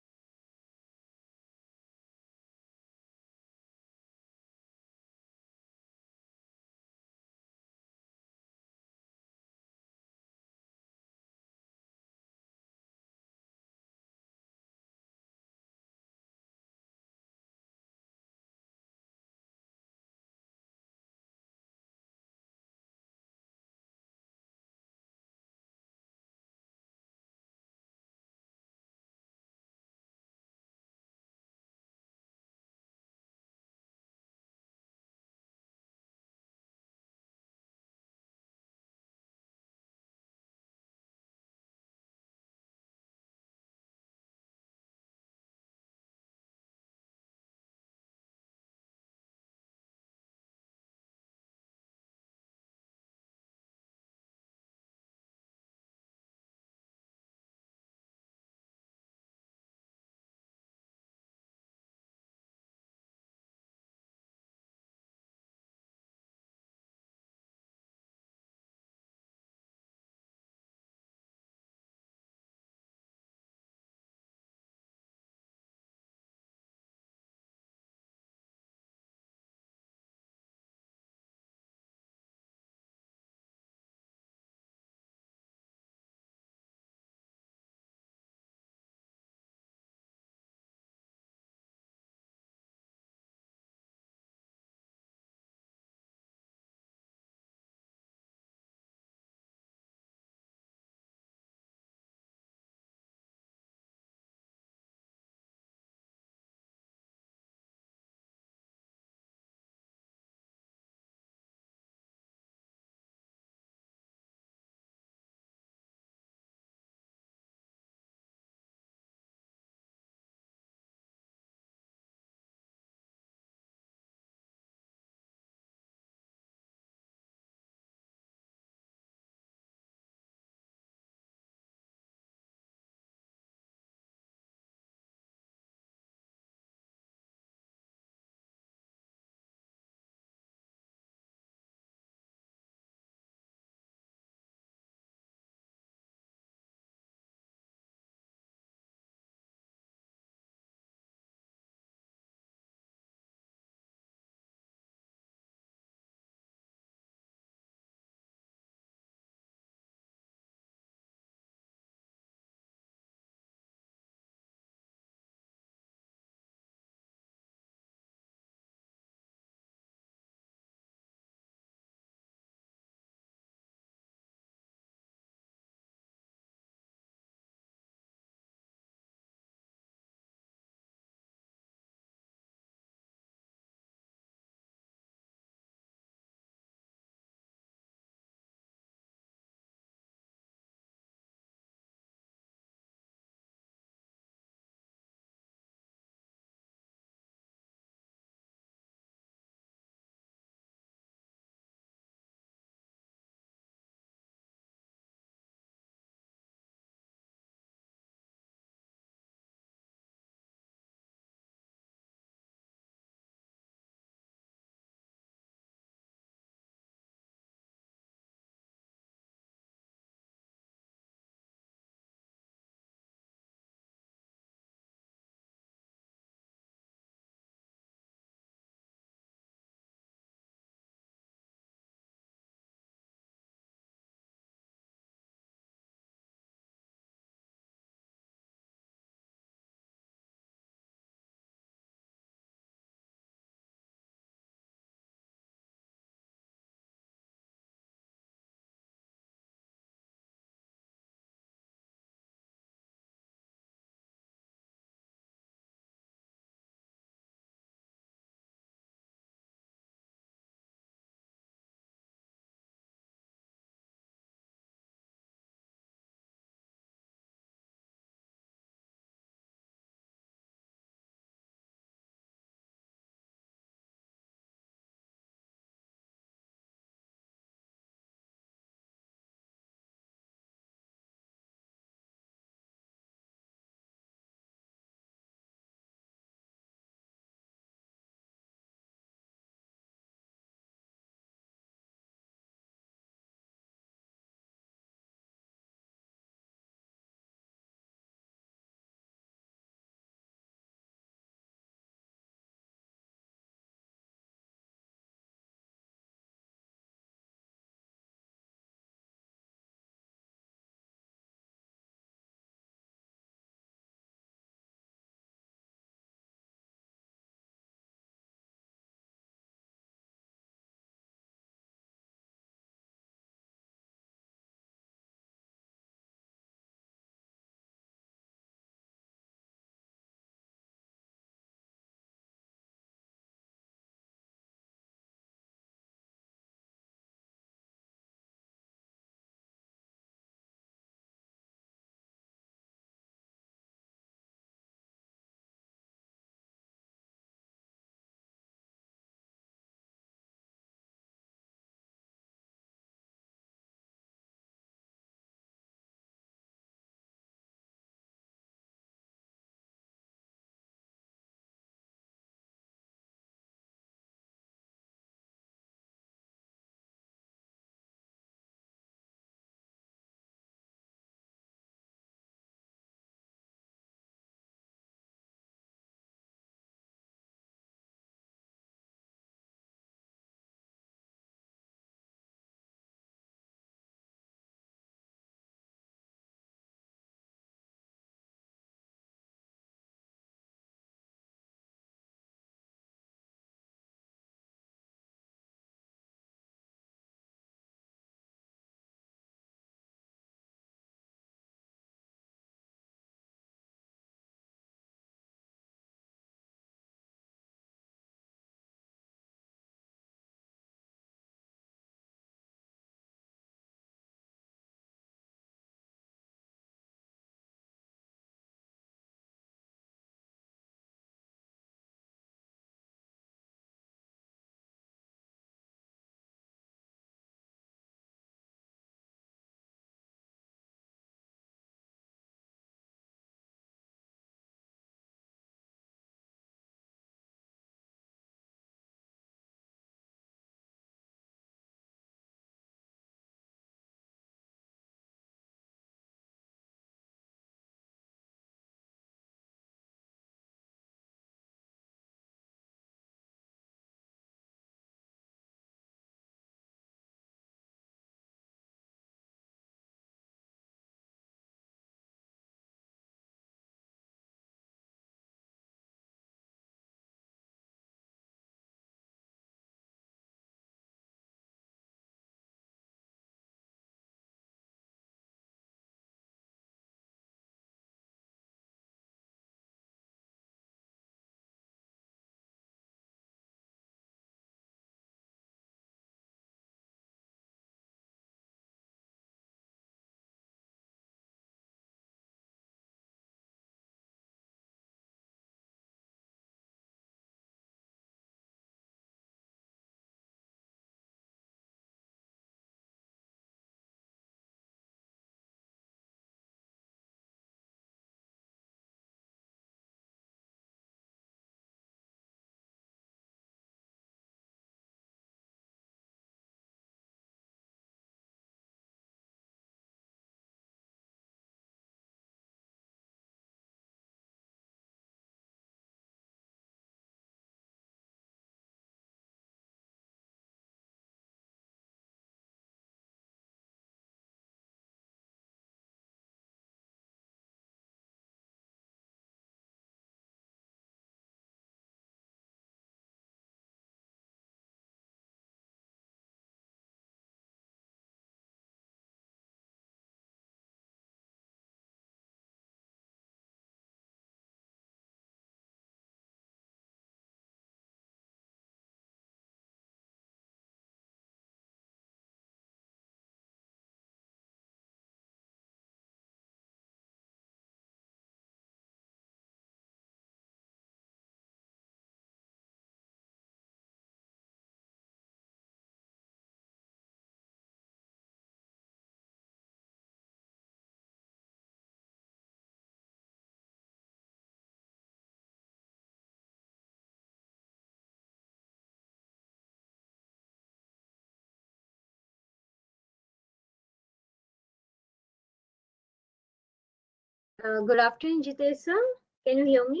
Good afternoon, Jitesh sir. Can you hear me?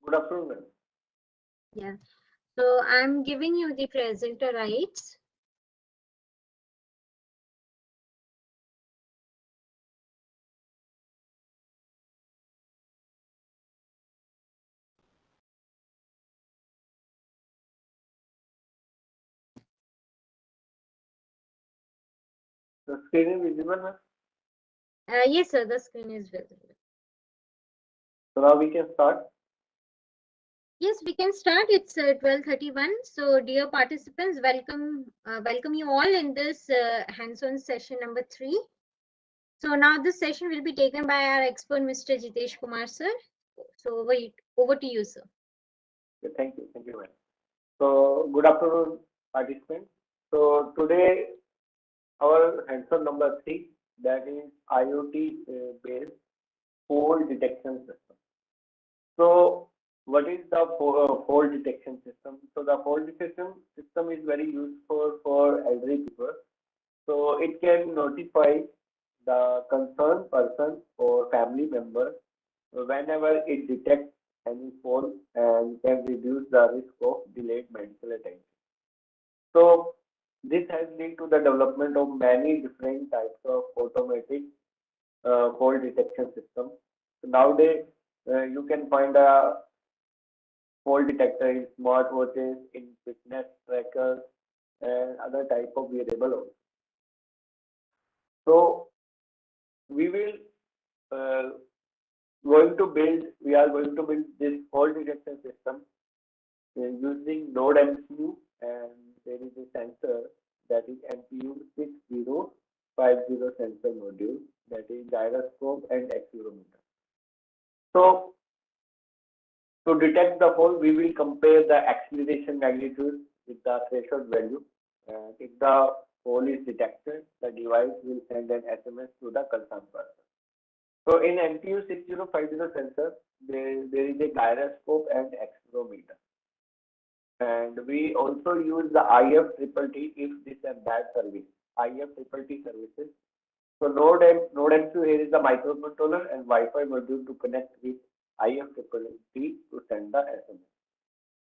Good afternoon, ma'am. Yeah. So I'm giving you the presenter rights. The screen is visible, ma'am. Yes, sir, the screen is visible. So now we can start. Yes, we can start. It's 12:31. So, dear participants, welcome you all in this hands-on session number 3. So now this session will be taken by our expert, Mr. Jitesh Kumar sir. So over to you, sir. Okay, thank you, ma'am. So good afternoon, participants. So today our hands-on number 3, that is IoT based fault detection system. So what is the fault detection system? So the fault detection system is very useful for elderly people. So it can notify the concerned person or family member whenever it detects any fault and can reduce the risk of delayed medical attention. So this has led to the development of many different types of automatic fault detection systems. So nowadays, you can find a fault detector in smartwatches, in fitness trackers, and other type of wearable also. So we will uh, we are going to build this fault detection system using Node MCU, and there is a sensor that is MPU 6050 sensor module, that is gyroscope and accelerometer. So to detect the fault, we will compare the acceleration magnitude with the threshold value. And if the fault is detected, the device will send an SMS to the concerned person. So in MPU 6050 sensor, there is a gyroscope and accelerometer. And we also use the IFTTT if this and that service, IFTTT services. So Node MCU here is the microcontroller and Wi-Fi module to connect with IFTTT to send the SMS.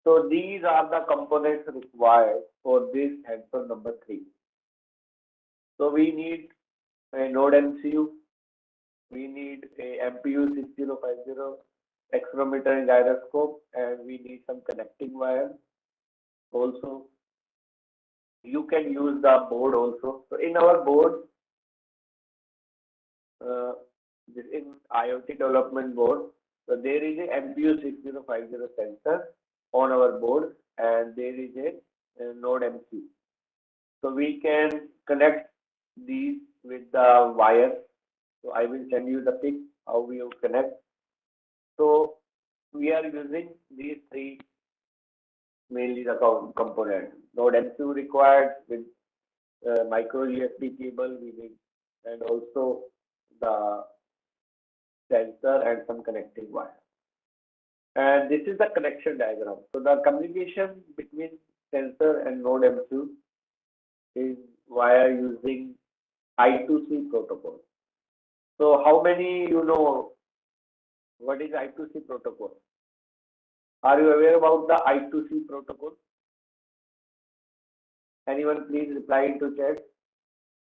So these are the components required for this hands-on number 3. So we need a Node MCU, we need a MPU 6050, accelerometer and gyroscope, and we need some connecting wire. Also, you can use the board also. So in our board, this in IoT development board, so there is a MPU 6050 sensor on our board, and there is a Node MCU. So we can connect these with the wire. So I will send you the pic how we connect. So we are using these 3 mainly the components. Node MCU required with micro USB cable we need, and also the sensor and some connecting wire. And this is the connection diagram. So the communication between sensor and Node MCU is via using I2C protocol. So how many you know what is I2C protocol? Are you aware about the I2C protocol? Anyone please reply into chat.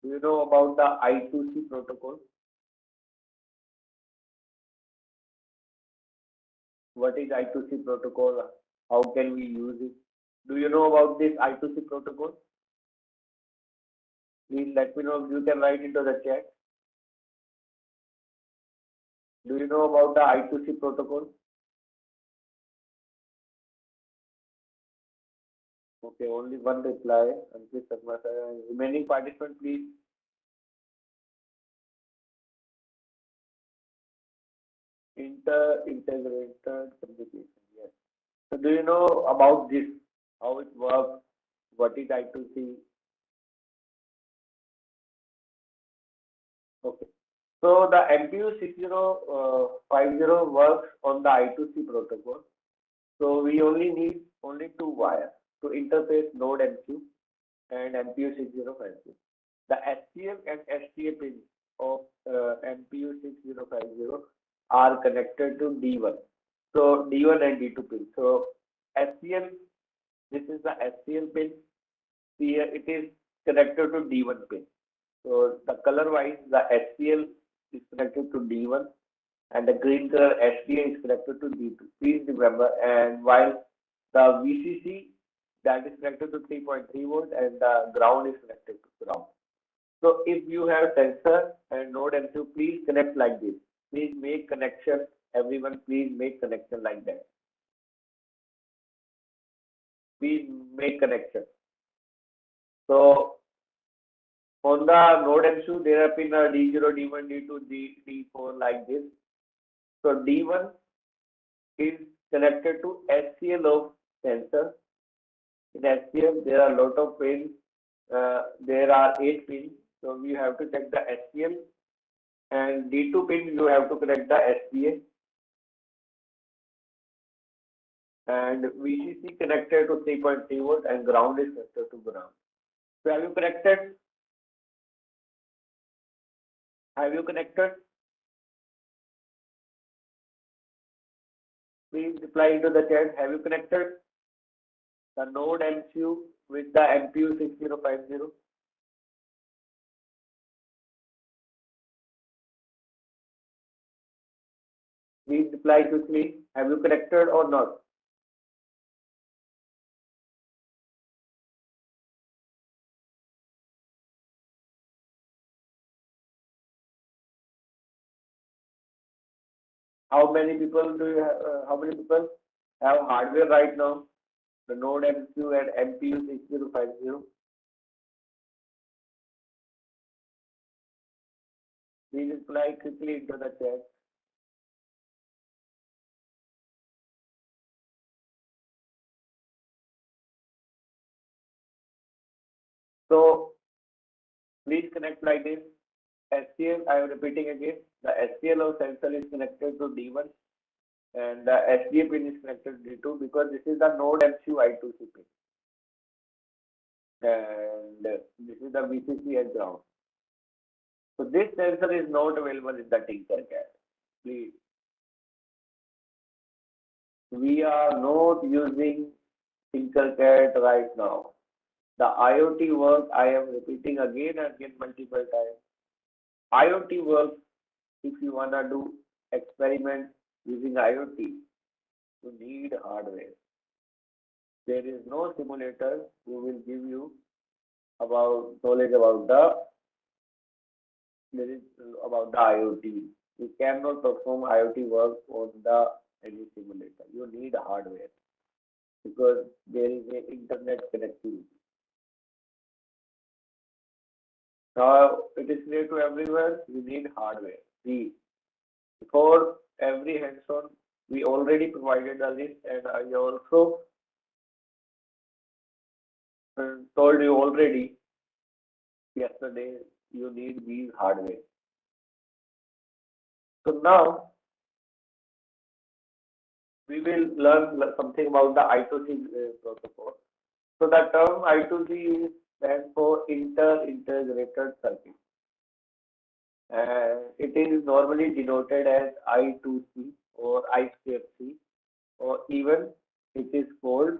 Do you know about the I2C protocol? What is I2C protocol? How can we use it? Do you know about this I2C protocol? Please let me know. You can write into the chat. Do you know about the I2C protocol? Okay, only one reply. Ankit Sharma sir. Remaining participants, please. Integrated communication. Yes. So do you know about this? How it works? What is I2C? Okay. So the MPU 6050 works on the I2C protocol. So we only need only 2 wires to interface Node MCU and MPU 6050. The SCF and STA pins of MPU 6050 are connected to D1. So D1 and D2 pin. So SCL, this is the SCL pin. Here it is connected to D1 pin. So the color wise, the SCL is connected to D1 and the green color SDA is connected to D2. Please remember, and while the VCC that is connected to 3.3 volt and the ground is connected to ground. So if you have sensor and node M2, please connect like this. Please make connection. Everyone, please make connection like that. Please make connection. So on the node M2, there have been a D0, D1, D2, D4 like this. So D1 is connected to SCL of sensor. In SCL, there are a lot of pins. There are 8 pins. So we have to check the SCL. And D2 pin, you have to connect the SPA. And VCC connected to 3.3 volt and ground is connected to ground. So have you connected? Have you connected? Please reply into the chat. Have you connected the node MCU with the MPU 6050? Please reply quickly. Have you connected or not? How many people do you have? How many people have hardware right now? The node MCU and MPU 6050. Please reply quickly into the chat. So please connect like this. SCL, I am repeating again. The SCL of sensor is connected to D1 and the SDA pin is connected to D2 because this is the node MCU I2C pin. And this is the VCC and ground. So this sensor is not available in the Tinkercad. Please. We are not using Tinkercad right now. The IoT work, I am repeating again and again multiple times. IoT work, if you want to do experiment using IoT, you need hardware. There is no simulator who will give you about knowledge about the IoT. You cannot perform IoT work on the any simulator. You need hardware because there is an internet connectivity. Now it is clear to everyone, you need hardware. See, before every hands-on, we already provided a list and I also told you already yesterday you need these hardware. So now we will learn something about the I2C protocol. So the term I2C stands for inter-integrated circuit. It is normally denoted as I2C or I2C, or even it is called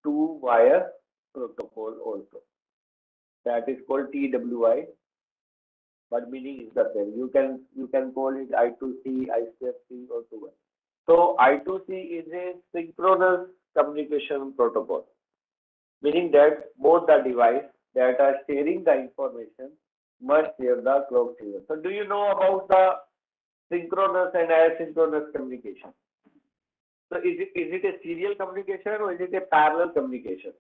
two-wire protocol also. That is called TWI, but meaning is the same. You can call it I2C, I2C, or two-wire. So I2C is a synchronous communication protocol, meaning that both the devices that are sharing the information must share the clock signal. So do you know about the synchronous and asynchronous communication? So is it a serial communication or is it a parallel communication?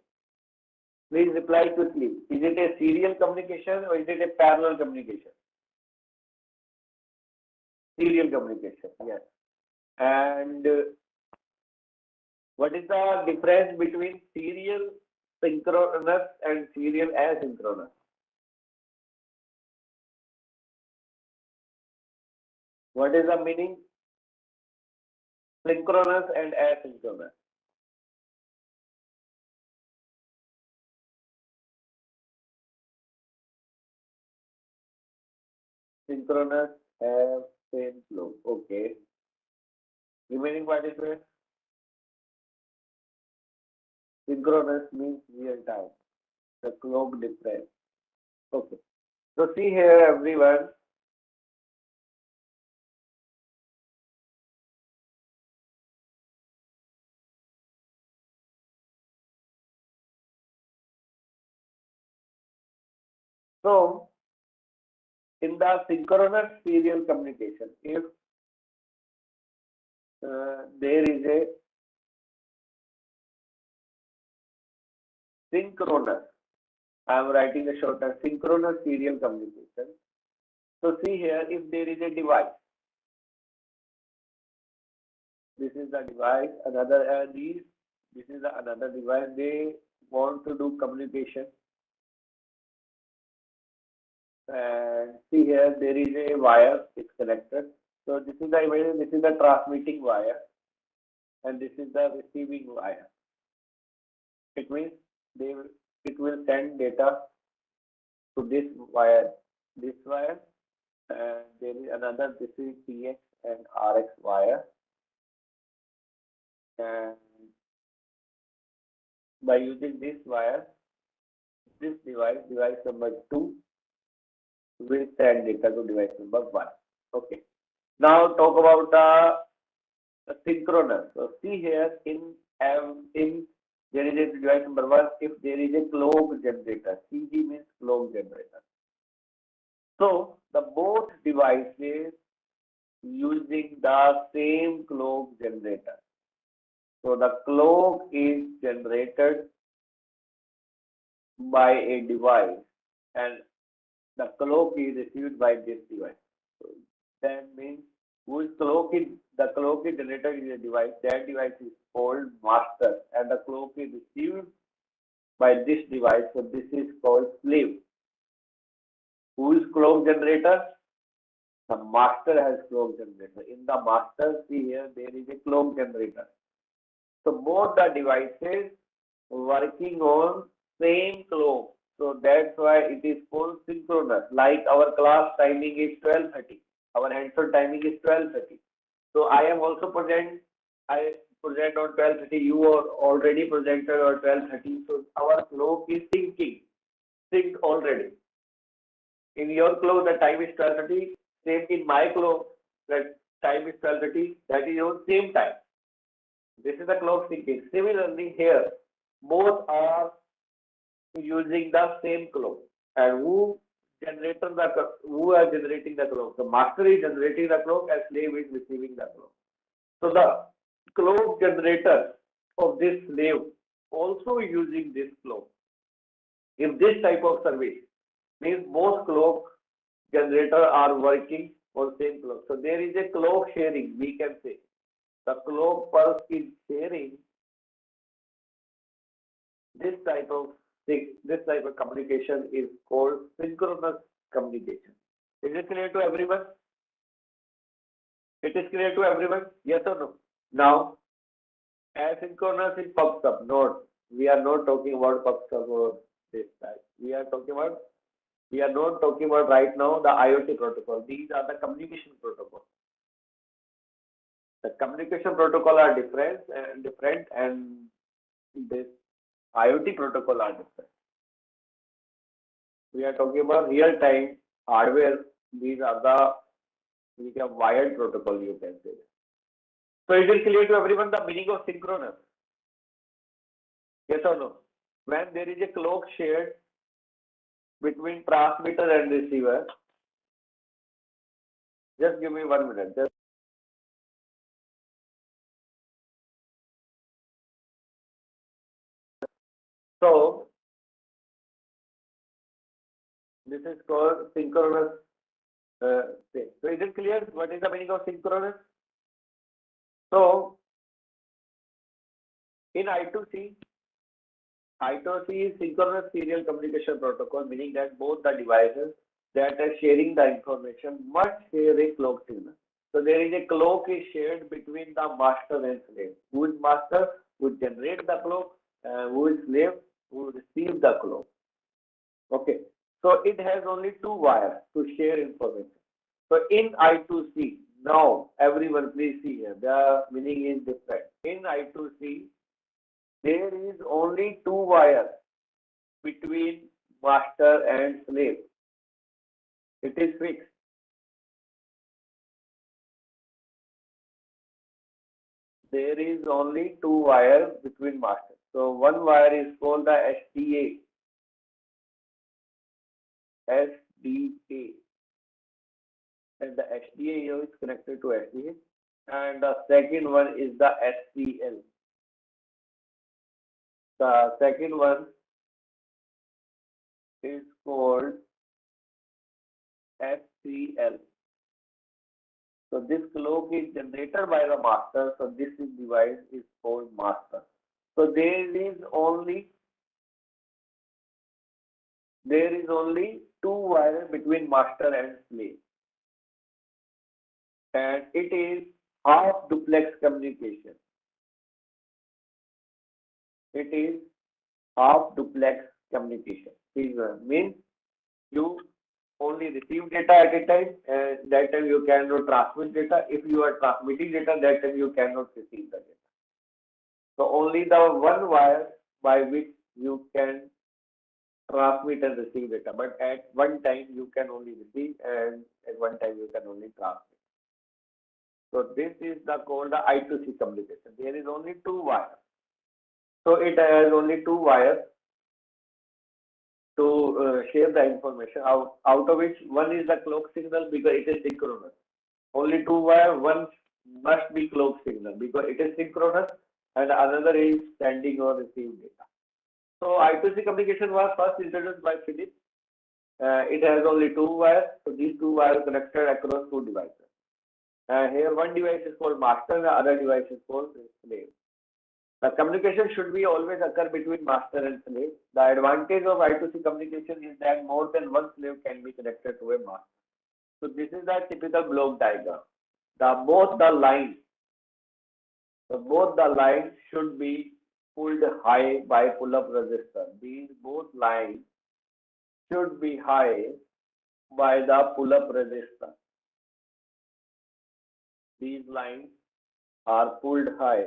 Please reply quickly. Is it a serial communication or is it a parallel communication? Serial communication, yes. And what is the difference between serial synchronous and serial asynchronous? What is the meaning? Synchronous and asynchronous. synchronous have same flow. Okay. Remaining participants. Synchronous means real time. The clock difference. Okay. So see here, everyone. So in the synchronous serial communication, if there is a synchronous, I am writing a shorthand, synchronous serial communication. So see here, if there is a device, this is the device, another this is another device, they want to do communication. And see here, there is a wire, it's connected. So this is the transmitting wire, and this is the receiving wire. It means it will send data to this wire, and there is another, this is TX and RX wire. And by using this wire, this device number 2 will send data to device number 1. Okay. Now talk about the synchronous. So see here, in there is a device number 1, if there is a clock generator, CG means clock generator. So the both devices using the same clock generator. So the clock is generated by a device, and the clock is received by this device. So that means the clock is generated in a device. That device is called master, and the clock is received by this device. So this is called slave. Who is clock generator? The master has clock generator. In the master, see here, there is a clock generator. So both the devices working on same clock. So that's why it is called synchronous. Like our class timing is 12:30. Our hands-on timing is 12:30. So I am also present. I present on 12:30. You are already presented on 12:30. So our clock is synced already. In your clock, the time is 12:30. Same in my clock, the time is 12:30. That is your same time. This is the clock syncing. Similarly, here, both are using the same clock. And who are generating the clock? The master is generating the clock, and slave is receiving the clock. So the clock generator of this slave also using this clock. If this type of service means both clock generator are working on same clock. So there is a clock sharing, we can say. The clock pulse is sharing this type of communication is called synchronous communication. Is it clear to everyone? It is clear to everyone? Yes or no? Now, asynchronous in PubSub. Note, we are not talking about PubSub or this type. We are not talking about right now the IoT protocol. These are the communication protocols. The communication protocol are different, and this IoT protocol are different. We are talking about real-time hardware. These are the wired protocol, you can say. So is it clear to everyone the meaning of synchronous? Yes or no? When there is a clock shared between transmitter and receiver, just give me 1 minute. So this is called synchronous thing. So is it clear what is the meaning of synchronous? So in I2C is synchronous serial communication protocol, meaning that both the devices that are sharing the information must share a clock signal. So there is a clock is shared between the master and slave. Who is master? Who generates the clock? Who is slave? Who receives the clock? Okay. So it has only 2 wires to share information. So in I2C, now everyone please see here, the meaning is different. In I2C, there is only two wires between master and slave. It is fixed. There is only two wires between masters. So one wire is called the SDA. SDA. And the SDA here is connected to SDA. And the second one is the SCL. The second one is called SCL. So this clock is generated by the master. So this device is called master. So there is only two wires between master and slave, and it is half duplex communication. It is half duplex communication. It means you only receive data at a time, and that time you cannot transmit data. If you are transmitting data, that time you cannot receive the data. So only the one wire by which you can transmit and receive data, but at one time you can only receive, and at one time you can only transmit. So this is called the I2C communication. There is only two wires. So it has only two wires to share the information, out of which one is the clock signal because it is synchronous. Only two wires, one must be clock signal because it is synchronous, and another is sending or receiving data. So I2C communication was first introduced by Phillips. It has only two wires, so these two wires connected across two devices. Here one device is called master, and the other device is called slave. The communication should be always occur between master and slave. The advantage of I2C communication is that more than one slave can be connected to a master. So this is the typical block diagram. Both the lines should be pulled high by pull-up resistor. These both lines should be high by the pull-up resistor. These lines are pulled high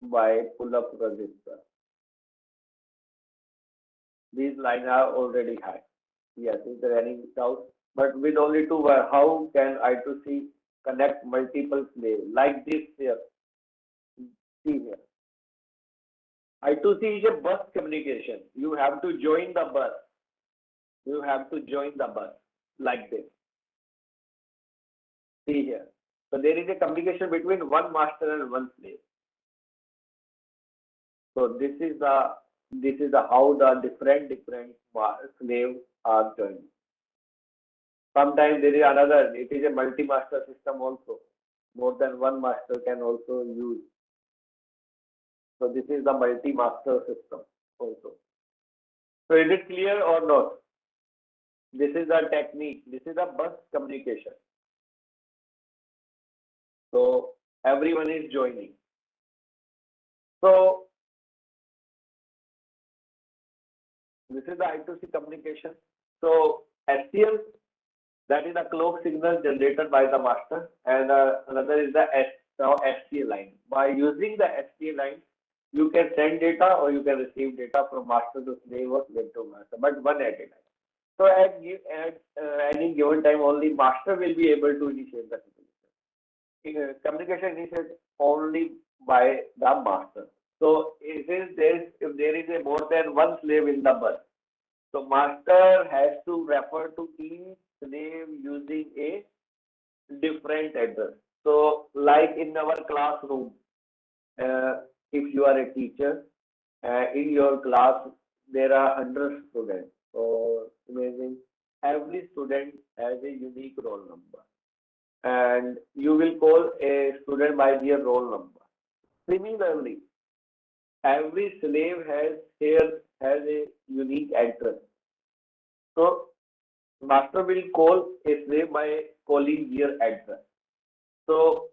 by pull-up resistor. These lines are already high. Yes, is there any doubt? But with only two wires, how can I2C connect multiple slaves like this here? See here. I2C is a bus communication. You have to join the bus. You have to join the bus like this. See here. So there is a communication between one master and one slave. So this is how the different slaves are joined. Sometimes there is another. It is a multi-master system also. More than one master can also use. So this is the multi-master system also. So is it clear or not? This is the technique. This is the bus communication. So everyone is joining. So this is the I2C communication. So SCL, that is the clock signal generated by the master, and another is the SCL line. By using the SCL line, you can send data or you can receive data from master to slave or slave to master, but one at a time. So at any given time, only master will be able to initiate the communication. Communication initiated only by the master. So if there is a more than one slave in the bus, so master has to refer to each slave using a different address. So like in our classroom, if you are a teacher, in your class there are 100 students. So imagine every student has a unique roll number, and you will call a student by their roll number. Similarly, every slave has a unique address. So master will call a slave by calling their address. So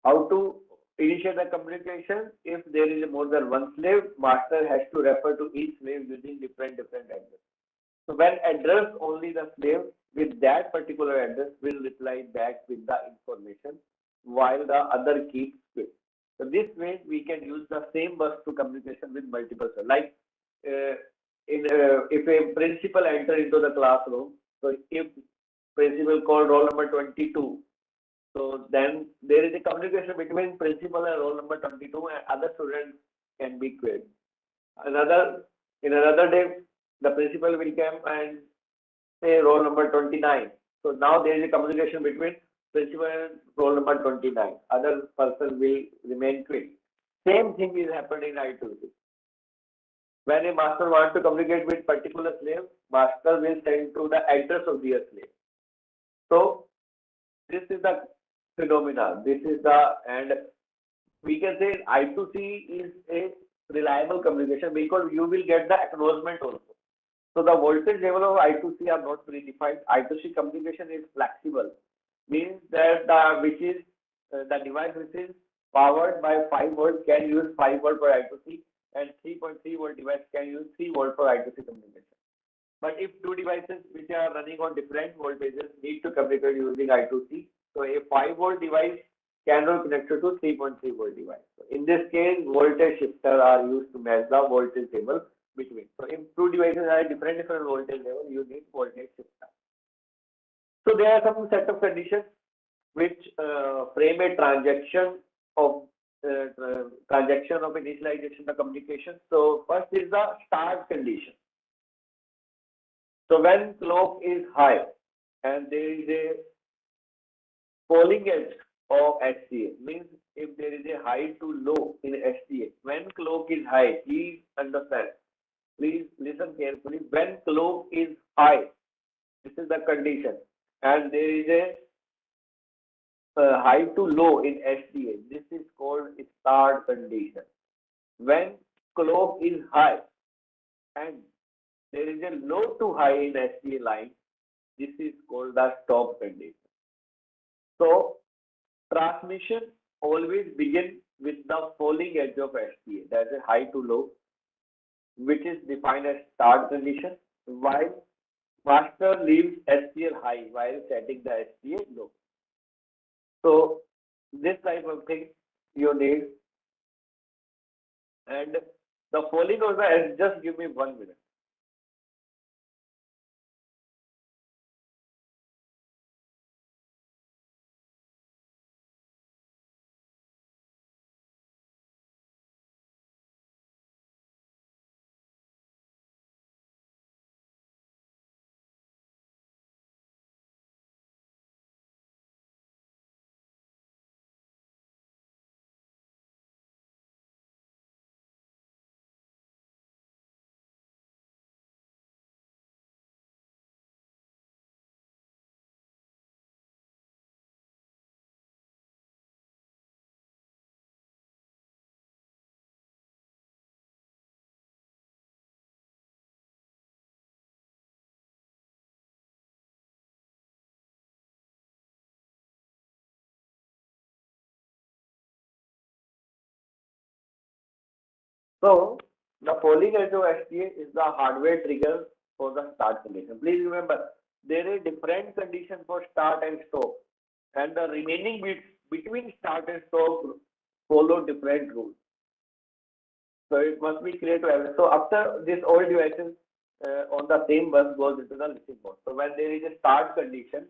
how to initiate the communication? If there is more than one slave, master has to refer to each slave using different address. So when addressed, only the slave with that particular address will reply back with the information, while the other keeps quiet. So this way we can use the same bus to communication with multiple servers. Like uh, if a principal enter into the classroom, so if principal called roll number 22, so then there is a communication between principal and roll number 22, and other students can be queried. Another in another day, the principal will come and say roll number 29. So now there is a communication between principal and roll number 29. Other person will remain quiet. Same thing is happening in I2C. When a master wants to communicate with particular slave, master will send to the address of their slave. So this is the phenomena. This is the, and we can say I2C is a reliable communication because you will get the acknowledgement also. So the voltage level of I2C are not predefined. I2C communication is flexible, means that the device which is powered by 5 volt can use 5 volt for I2C, and 3.3 volt device can use 3 volt for I2C communication. But if two devices which are running on different voltages need to communicate using I2C, so a 5 volt device cannot connect to 3.3 volt device. So in this case, voltage shifter are used to match the voltage level between. So if two devices are different voltage level, you need voltage shifter. So there are some set of conditions which frame a transaction of initialization of communication. So first is the start condition. So when clock is high and there is a polling edge of SCA, means if there is a high to low in SCA, when clock is high, please understand, please listen carefully. When clock is high, this is the condition, and there is a high to low in SDA. This is called start condition. When clock is high and there is a low to high in SDA line, this is called the stop condition. So transmission always begins with the falling edge of SDA. That's a high to low, which is defined as start condition, while master leaves SDL high while setting the SDA low. So this type of thing you need, and the falling of the edge, just give me 1 minute. So the falling edge of STA is the hardware trigger for the start condition. Please remember, there is different condition for start and stop, and the remaining bits between start and stop follow different rules. So it must be clear to everyone. So after this, all devices on the same bus goes into the listening mode. So when there is a start condition,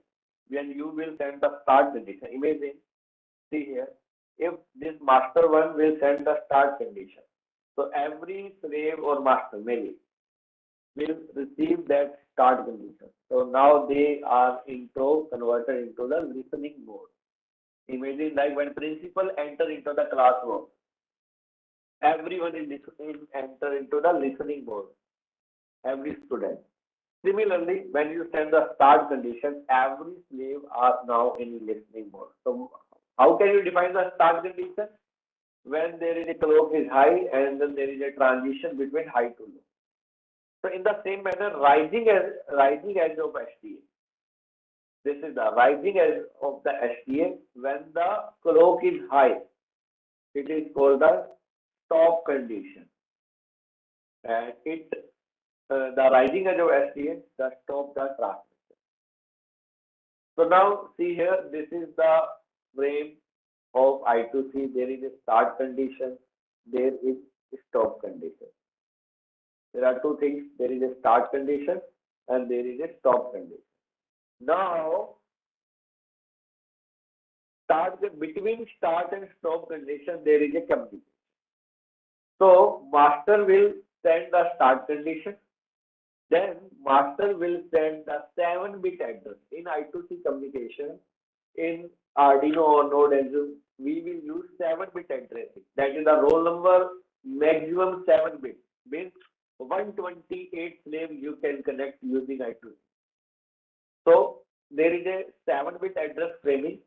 when you will send the start condition, imagine, see here, if this master one will send the start condition. So every slave or master maybe will receive that start condition. So now they are converted into the listening mode. Imagine like when principal enter into the classroom, everyone is enter into the listening mode. Every student. Similarly, when you send the start condition, every slave are now in listening mode. So how can you define the start condition? When there is a clock is high and then there is a transition between high to low. So in the same manner, rising edge of STA. This is the rising edge of the STA. When the clock is high, it is called the stop condition. And it the rising edge of SDN, the stop the transmission. So now see here, this is the frame of I2C. There is a start condition, there is a stop condition. There are two things. There is a start condition and there is a stop condition. Now, between start and stop condition, there is a communication. So, master will send the start condition. Then, master will send the 7-bit address. In I2C communication, in Arduino or Node Engine, we will use 7-bit addressing. That is the roll number, maximum 7 bits. Means 128 slave you can connect using I2C. So there is a 7-bit address framing.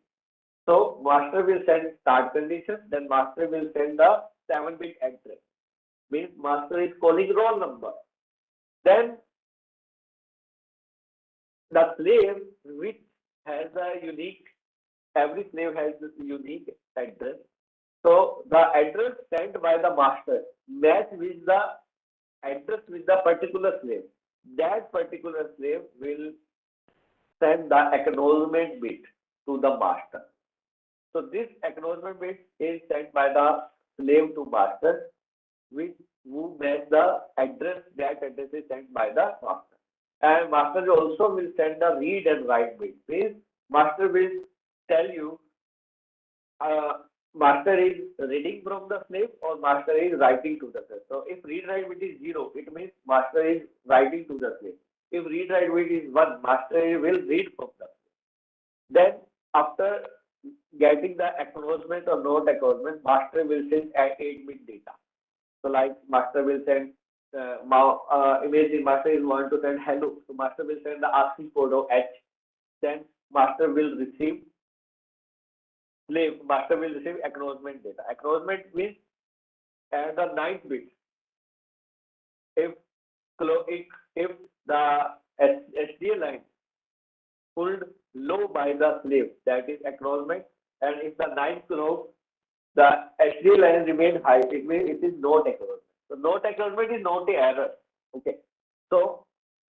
So master will send start condition, then master will send the 7-bit address. Means master is calling roll number. Then the slave which has a unique, every slave has this unique address. So the address sent by the master match with the address with the particular slave. That particular slave will send the acknowledgement bit to the master. So this acknowledgement bit is sent by the slave to master, which who match the address, that address is sent by the master. And master also will send the read and write bit. Means master will tell you master is reading from the slave or master is writing to the slave. So if read write bit is 0, it means master is writing to the slave. If read write bit is 1, master will read from the slave. Then after getting the acknowledgement or not acknowledgement, master will send 8-bit data. So like master will send imagine master is want to send hello. So master will send the ASCII code of H. Then master will receive slave, master will receive acknowledgement data. Acknowledgement means at the 9th bit. If the SDA line pulled low by the slave, that is acknowledgement, and if the 9th row, the SDA line remain high, it means it is not acknowledgement. So not acknowledgement is not a error. Okay. So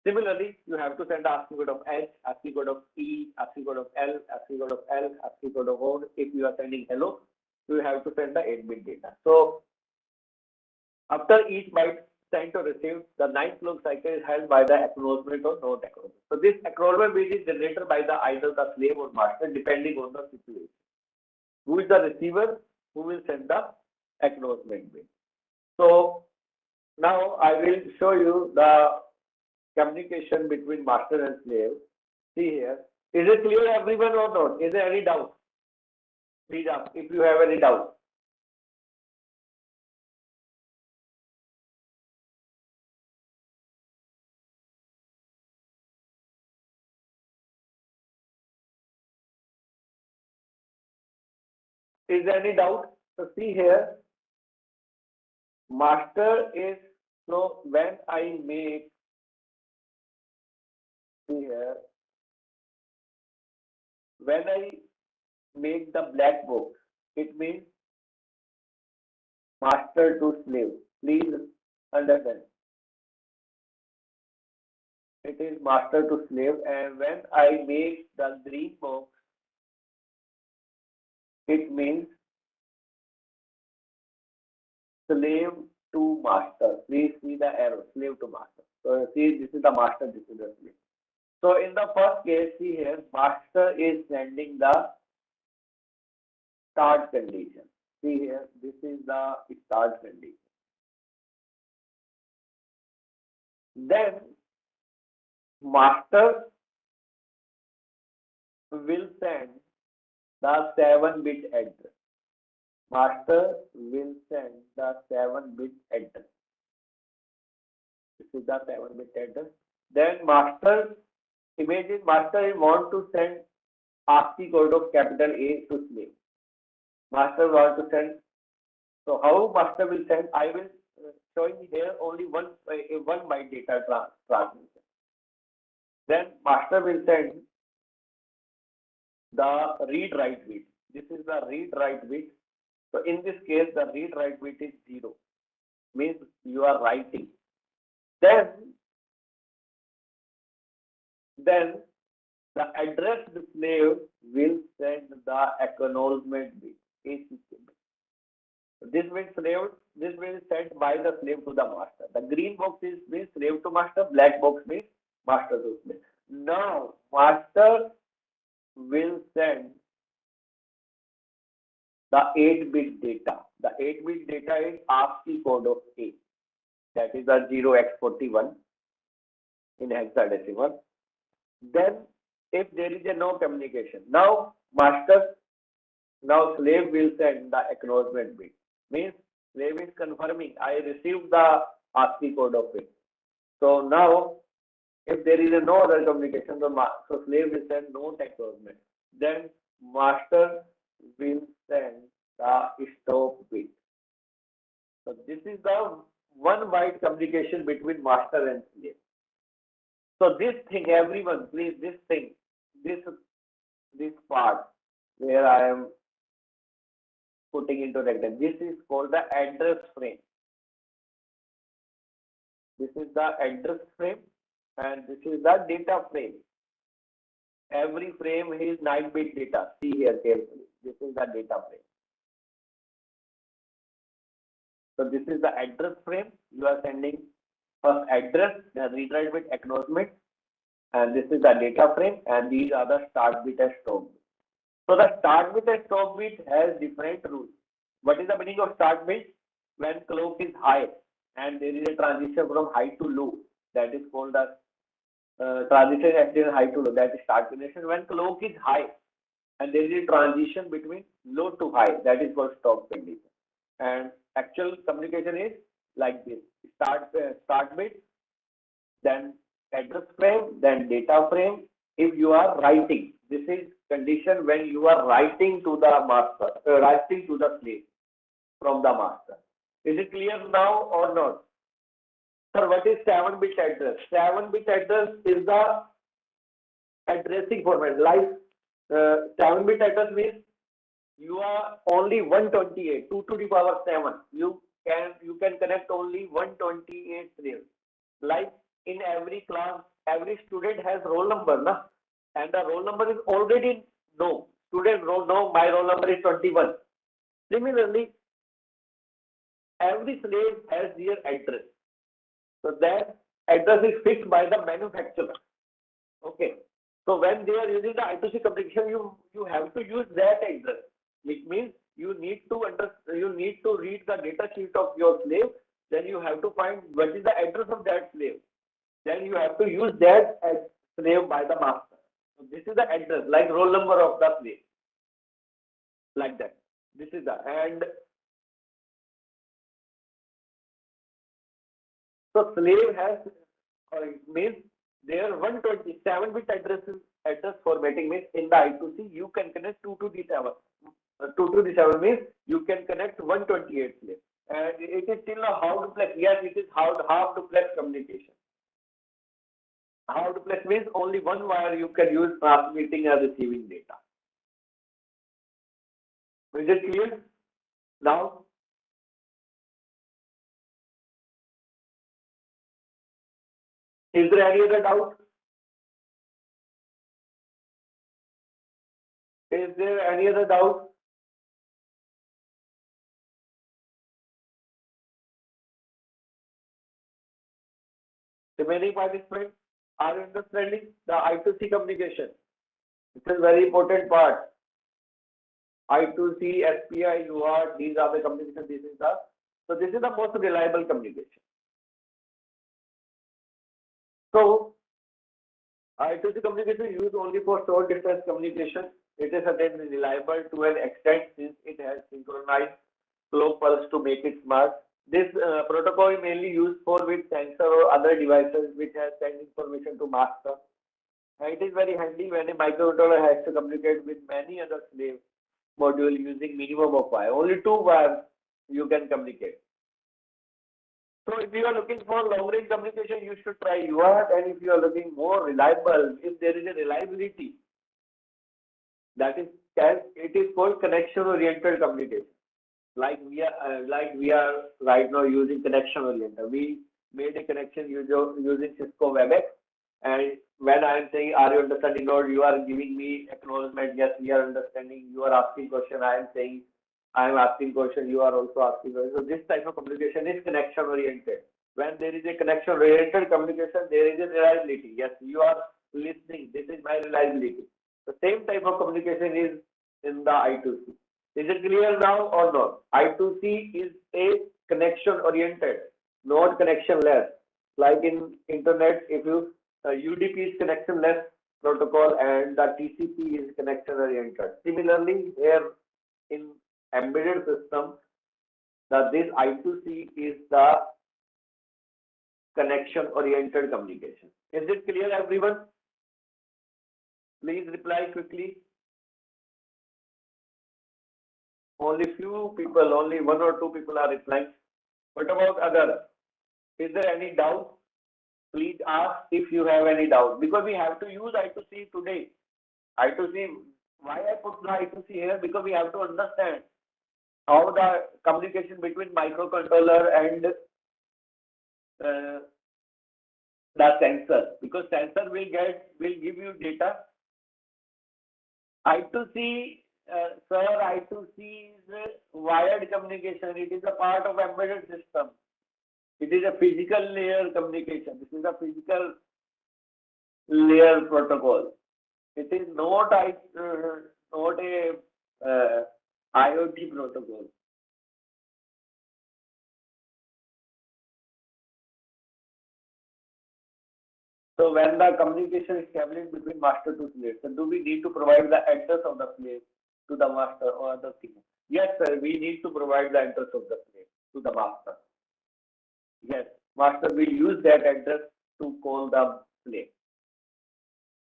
similarly, you have to send ASCII code of H, ASCII code of E, ASCII code of L, ASCII code of L, ASCII code of O. If you are sending hello, you have to send the 8-bit data. So after each byte sent or received, the 9th clock cycle is held by the acknowledgement or not acknowledgement. So this acknowledgement bit is generated by the either the slave or master, depending on the situation. Who is the receiver? Who will send the acknowledgement bit? So now I will show you the communication between master and slave. See here. Is it clear everyone or not? Is there any doubt? Please ask if you have any doubt. Is there any doubt? So see here. Master is, so when I make, see here, when I make the black box, it means master to slave. Please understand. It is master to slave, and when I make the green box, it means slave to master. Please see the arrow, slave to master. So see, this is the master, this is the slave. So in the first case, see here, master is sending the start condition. See here, this is the start condition. Then master will send the 7-bit address. Master will send the 7-bit address. This is the 7-bit address. Then master, imagine master want to send ASCII code of capital A to slave. Master want to send. So how master will send? I will showing here only one byte data transmission. Then master will send the read write bit. This is the read write bit. So in this case, the read write bit is 0, means you are writing. Then then the addressed slave will send the acknowledgement bit, ACK bit. This means sent by the slave to the master. The green box means slave to master, black box means master to slave. Now master will send the 8-bit data. The 8-bit data is ASCII code of A. That is the 0x41 in hexadecimal. Then if there is a no communication, now slave will send the acknowledgement bit. Means slave is confirming I received the ASCII code of it. So now if there is a no other communication, so slave will send no acknowledgement. Then master will send the stop bit. So this is the 1-byte communication between master and slave. So this thing, everyone, please, this part where I am putting into rectangle, this is called the address frame. This is the address frame and this is the data frame. Every frame is 9-bit data. See here carefully. This is the data frame. So this is the address frame. You are sending first address, then read write bit, acknowledgement, and this is the data frame, and these are the start bit and stop bit. So the start bit and stop bit has different rules. What is the meaning of start bit? When clock is high and there is a transition from high to low, that is called the transition accident high to low, that is start condition. When clock is high and there is a transition between low to high, that is called stop condition. And actual communication is like this: start bit, then address frame, then data frame. If you are writing, this is condition when you are writing to the master, writing to the slave from the master. Is it clear now or not? Sir, what is 7-bit address? 7-bit address is the addressing format. Like 7-bit address means you are only 128, 2 to the power 7. You can connect only 128 slaves. Like in every class, every student has roll number, na? And the roll number is already known. Student know my roll number is 21. Similarly, every slave has their address. So that address is fixed by the manufacturer. Okay. So when they are using the I2C communication, you have to use that address. Which means you need to read the data sheet of your slave. Then you have to find what is the address of that slave. Then you have to use that as slave by the master. So this is the address, like roll number of the slave. Like that. This is the and so slave has means there 127-bit address formatting means in the I2C you can connect 2 to the 7. 2 to the 7 means you can connect 128 slaves. And it is still a half duplex. Yes, it is half duplex communication. Half duplex means only one wire you can use transmitting and receiving data. Is it clear? Now, is there any other doubt? Is there any other doubt? Remaining participants, are you understanding the I2C communication? This is a very important part. I2C, SPI, UART, these are the communication. So this is the most reliable communication. So I2C communication is used only for short distance communication. It is certainly reliable to an extent since it has synchronized clock pulse to make it smart. This protocol is mainly used for with sensor or other devices which has sent information to master. And it is very handy when a microcontroller has to communicate with many other slave modules using minimum of wire. Only 2 wires you can communicate. So if you are looking for long range communication, you should try UART, and if you are looking more reliable, if there is a reliability, that is it is called connection oriented communication. Like we are right now using connection oriented. We made a connection using Cisco WebEx, And when I am saying, are you understanding node, you are giving me acknowledgement, yes, we are understanding. You are asking question, I am saying, I am asking question, you are also asking question. So this type of communication is connection oriented. When there is a connection oriented communication, there is a reliability. Yes, you are listening. This is my reliability. The same type of communication is in the I2C. Is it clear now or not? I2C is a connection oriented, not connection less. Like in internet, if you UDP is connection less protocol and the TCP is connection oriented. Similarly, here in embedded system, this I2C is the connection oriented communication. Is it clear, everyone? Please reply quickly. Only few people, only one or two people are replying. What about other? Is there any doubt? Please ask if you have any doubt, because we have to use I2C today. I2C, why I put the I2C here? Because we have to understand how the communication between microcontroller and the sensor, because sensor will give you data. I2C, sir, I2C is wired communication. It is a part of embedded system. It is a physical layer communication. This is a physical layer protocol. It is not a IoT protocol. So when the communication is established between master to slave, so do we need to provide the address of the slave to the master or the thing? Yes, sir, we need to provide the address of the slave to the master. Yes, master will use that address to call the slave.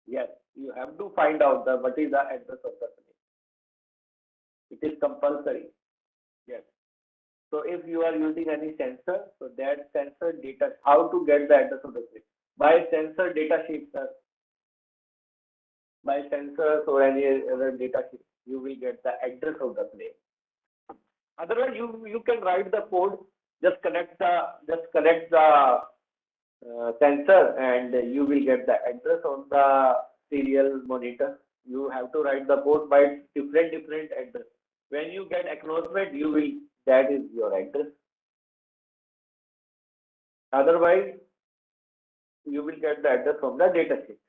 Yes, you have to find out what is the address of the slave. It is compulsory. Yes. So if you are using any sensor, so that sensor data, how to get the address of the slave? By sensor data sheet, sir. By sensors or any other data sheet, you will get the address of the slave. Otherwise, you can write the code, just connect the sensor, and you will get the address on the serial monitor. You have to write the code by different address. When you get acknowledgement, that is your address. Otherwise, you will get the address from the data sheet.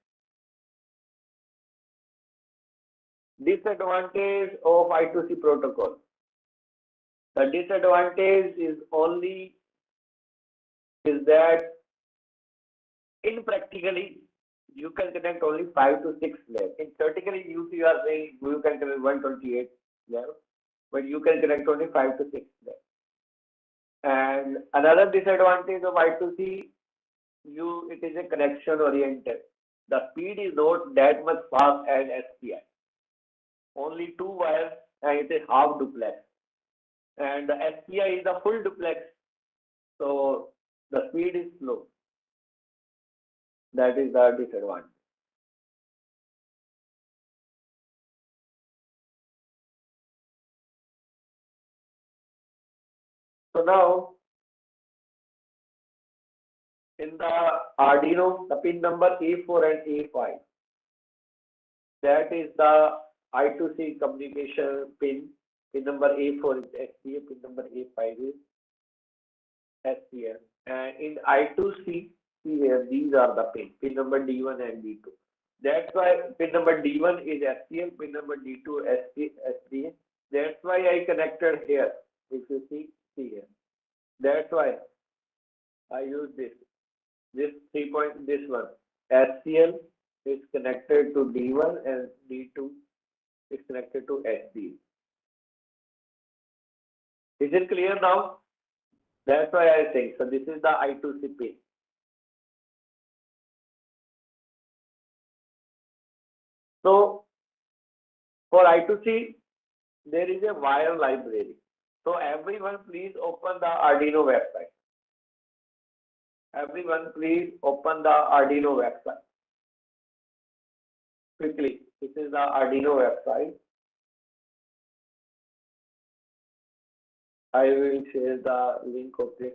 Disadvantage of I2C protocol. The disadvantage is that in practically you can connect only 5 to 6 layers. In theoretically, you are saying you can connect 128 layers, but you can connect only 5 to 6 layers. And another disadvantage of I2C, it is a connection oriented. The speed is not that much fast as SPI. Only 2 wires and it is half duplex. And the SPI is a full duplex, so the speed is slow. That is the disadvantage. So now, in the Arduino, the pin number A4 and A5, that is the I2C communication pin. Pin number A4 is SCA, pin number A5 is SCA. And in I2C, see here, these are the pin number D1 and D2. That's why pin number D1 is SCA, pin number D2 SCA. That's why I connected here. If you see here. That's why I use this. This 3 point, this one. SCL is connected to D1 and D2 is connected to SCA. Is it clear now? That's why I think. So this is the I2C pin. So for I2C, there is a wire library. So everyone please open the Arduino website. Everyone please open the Arduino website. Quickly, this is the Arduino website. I will share the link of this.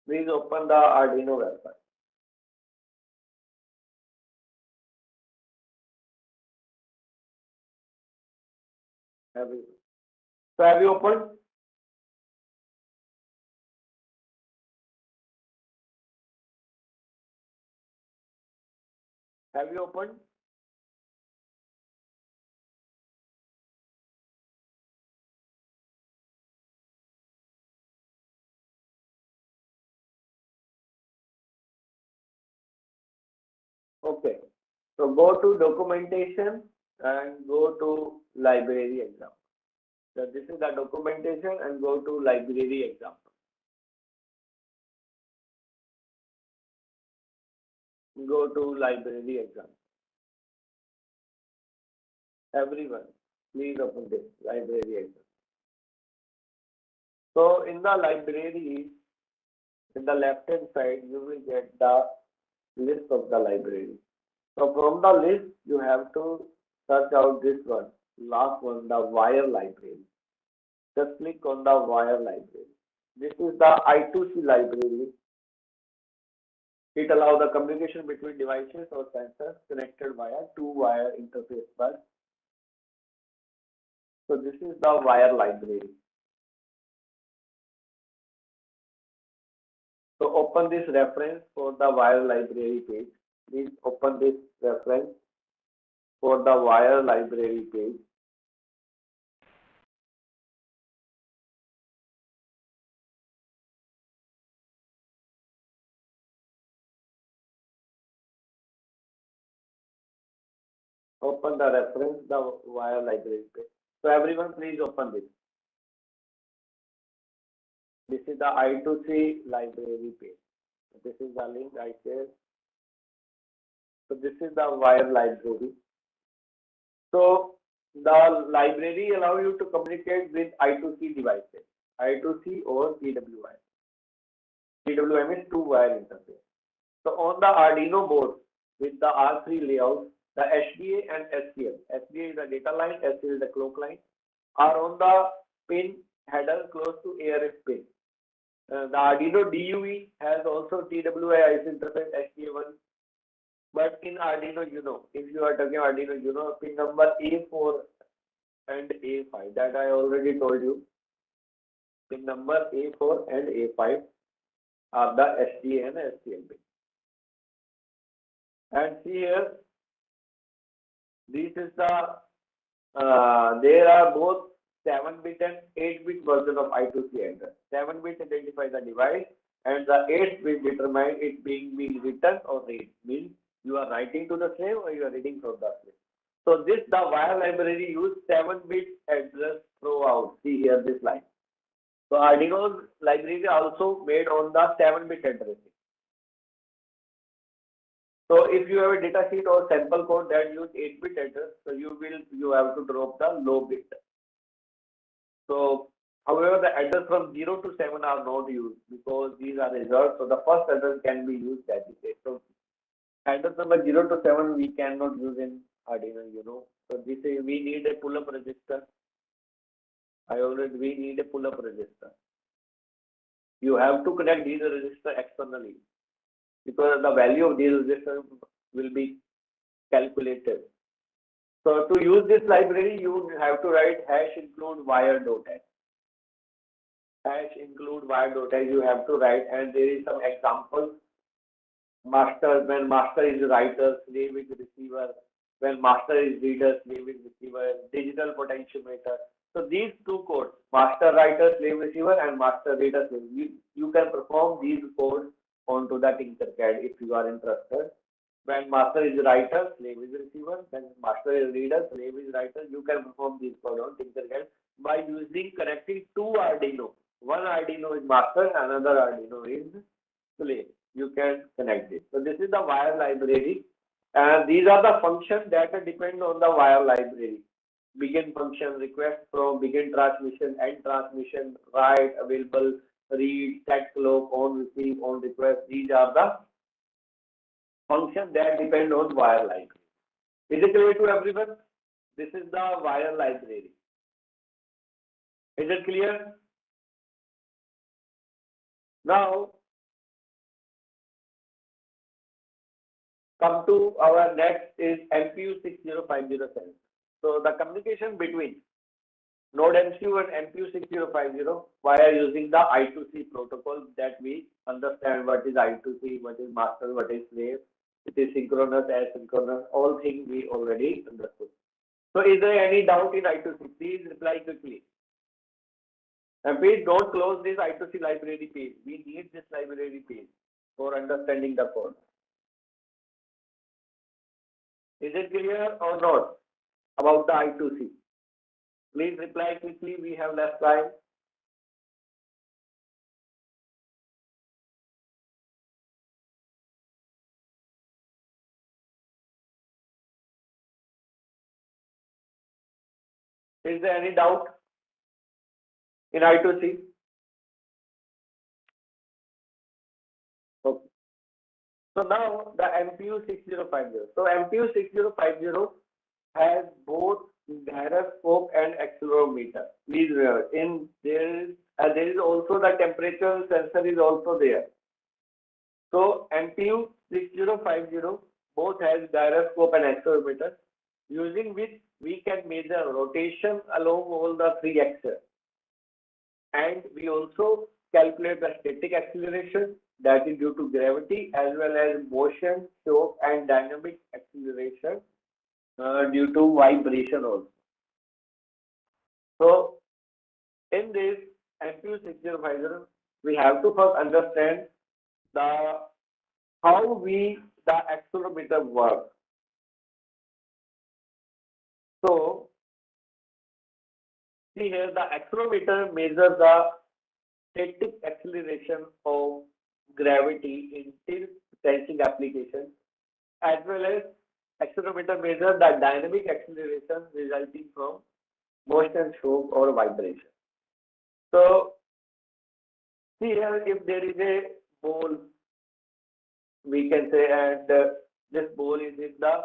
Please open the Arduino website. So have you opened? Have you opened? Okay. So go to documentation and go to library example. So this is the documentation and go to library example. Go to library example. Everyone, please open this library example. So in the library, in the left hand side, you will get the list of the library. So from the list, you have to search out this one, last one, the wire library. Just click on the wire library. This is the I2C library. It allows the communication between devices or sensors connected via two-wire interface bus. So this is the wire library. So open this reference for the wire library page. Please open this reference for the wire library page. Open the reference, the wire library page. So everyone, please open this. This is the I2C library page. This is the link I shared. So this is the wire library. So the library allows you to communicate with I2C devices, I2C or PWI. PWM is two-wire interface. So on the Arduino board with the R3 layout, the HDA and SCL. SDA is the data line, SCL is the clock line, are on the pin header close to ARF pin. The Arduino DUE has also TWI IC interface HDA1. But in Arduino Uno, if you are talking Arduino Uno, pin number A4 and A5, that I already told you. Pin number A4 and A5 are the SDA and SCL pin. And see here, this is the, there are both 7-bit and 8-bit version of I2C address. 7-bit identifies the device and the 8-bit determine it being written or read. Means you are writing to the slave or you are reading from the slave. So this, the wire library use 7-bit address throughout. See here this line. So Arduino's library also made on the 7-bit addressing. So if you have a data sheet or sample code that use 8-bit address, so you have to drop the low bit. So however, the address from 0 to 7 are not used because these are reserved. So the first address can be used as it is. So address number 0 to 7 we cannot use in Arduino, you know. So this is, we need a pull-up register. We need a pull-up register. You have to connect these register externally because the value of these registers will be calculated. So to use this library, you have to write hash include wire.h. Hash include wire.h you have to write, and there is some examples. Master, when master is writer, slave is receiver. When master is reader, slave is receiver. Digital potentiometer. So these two codes, master writer, slave receiver, and master reader, slave, you can perform these codes onto the Tinkercad if you are interested. When master is writer, slave is receiver. When master is reader, slave is writer. You can perform these codes on Tinkercad by using connecting two Arduino. One Arduino is master, another Arduino is slave. You can connect this. So this is the wire library, and these are the functions that depend on the wire library. Begin function, request from, begin transmission, end transmission, write, available, read, set clock, on receive, on request. These are the functions that depend on wire library. Is it clear to everyone? This is the wire library. Is it clear? Now, come to our next is MPU 6050 sensor. So the communication between Node MCU and MPU 6050 via using the I2C protocol that we understand what is I2C, what is master, what is slave, it is synchronous, asynchronous, all things we already understood. So is there any doubt in I2C? Please reply quickly. And please don't close this I2C library page. We need this library page for understanding the code. Is it clear or not about the I2C? Please reply quickly. We have less time. Is there any doubt in I2C? Okay. So now the MPU 6050. So MPU 6050 has both gyroscope and accelerometer. Please remember, there is also the temperature sensor is also there. So MPU 6050 both has gyroscope and accelerometer, using which we can measure rotation along all the three axes. And we also calculate the static acceleration, that is due to gravity, as well as motion, shock, and dynamic acceleration due to vibration also. So in this MPU 6050, we have to first understand how the accelerometer works. So see here, the accelerometer measures the static acceleration of gravity in tilt sensing applications, as well as accelerometer measures the dynamic acceleration resulting from motion, shock, or vibration. So see here, if there is a ball, we can say, and this ball is in the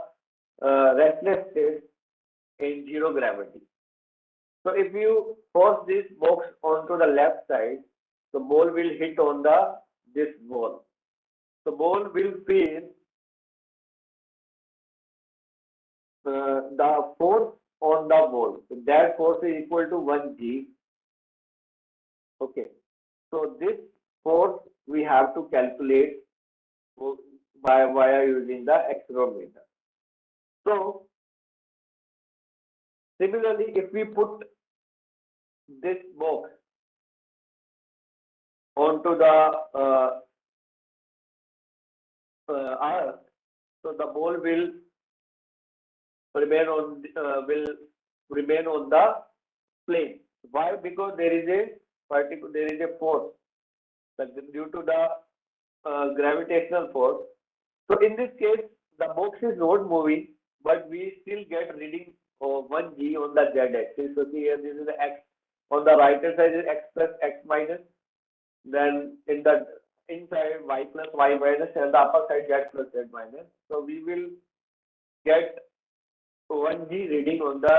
restless state in zero gravity. So if you force this box onto the left side, the ball will hit on this ball. The ball will feel the force on the ball. So that force is equal to 1g. Okay. So this force we have to calculate via using the accelerometer. So similarly, if we put this box onto the earth, so the ball will remain on the plane. Why? Because there is a force due to the gravitational force. So in this case, the box is not moving, but we still get reading of 1g on the z-axis. So see here, this is the x. On the right hand side is x plus x minus. Then in the inside y plus y minus, and the upper side z plus z minus. So we will get 1g reading on the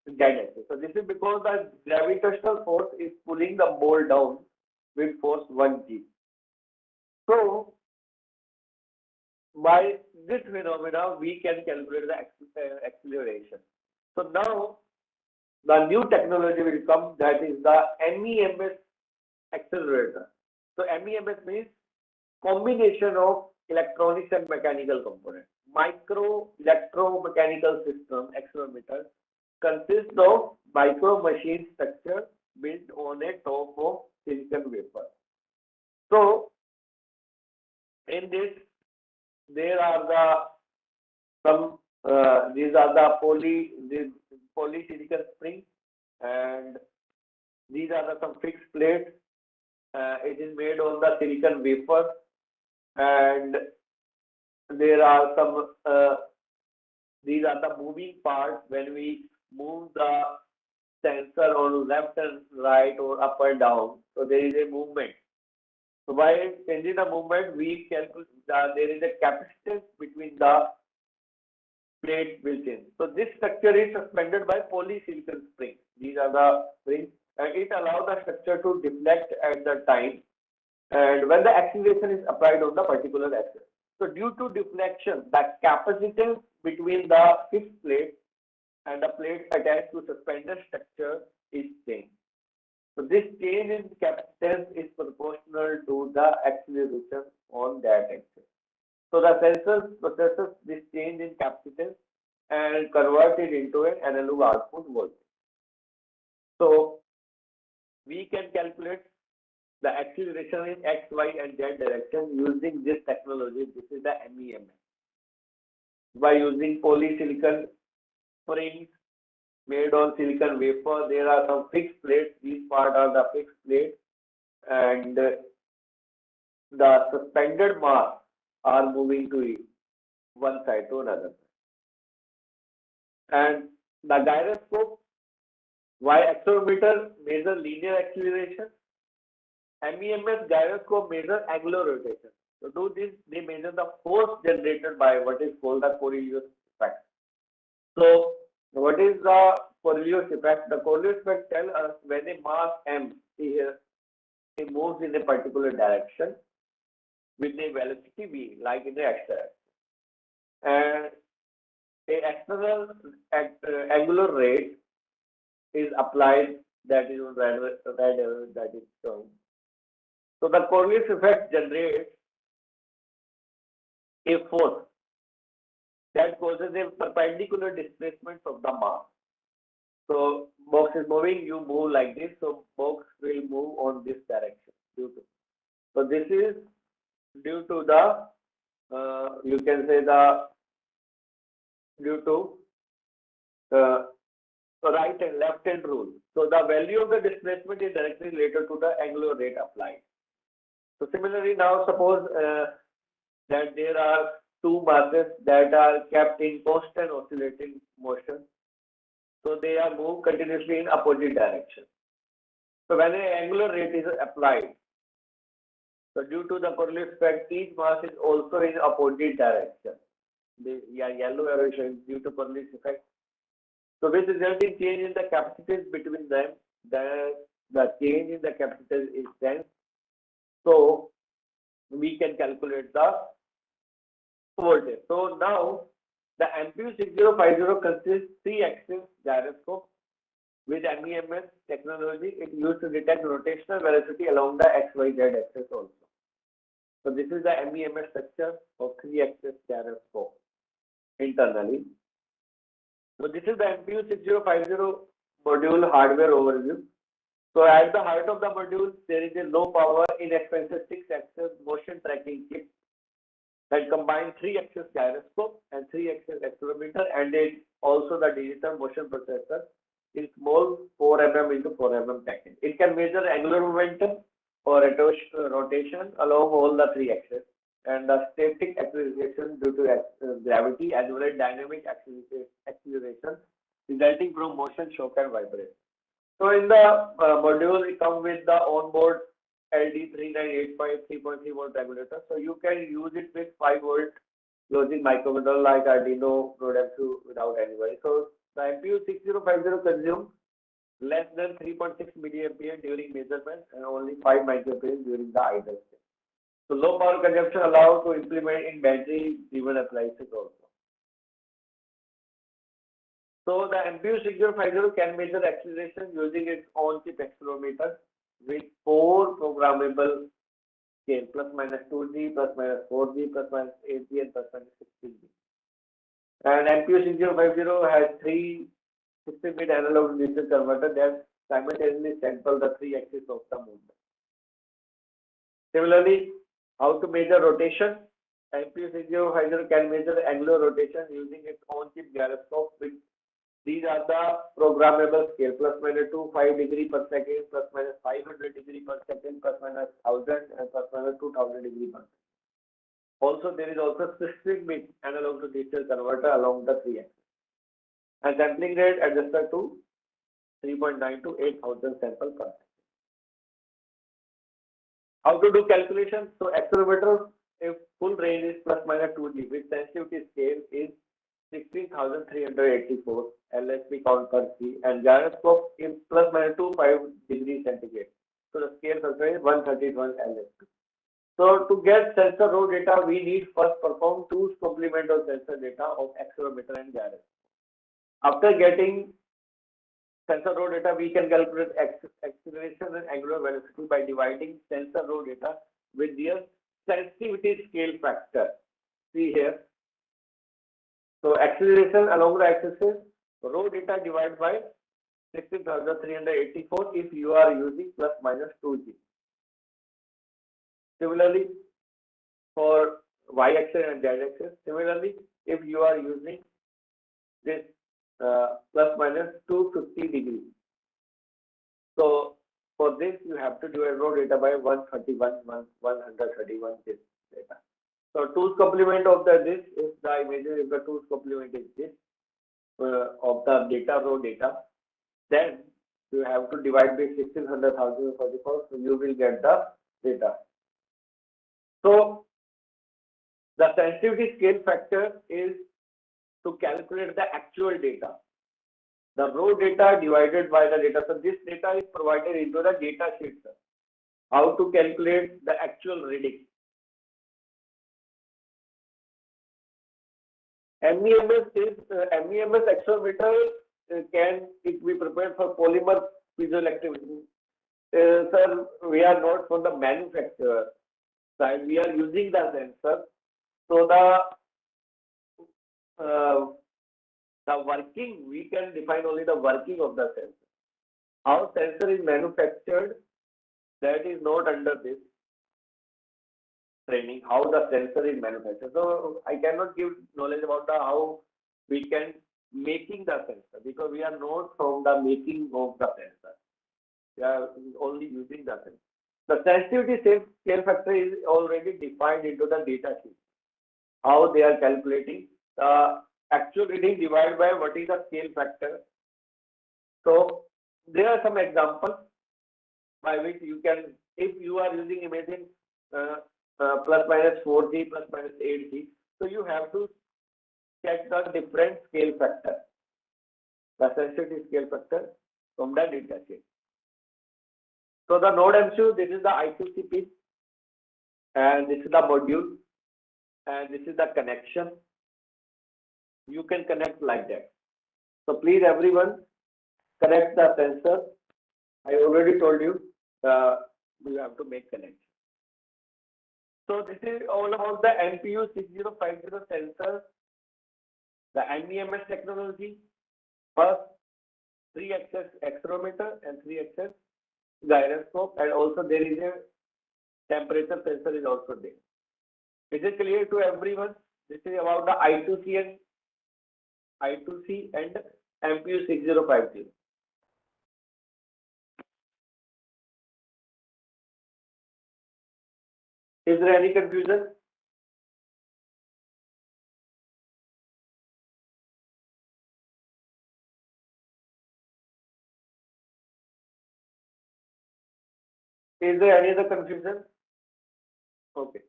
z-axis. So this is because the gravitational force is pulling the ball down with force 1g. So by this phenomena, we can calculate the acceleration. So now the new technology will come, that is the MEMS accelerator. So MEMS means combination of electronics and mechanical components. Micro electromechanical system accelerometer consists of micro machine structure built on a top of silicon wafer. So in this, there are these are the polysilicon springs, and these are some fixed plates. It is made on the silicon wafer, and there are some these are the moving parts. When we move the sensor on left and right or up and down, so there is a movement. So by changing the movement, we calculate there is a capacitance between the plate will change. So this structure is suspended by polysilicon springs. These are the springs, and it allows the structure to deflect at the time, and when the acceleration is applied on the particular axis. So due to deflection, the capacitance between the fixed plate and the plate attached to suspended structure is changed. So this change in capacitance is proportional to the acceleration on that axis. So the sensor processes this change in capacitance and convert it into an analog output voltage. So we can calculate the acceleration in X, Y, and Z direction using this technology. This is the MEMS. By using polysilicon springs made on silicon wafer, there are some fixed plates. These parts are the fixed plates, and the suspended mass are moving to one side to another. And the gyroscope, while accelerometer measure linear acceleration, MEMS gyroscope measure angular rotation. To do this, they measure the force generated by what is called the Coriolis effect. So, what is the Coriolis effect? The Coriolis effect tells us when a mass m here it moves in a particular direction with a velocity v, like in the x-axis, and a external angular rate is applied, that is on red arrow that is shown. So the Coriolis effect generates a force that causes a perpendicular displacement of the mass. So box is moving, you move like this, so box will move on this direction. So this is due to the you can say the due to right and left hand rule. So the value of the displacement is directly related to the angular rate applied. So similarly, now suppose that there are two masses that are kept in constant oscillating motion. So they are moved continuously in opposite direction. So when an angular rate is applied, so due to the Coriolis effect, each mass is also in opposite direction. The yellow arrow is showing due to Coriolis effect. So with resulting change in the capacitance between them, the change in the capacitance is then. So we can calculate the voltage. So now the MPU 6050 consists 3-axis gyroscope with MEMS technology. It used to detect rotational velocity along the XYZ axis also. So this is the MEMS structure of 3-axis gyroscope internally. So this is the MPU 6050 module hardware overview. So at the heart of the module, there is a low power inexpensive 6-axis motion tracking chip that combines 3-axis gyroscope and 3-axis accelerometer, and also the digital motion processor in small 4 mm into 4 mm package. It can measure angular momentum or rotation along all the 3 axes, and the static acceleration due to gravity as well as dynamic acceleration resulting from motion, shock, and vibration. So in the module, it comes with the onboard LD3985 3.3 volt regulator. So you can use it with 5 volt logic microcontroller like Arduino, Rodem2 without any worry. So the MPU 6050 consumes less than 3.6 milliampere during measurement and only 5 microamperes during the idle state. So low power consumption allowed to implement in battery driven appliances also. So the MPU 6050 can measure acceleration using its own chip accelerometer with 4 programmable scale ±2G, ±4G, ±8G, and ±16G. And MPU 6050 has 3 16-bit analog to digital converter that simultaneously sample the 3 axes of the movement. Similarly, how to measure rotation? MPU 6050 can measure angular rotation using its own chip gyroscope. With these are the programmable scale ±5 degree per second, ±500 degree per second, ±1000 and ±2000 degree per second. Also, there is also 16-bit analog to digital converter along the 3 axes. And sampling rate adjusted to 3.9 to 8000 samples per second. How to do calculation? So accelerometer, if full range is ±2G, with sensitivity scale is 16,384 LSP count per C, and gyroscope is ±25 degrees centigrade. So the scale factor is 131 LSP. So to get sensor raw data, we need first perform two complement of sensor data of accelerometer and gyroscope. After getting sensor raw data, we can calculate acceleration and angular velocity by dividing sensor raw data with their sensitivity scale factor. See here. So acceleration along the axis, raw data divided by 16,384 if you are using plus minus 2G. Similarly, for y-axis and z-axis, similarly, if you are using this plus minus 250 degrees. So for this, you have to divide raw data by 131 this data. So two's complement of this is the images, if the two's complement is this of the data, raw data, then you have to divide by 16,044, so you will get the data. So the sensitivity scale factor is to calculate the actual data. The raw data divided by the data. So this data is provided into the data sheet. How to calculate the actual reading. MEMS is MEMS accelerometer can it be prepared for polymer piezoelectric. Sir, we are not from the manufacturer side. We are using the sensor. So the working, we can define only the working of the sensor. How sensor is manufactured, that is not under this training. How the sensor is manufactured. So I cannot give knowledge about the how we can making the sensor because we are not from the making of the sensor. We are only using the sensor. The sensitivity scale factor is already defined into the data sheet. How they are calculating the actual reading divided by what is the scale factor. So there are some examples by which you can, if you are using imaging plus minus 4G, plus minus 8G, so you have to check the different scale factor, the sensitivity scale factor from the data sheet. So the node MCU, this is the I2C pin, and this is the module, and this is the connection. You can connect like that. So please everyone connect the sensor. I already told you you have to make connection. So this is all about the NPU 6050 sensor, the MEMS technology, first 3-axis accelerometer and 3-axis gyroscope, and also there is a temperature sensor is also there. Is it clear to everyone? This is about the I2C and MPU 6050. Is there any confusion? Is there any other confusion? Okay.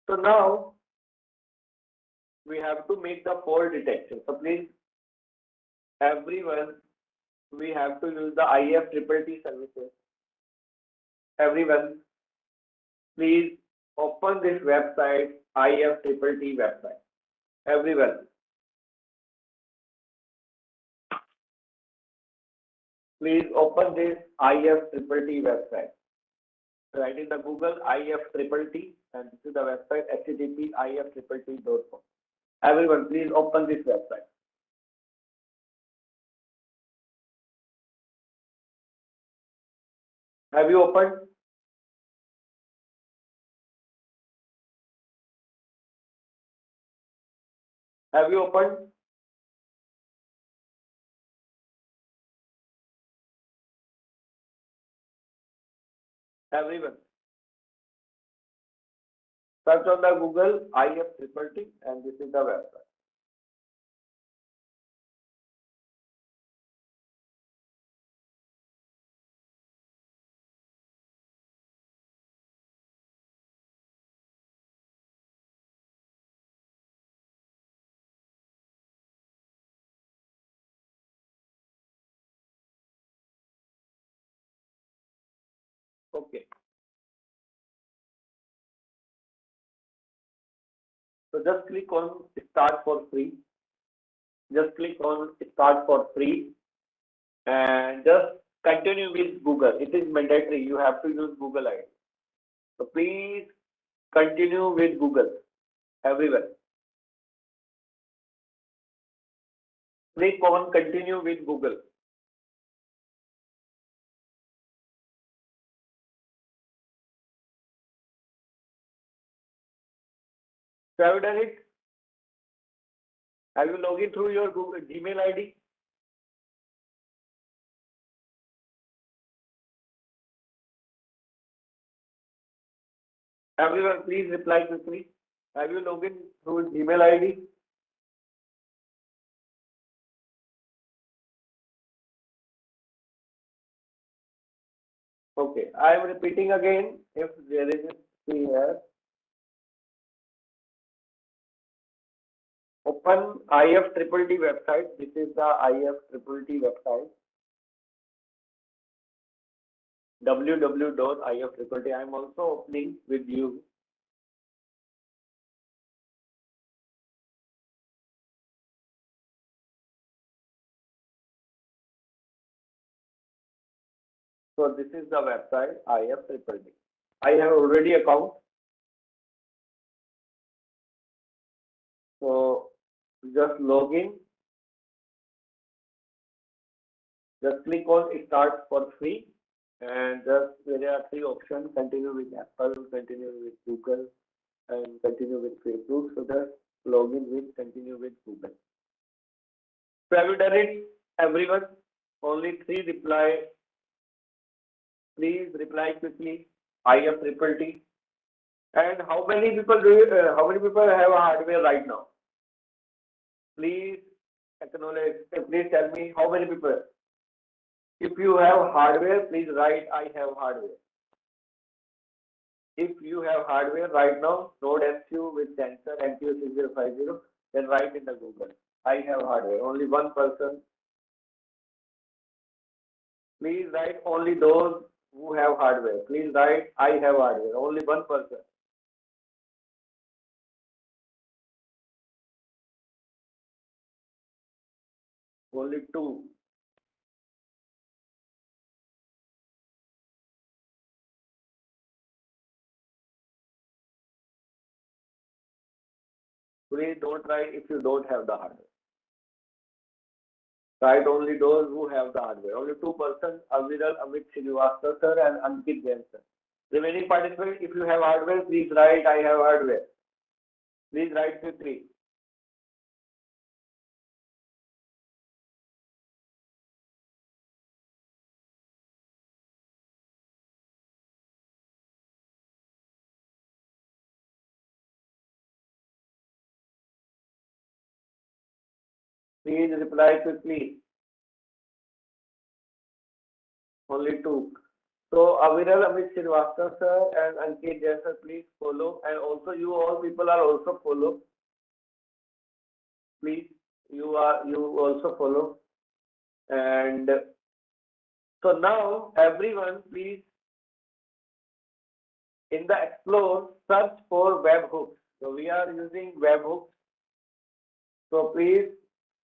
So now we have to make the fault detection. So please, everyone, we have to use the IFTTT services. Everyone, please open this website, IFTTT website. Everyone, please open this IFTTT website. Write in the Google IFTTT, and this is the website http://ifttt.com. Everyone, please open this website. Have you opened? Have you opened? Everyone. Search on the Google IFTTT, and this is the website. Okay. So just click on start for free. Just click on start for free and just continue with Google. It is mandatory. You have to use Google ID. So please continue with Google everywhere. Click on continue with Google. So have you done it? Have you logged in through your Google Gmail ID? Everyone, please reply quickly. Have you logged in through Gmail ID? Okay, I am repeating again. If there is a key here, open IFTTT website. This is the IFTTT website. www.ifttt. I am also opening with you. So this is the website IFTTT. I have already account. So just log in. Just click on start for free, and just there are three options: continue with Apple, continue with Google, and continue with Facebook. So just log in with continue with Google. So have you done it, everyone? Only three reply. Please reply quickly. IFTTT. And how many people do you, how many people have a hardware right now? Please acknowledge. Please tell me how many people. If you have hardware, please write I have hardware. If you have hardware right now, Node MCU with sensor MQ6050, then write in the Google. I have hardware. Only one person. Please write only those who have hardware. Please write I have hardware. Only one person. Only two. Please don't write if you don't have the hardware. Write only those who have the hardware. Only two persons, Aviral Amit Srivastava sir and Ankit Jain sir. Remaining participants, if you have hardware, please write I have hardware. Please write quickly. Please reply quickly. Only two. So Aviral Amit Srivastava sir and Ankit Jain sir, please follow. And also you all people are also follow. Please, you also follow. And so now everyone, please in the Explore search for webhooks. So we are using webhooks. So please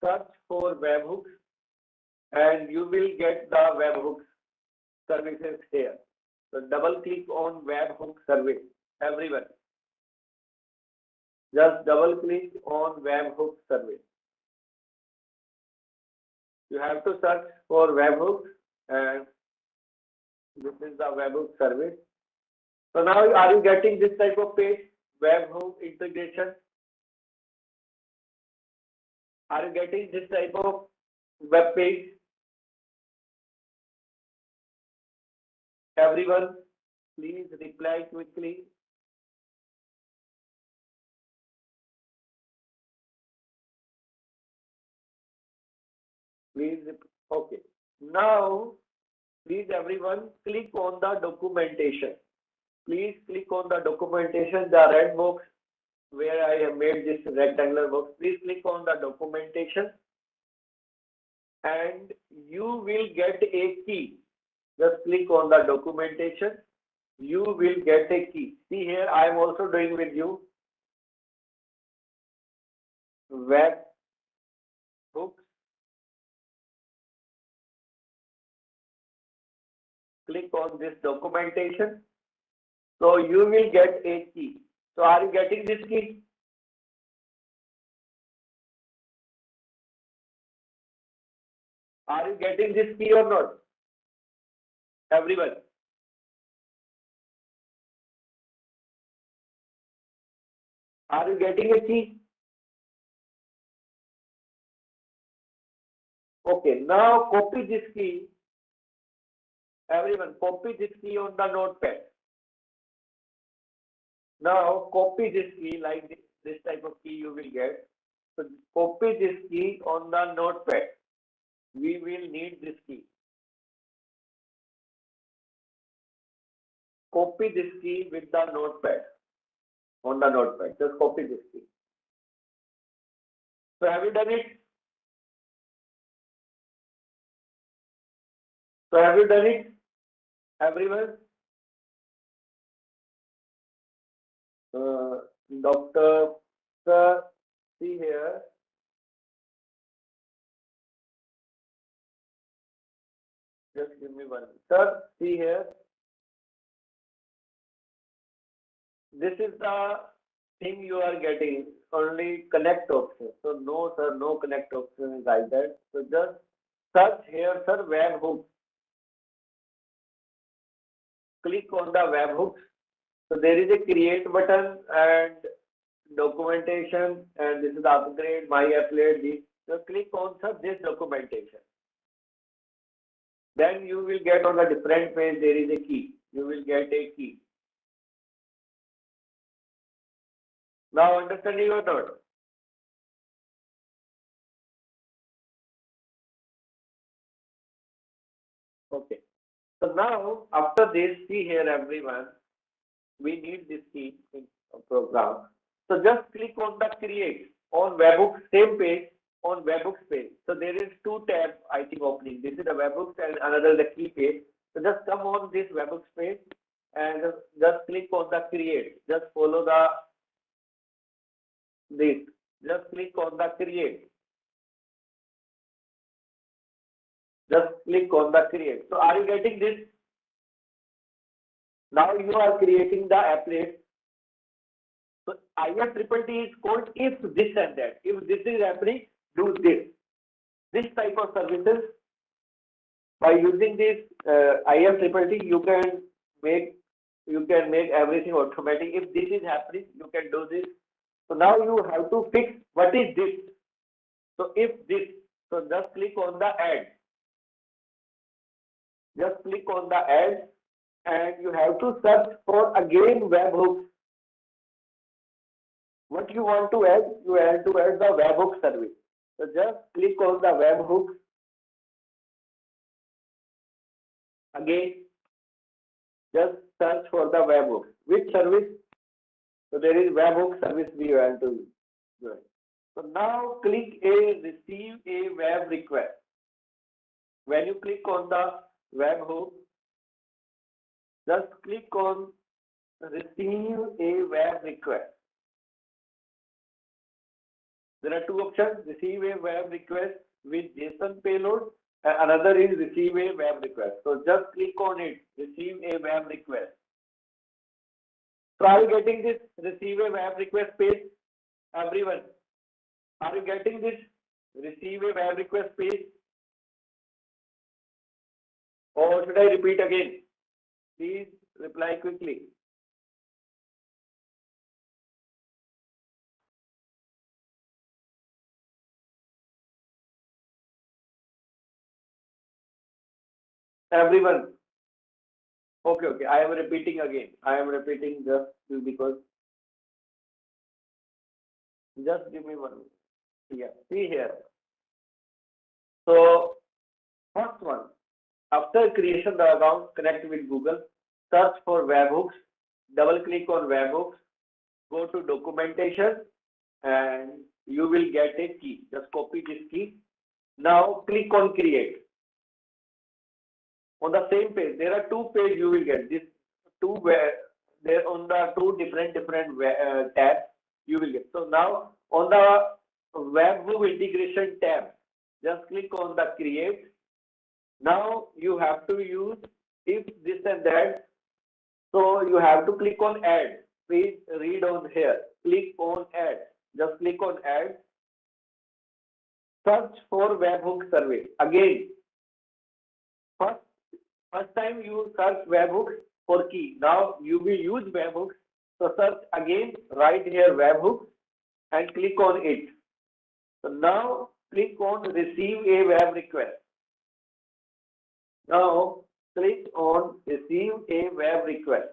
search for webhooks and you will get the webhooks services here. So double click on webhook service, everyone. Just double click on webhook service. You have to search for webhooks and this is the webhook service. So now are you getting this type of page, webhook integration? Are you getting this type of web page? Everyone, please reply quickly. Please, okay. Now, please everyone click on the documentation. Please click on the documentation, the red box where I have made this rectangular box. Please click on the documentation and you will get a key. Just click on the documentation you will get a key. See here, I am also doing with you web hooks. Click on this documentation. So you will get a key. So are you getting this key? Are you getting this key or not? Everyone. Are you getting a key? Okay, now copy this key. Everyone, copy this key on the notepad. Now copy this key like this type of key you will get. So copy this key on the notepad. We will need this key. Copy this key with the notepad. On the notepad, just copy this key. So have you done it? So have you done it, everyone? Doctor, sir, see here. Just give me one. Sir, see here. This is the thing you are getting, only connect option. So no, sir, no connect option is like that. So just search here, sir, webhooks. Click on the webhooks. So there is a create button and documentation, and this is upgrade, my applet, this. So click on, sir, this documentation. Then you will get on the different page, there is a key. You will get a key. Now understanding or not? Okay. So now after this, see here everyone, we need this key in a program. So just click on the create on webhooks, same page on webhooks page. So there is two tabs I think opening. This is the webhooks and another the key page. So just come on this webhooks page and just click on the create. Just follow the this. Just click on the create. Just click on the create. So are you getting this? Now you are creating the applet. So IIT is called if this and that. If this is happening, do this. This type of services, by using this IIT, you can make everything automatic. If this is happening, you can do this. So now you have to fix what is this. So if this, so just click on the add. Just click on the add, and you have to search for again webhooks. What you want to add? You have to add the webhook service. So just click on the webhook. Again, just search for the webhook. Which service? So there is webhook service we want to join. So now click a receive a web request. When you click on the webhook, just click on receive a web request. There are two options: receive a web request with JSON payload, and another is receive a web request. So just click on it, receive a web request. So are you getting this receive a web request page? Everyone, are you getting this receive a web request page? Or should I repeat again? Please reply quickly. Everyone. Okay. I am repeating again. I am repeating just because. Just give me 1 minute. Yeah. See here. So first one. After creation of the account, connect with Google. Search for webhooks. Double click on webhooks. Go to documentation, and you will get a key. Just copy this key. Now click on create. On the same page, there are two pages you will get. This two there on the two different tabs you will get. So now on the webhook integration tab, just click on the create. Now you have to use if this and that. So you have to click on add. Please read on here. Click on add. Just click on add. Search for webhook service. Again, first time you search webhooks for key. Now you will use webhooks. So search again, right here webhooks and click on it. So now click on receive a web request. Now click on receive a web request.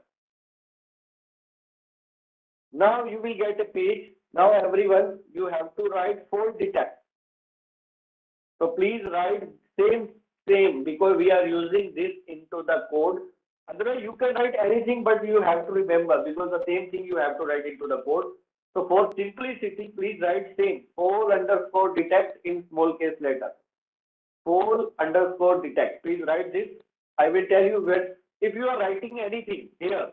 Now you will get a page. Now everyone, you have to write for detect. So please write same because we are using this into the code. Otherwise you can write anything, but you have to remember because the same thing you have to write into the code. So for simplicity, please write same _detect in small case letter. _detect. Please write this. I will tell you when if you are writing anything here,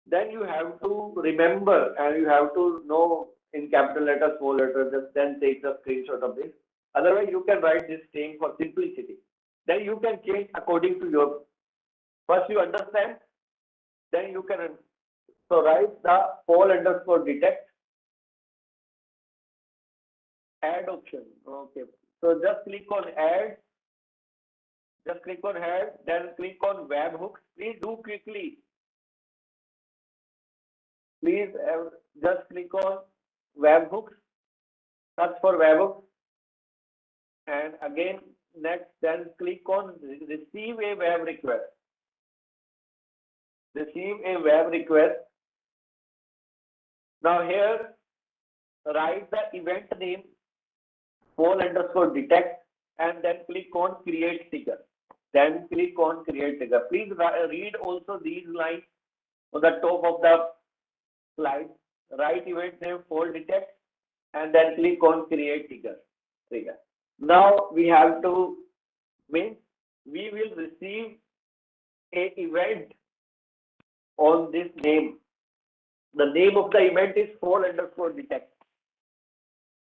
then you have to remember and you have to know in capital letter, small letter, just then take the screenshot of this. Otherwise, you can write this same for simplicity. Then you can change according to your. First, you understand. Then you can. So write the _detect. Add option. Okay. So just click on add. Just click on add. Then click on webhooks. Please do quickly. Please just click on webhooks. Search for webhooks. And again, next, then click on receive a web request. Receive a web request. Now here, write the event name, _detect, and then click on create ticker. Then click on create ticker. Please read also these lines on the top of the slide. Write event name _detect, and then click on create trigger. Now we have to mean we will receive a event on this name. The name of the event is _detect.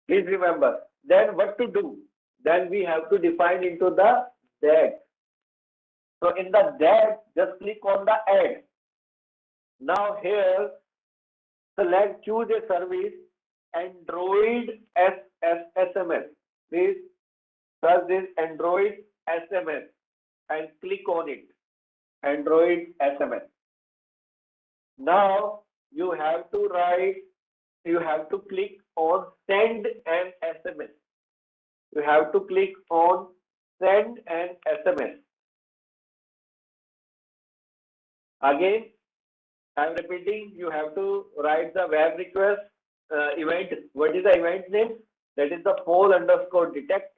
Please remember. Then what to do? Then we have to define into the that. So in the that, just click on the add. Now here, select choose a service Android SMS. Please search this Android SMS and click on it. Android SMS. Now you have to click on send an SMS. You have to click on send an SMS. Again, I am repeating, you have to write the web request event. What is the event name? That is the _detect,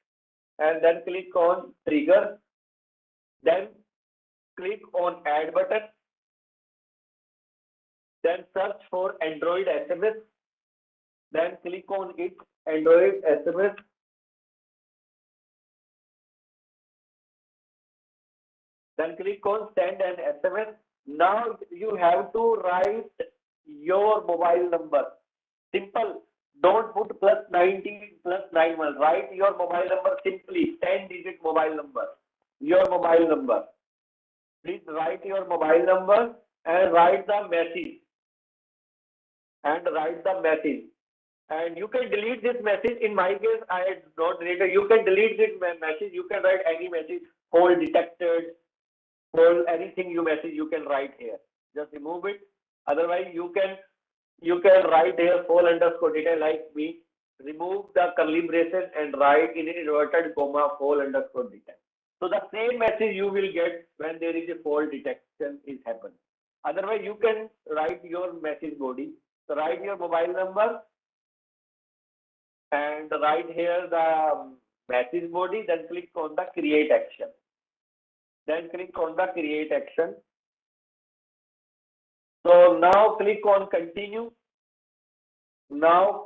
and then click on trigger. Then click on add button. Then search for Android SMS. Then click on it, Android SMS. Then click on send an SMS. Now you have to write your mobile number. Simple. Don't put +90 +91. Write your mobile number simply. 10-digit mobile number. Your mobile number. Please write your mobile number and write the message. And you can delete this message. In my case, I don't delete it. You can delete this message. You can write any message. Hole detected. Hole anything you message. You can write here. Just remove it. Otherwise, you can write here _detail like me. Remove the curly braces and write in inverted comma _detail. So the same message you will get when there is a fault detection is happen. Otherwise, you can write your message body. So write your mobile number and write here the message body. Then click on the create action. So now click on continue. Then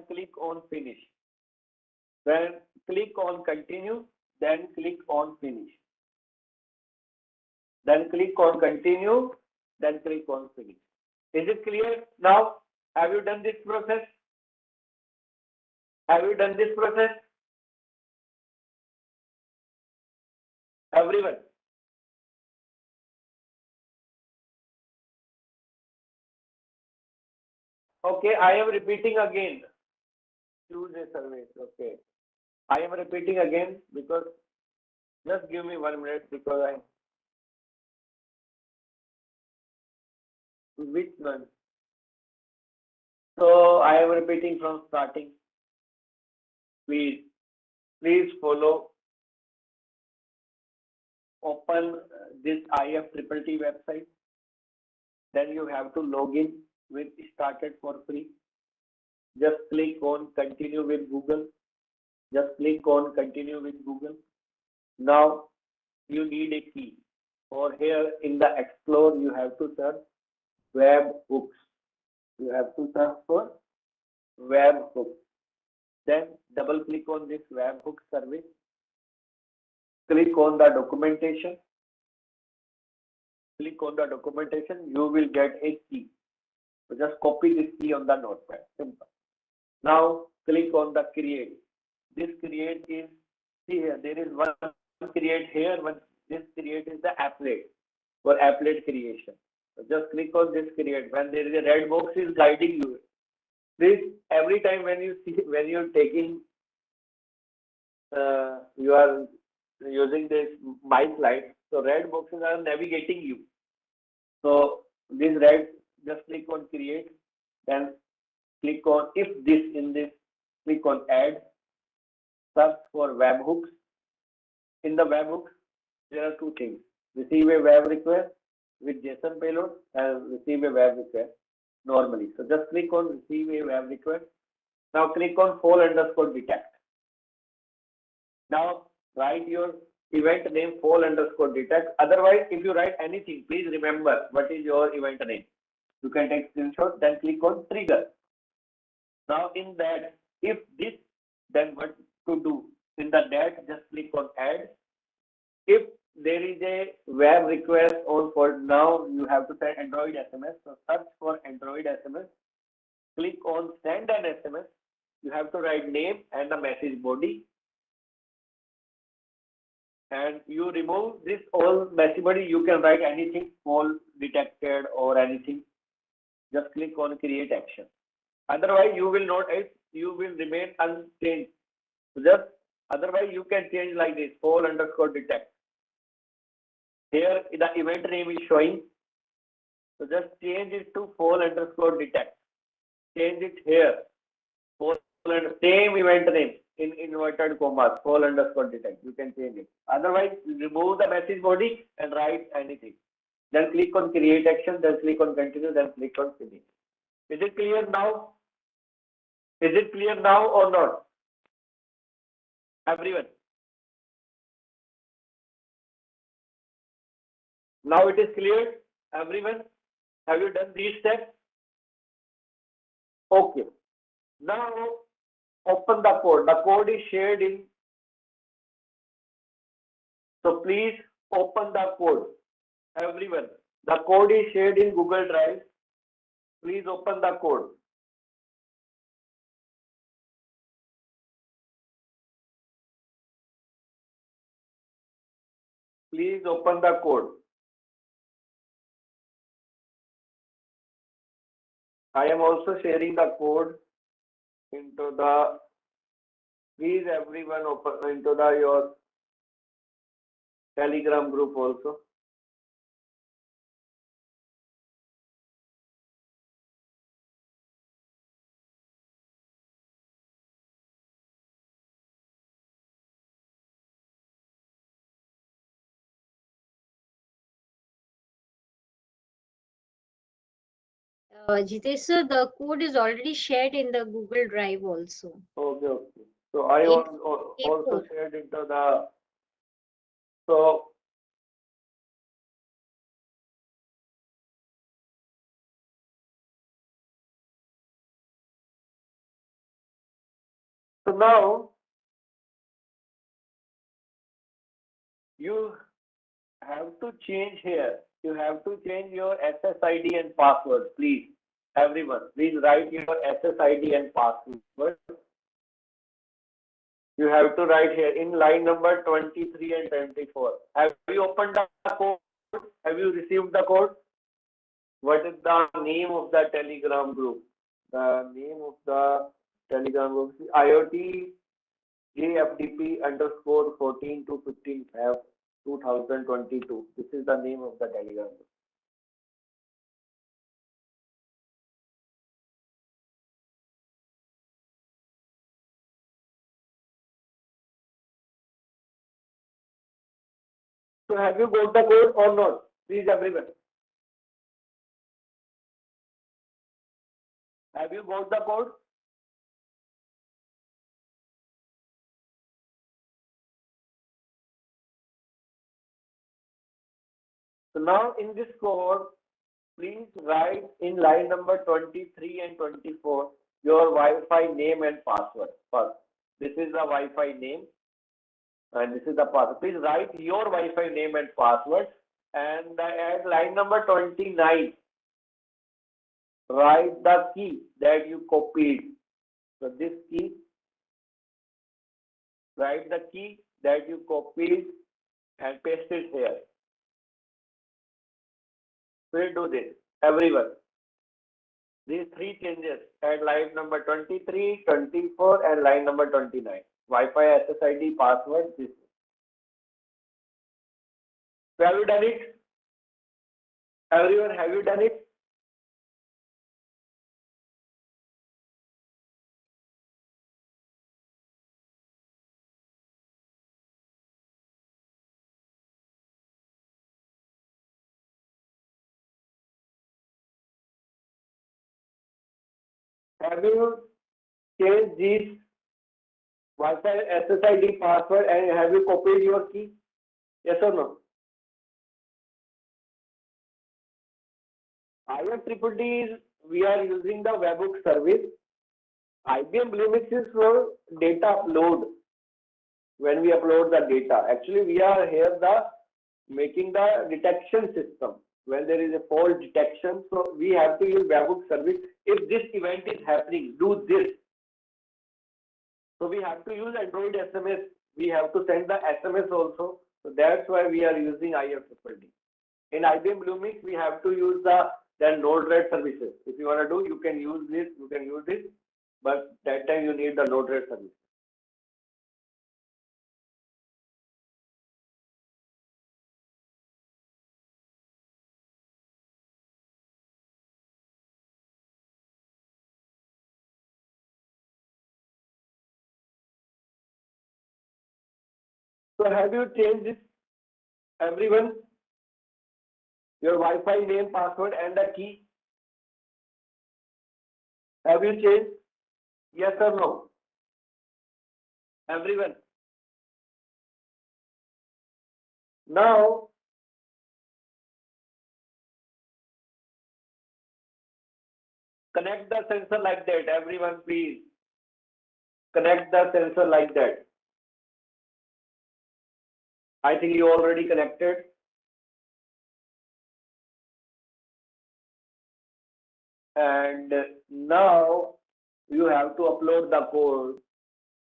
click on finish. Then click on continue. Then click on finish. then click on continue, then click on finish. Is it clear now? Have you done this process? Have you done this process? Everyone? Okay, I am repeating again. Choose a service. Okay. I am repeating again because just give me 1 minute because I. Which one? So I am repeating from starting. Please follow. Open this IFTTT website. Then you have to log in with started for free. Just click on continue with Google. Just click on continue with Google. Now you need a key. Or here in the Explore, you have to search webhooks. You have to search for webhooks. Then double click on this webhook service. Click on the documentation. Click on the documentation. You will get a key. So just copy this key on the notepad. Simple. Now click on the create. This create is, see here, there is one create here, this create is the applet for applet creation. So just click on this create. When there is a red box is guiding you. This every time when you see, when you're taking, you are using this my slide, so red boxes are navigating you. So this red, just click on create, then click on if this in this, click on add, search for webhooks. In the webhooks, there are two things: receive a web request with JSON payload and receive a web request normally. So just click on receive a web request. Now click on fall_detect. Now write your event name fall_detect. Otherwise, if you write anything, please remember what is your event name. You can take screenshot, then click on trigger. Now in that, if this, then what to do? In the that, just click on add. If there is a web request on for now, you have to send Android SMS. So search for Android SMS. Click on send an SMS. You have to write name and the message body. And you remove this all message body. You can write anything, fall detected or anything. Just click on create action. Otherwise, you will not, you will remain unchanged. So just otherwise, you can change like this: fall_detect. Here the event name is showing. So just change it to fall_detect. Change it here. Same event name in inverted commas, fall_detect. You can change it. Otherwise, remove the message body and write anything. Then click on create action, then click on continue, then click on finish. Is it clear now? Is it clear now or not? Everyone. Now it is clear. Everyone. Have you done these steps? Okay. Now open the code. The code is shared in. So please open the code. Everyone. The code is shared in Google Drive. Please open the code. Please open the code. I am also sharing the code into the. Please everyone open into the your Telegram group also. Jitesh sir, the code is already shared in the Google Drive also. Okay, okay. So I It also shared into the. So now you have to change here. You have to change your SSID and password, please. Everyone, please write your SSID and password. You have to write here in line number 23 and 24. Have you opened the code? Have you received the code? What is the name of the Telegram group? The name of the Telegram group is IoT JFDP underscore 14 to 15 Feb 2022. This is the name of the Telegram group. So have you got the code or not? Please everyone. Have you got the code? So now in this code, please write in line number 23 and 24 your Wi-Fi name and password. First, this is the Wi-Fi name and this is the password. Please write your Wi-Fi name and password, and at line number 29, write the key that you copied. So this key, write the key that you copied and paste it here. We'll do this, everyone. These three changes at line number 23, 24 and line number 29. Wi-Fi SSID password. This. So have you done it? Everyone, have you done it? Have you changed this Wi-Fi SSID password and have you copied your key? Yes or no? IIT is we are using the webhook service. IBM Bluemix is for data upload. When we upload the data, actually we are here making the detection system. When there is a fault detection, so we have to use webhook service. If this event is happening, do this. So we have to use Android SMS. We have to send the SMS also. So that's why we are using IIT. In IBM Bluemix, we have to use the Node-RED services. If you want to do, you can use this. You can use this, but that time you need the Node-RED service. So have you changed this, everyone? Your Wi-Fi name, password, and the key. Have you changed? Yes or no? Everyone. Now, connect the sensor like that. Everyone, please. Connect the sensor like that. I think you already connected. And now you have to upload the code.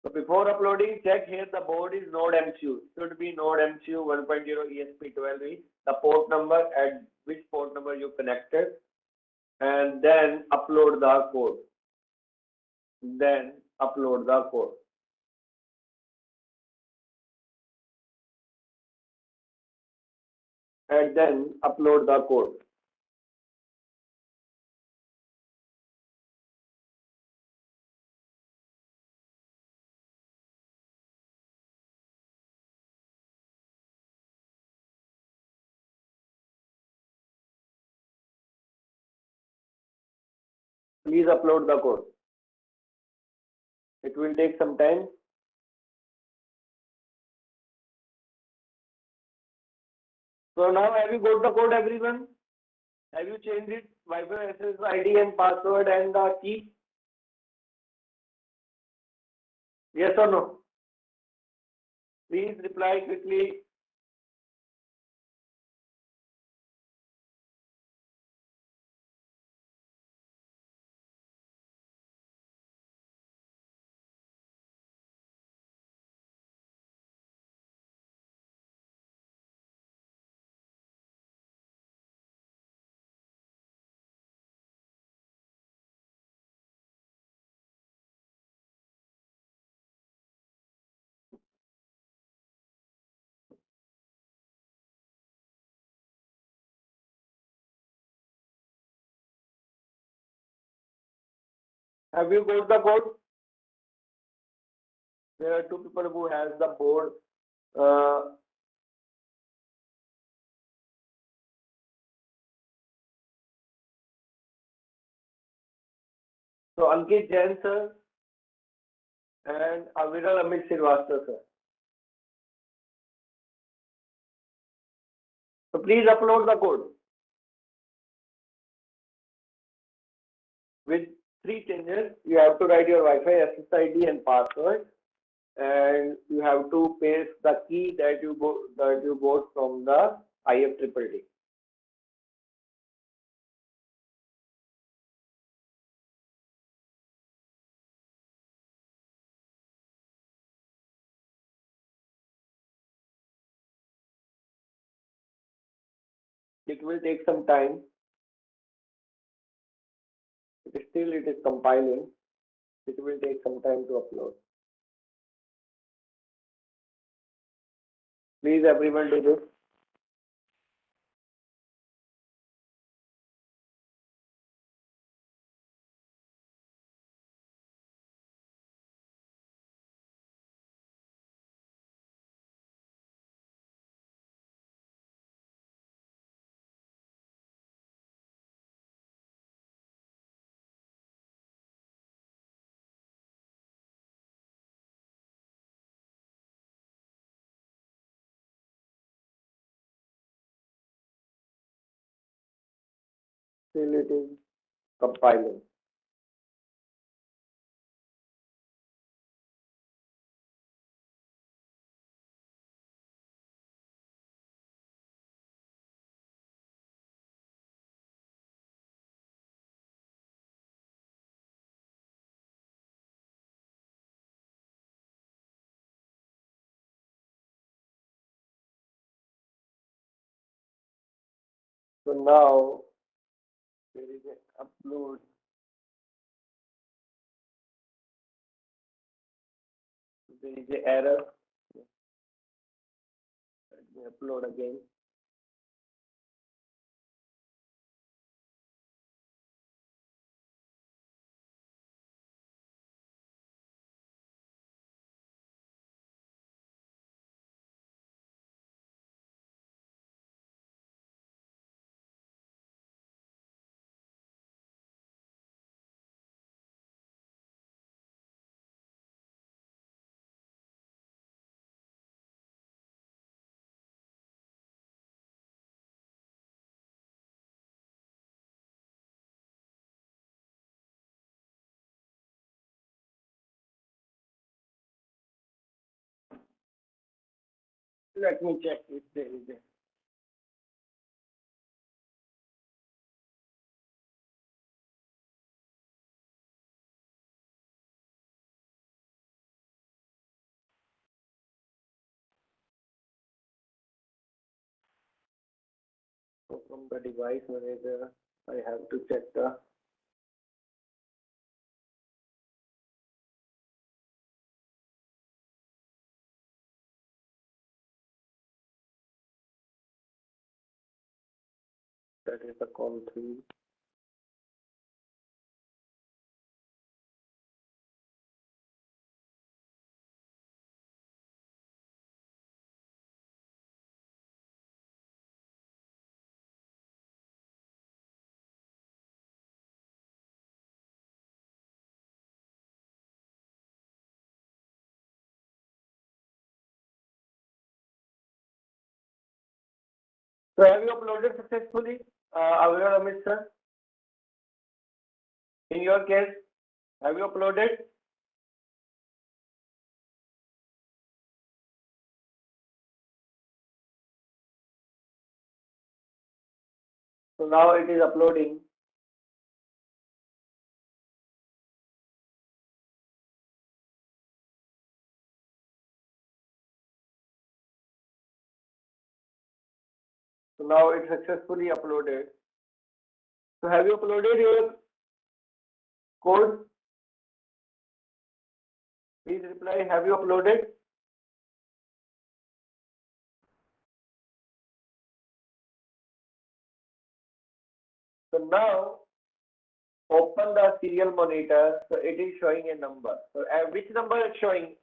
So before uploading, check here the board is Node MCU. Should be Node MCU 1.0 ESP12E. The port number at which port number you connected, and then upload the code. Then upload the code. And then upload the code. Please upload the code. It will take some time. So now have you got the code, everyone? Have you changed it? Wi-Fi SSID and password and the key? Yes or no? Please reply quickly. Have you got the code? There are two people who has the board. So Ankit Jain sir and Aviral Amit Srivastava sir. So please upload the code with 3 changes. You have to write your Wi-Fi SSID and password, and you have to paste the key that you got from the IFTTT. It will take some time. Still, it is compiling. It will take some time to upload. Please, everyone, do this. Still, it is compiling. So now there is an upload. There is an error. Let me upload again. Let me check if there is a. So from the device manager, I have to check the. That is the COM3. So have you uploaded successfully, Aviral Amit sir? In your case, have you uploaded? So now it is uploading. So now it's successfully uploaded. So have you uploaded your code? Please reply, have you uploaded? So now open the serial monitor, so it is showing a number. So which number is showing?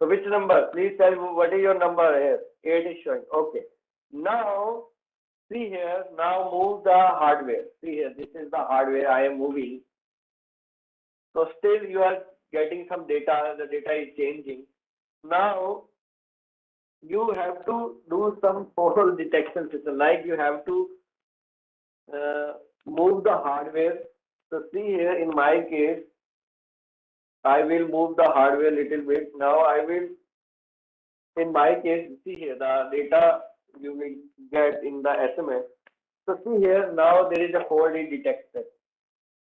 So which number? Please tell me what is your number here. 8 is showing. Okay. Now see here. Now move the hardware. See here. This is the hardware I am moving. So still you are getting some data. The data is changing. Now you have to do some fault detection system. Like you have to move the hardware. So see here. In my case, I will move the hardware little bit. Now I will. In my case, see here, the data you will get in the SMS. So see here, now there is a fault is detected.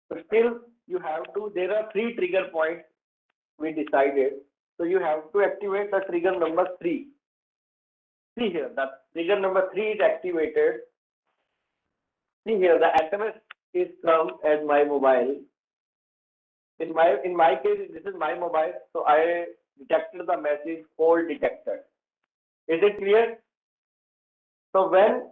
So still you have to, there are 3 trigger points we decided. So you have to activate the trigger number 3. See here, the trigger number 3 is activated. See here, the SMS is come at my mobile. In my case, this is my mobile. So I detected the message fault detected. Is it clear? So when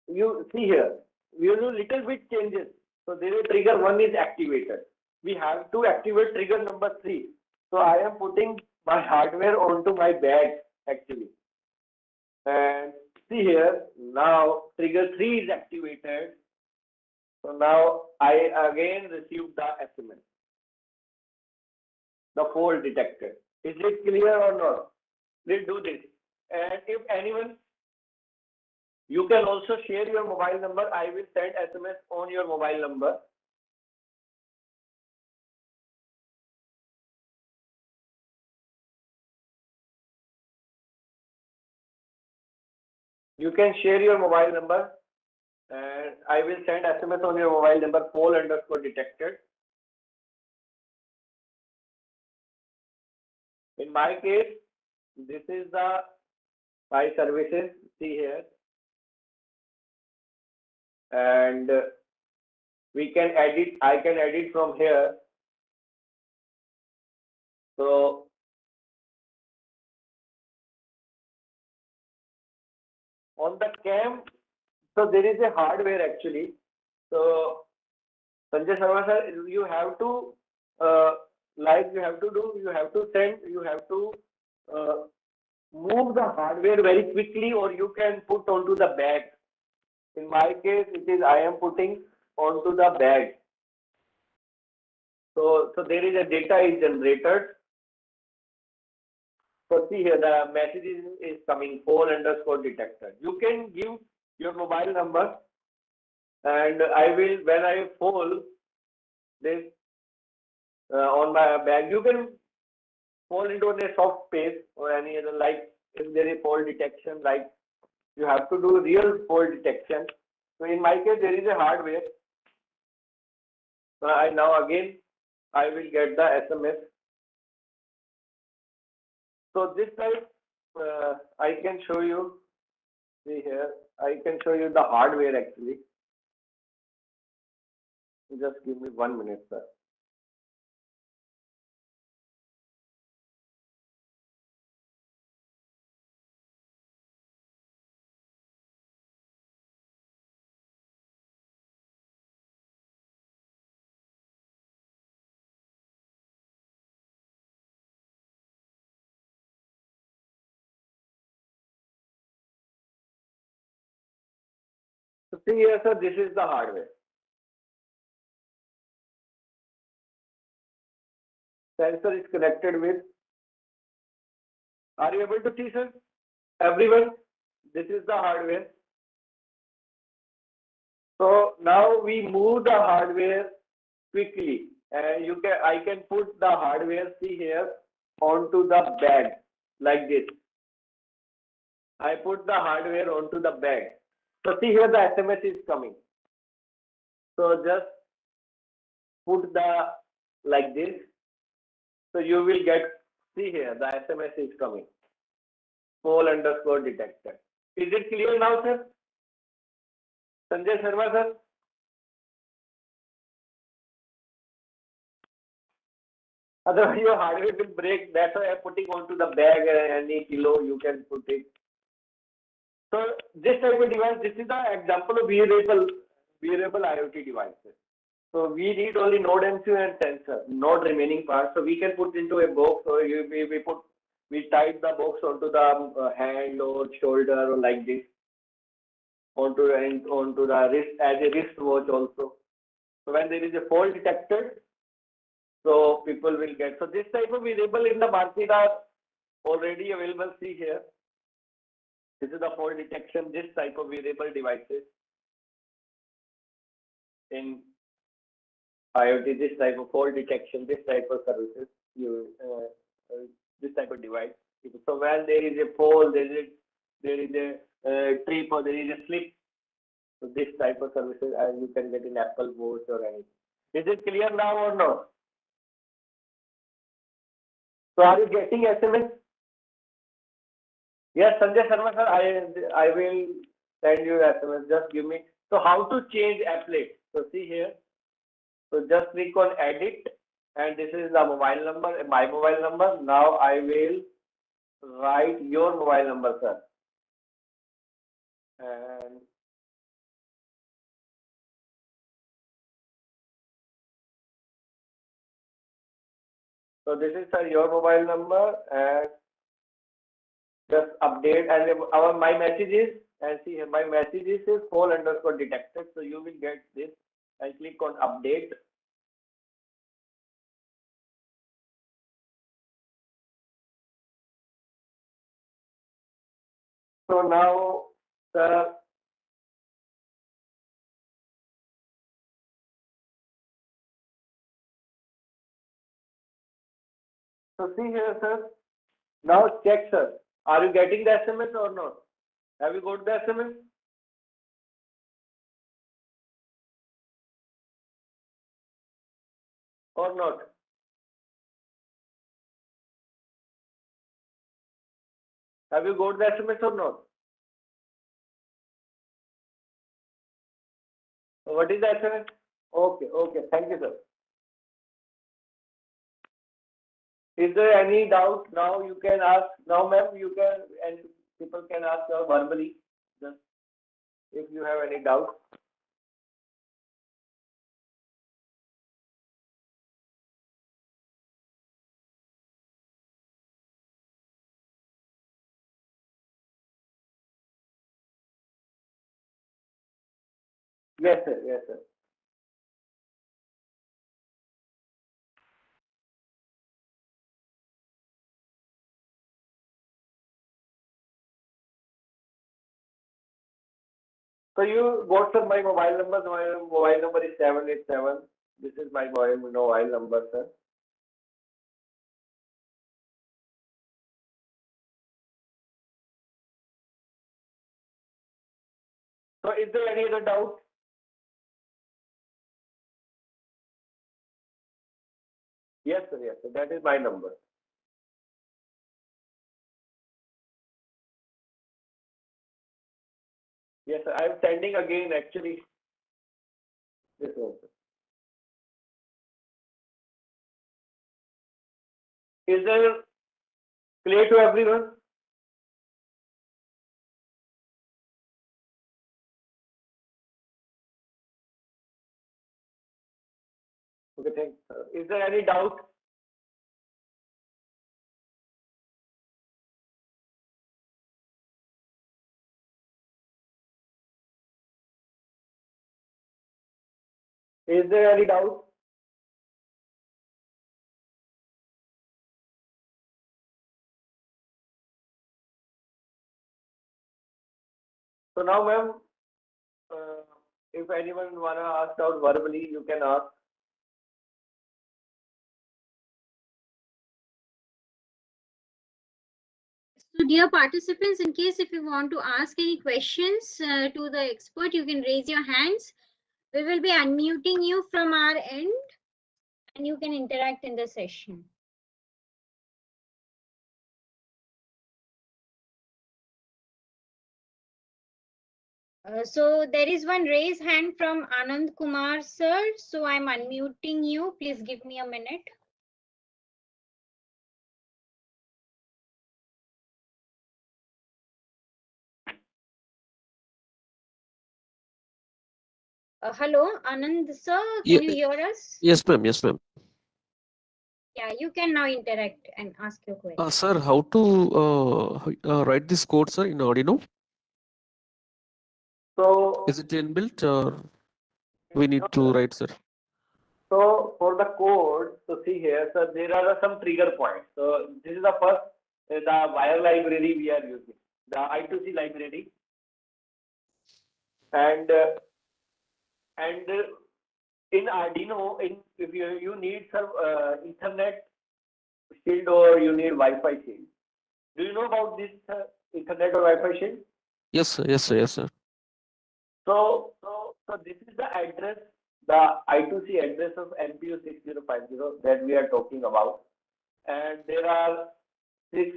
you see here, you do little bit changes. So there is trigger 1 is activated. We have to activate trigger number 3. So I am putting my hardware onto my bag actually. And see here, now trigger 3 is activated. So now I again received the SMS. The fault detected. Is it clear or not? Let's do this. And if anyone, you can also share your mobile number. I will send SMS on your mobile number. You can share your mobile number and I will send SMS on your mobile number fault_detected. In my case, this is the my services. See here. And we can edit, I can edit from here. So on the cam, so there is a hardware actually. So Sanjay Sharma sir, you have to like you have to do, you have to send, you have to move the hardware very quickly, or you can put onto the bag. In my case, it is I am putting onto the bag. So there is a data is generated. So see here, the message is coming fault_detected. You can give your mobile number, and I will, when I fall this on my bag, you can fall into a soft space or any other, like if there is fault detection, like you have to do real fault detection. So in my case, there is a hardware. So I now again I will get the SMS. So this type I can show you. See here, I can show you the hardware actually. Just give me 1 minute, sir. So see here, sir, this is the hardware. Sensor is connected with. Are you able to see, sir? Everyone, this is the hardware. So now we move the hardware quickly, and I can put the hardware, see here, onto the bag like this. I put the hardware onto the bag. So see here, the SMS is coming. So just put the like this. So you will get, see here, the SMS is coming. Fault_detected. Is it clear now, sir? Sanjay Sharma, sir? Otherwise, your hardware will break. That's why I'm putting onto the bag. Any kilo you can put it. So this type of device, this is the example of wearable IoT devices. So we need only node MCU and sensor, not remaining parts. So we can put into a box, or we tie the box onto the hand or shoulder or like this, onto the wrist as a wristwatch also. So when there is a fault detected, so people will get. So this type of wearable in the market are already available. See here. This is the fault detection. This type of wearable devices in IoT, this type of fault detection, this type of services, this type of device. So when there is a fall, there is a trip, or there is a slip, so this type of services, as you can get in Apple Watch or anything. Is it clear now or not? So are you getting SMS? Yes, Sanjay Sharma sir, I will send you SMS. Just give me. So how to change applet? So see here. So just click on edit, and this is the mobile number, my mobile number. Now I will write your mobile number, sir. And so this is, sir, your mobile number, and just update. And my message is, and see here, my message is fall underscore detected. So you will get this, and click on update. So now, sir, so see here, sir. Now check, sir. Are you getting the SMS or not? Have you got the SMS? Or not? Have you got the SMS or not? What is the SMS? Okay, okay. Thank you, sir. Is there any doubt? Now you can ask. Now, ma'am, you can, and people can ask verbally, just if you have any doubt. Yes, sir. Yes, sir. So you got, sir, my mobile number. My mobile number is 787. This is my mobile number, sir. So is there any other doubt? Yes, sir. Yes, sir. That is my number. Yes, sir. I am sending again, actually. This one, sir. Is there clear to everyone? Okay, thanks. Is there any doubt? Is there any doubt? So now, ma'am, if anyone wanna ask out verbally, you can ask. So dear participants, in case if you want to ask any questions to the expert, you can raise your hands. We will be unmuting you from our end, and you can interact in the session. So there is one raised hand from Anand Kumar, sir. So I'm unmuting you. Please give me a minute. Hello, Anand sir, can you hear us? Yes, ma'am. Yes, ma'am. Yeah, you can now interact and ask your question. Sir, how to write this code, sir, in Arduino? So, Is it inbuilt or we need to write, sir? so for the code, so see here, so there are some trigger points. So this is the first, the wire library we are using, the I2C library, and in Arduino, if you need some Ethernet shield or you need Wi-Fi shield. Do you know about this Ethernet or Wi-Fi shield? Yes, sir. Yes, sir. Yes, sir. So this is the address, the I2C address of MPU 6050 that we are talking about. And there are six,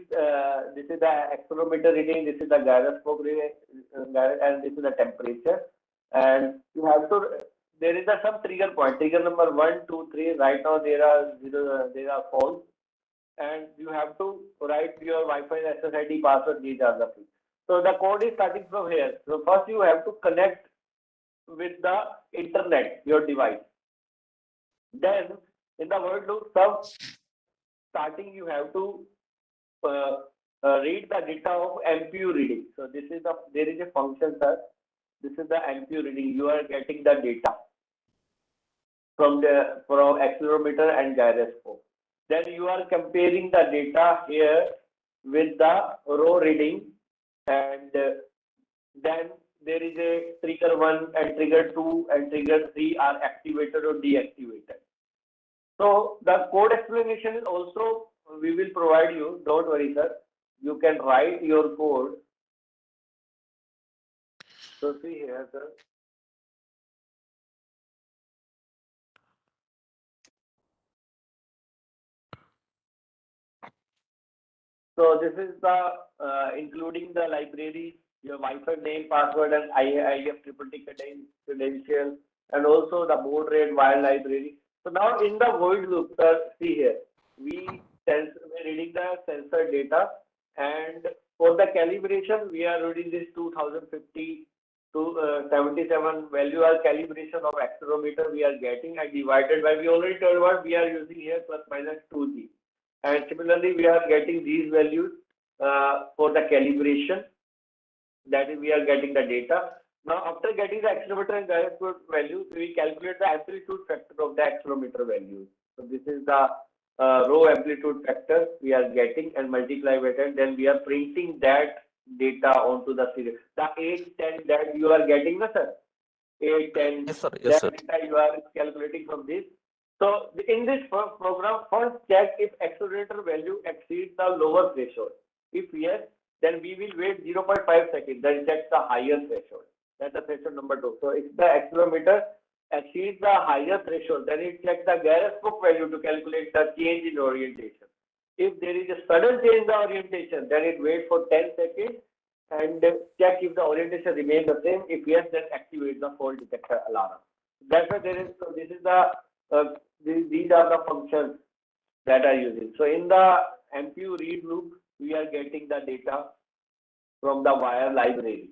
this is the accelerometer reading, this is the gyroscope reading, and this is the temperature. And you have to, there is some trigger point, trigger number 1, 2, 3. Right now there are false. And you have to write your Wi-Fi SSID password, these are the things. So the code is starting from here. So first you have to connect with the internet, your device. Then in the word loop sub starting, you have to read the data of MPU reading. So this is there is a function, sir. This is the MPU reading. You are getting the data from accelerometer and gyroscope. Then you are comparing the data here with the raw reading, and then there is a trigger 1 and trigger 2 and trigger 3 are activated or deactivated. So the code explanation is also we will provide you. Don't worry, sir. You can write your code. So see here, sir. So this is the including the library, your Wi-Fi name, password, and IIF credential, and also the baud rate wire library. So now in the void loop, see here, we're reading the sensor data, and for the calibration, we are reading this 2050 to 77 value or calibration of accelerometer we are getting, and divided by, we already told what we are using here, plus minus 2G. And similarly, we are getting these values for the calibration. That is, we are getting the data. Now, after getting the accelerometer and gyroscope values, we calculate the amplitude factor of the accelerometer values. So this is the raw amplitude factor we are getting and multiply with it. Then we are printing that data onto the serial. The 810 that you are getting, no, sir? 810. Yes, sir. Yes, sir. That data you are calculating from this. So in this program, first check if accelerator value exceeds the lower threshold. If yes, then we will wait 0.5 seconds, then check the higher threshold. That's the threshold number 2. So if the accelerometer exceeds the higher threshold, then it checks the gyroscope value to calculate the change in orientation. If there is a sudden change in the orientation, then it waits for 10 seconds and check if the orientation remains the same. If yes, then activate the fault detector alarm. That's why there is, so this is the these are the functions that are using. So in the MPU read loop, we are getting the data from the wire library.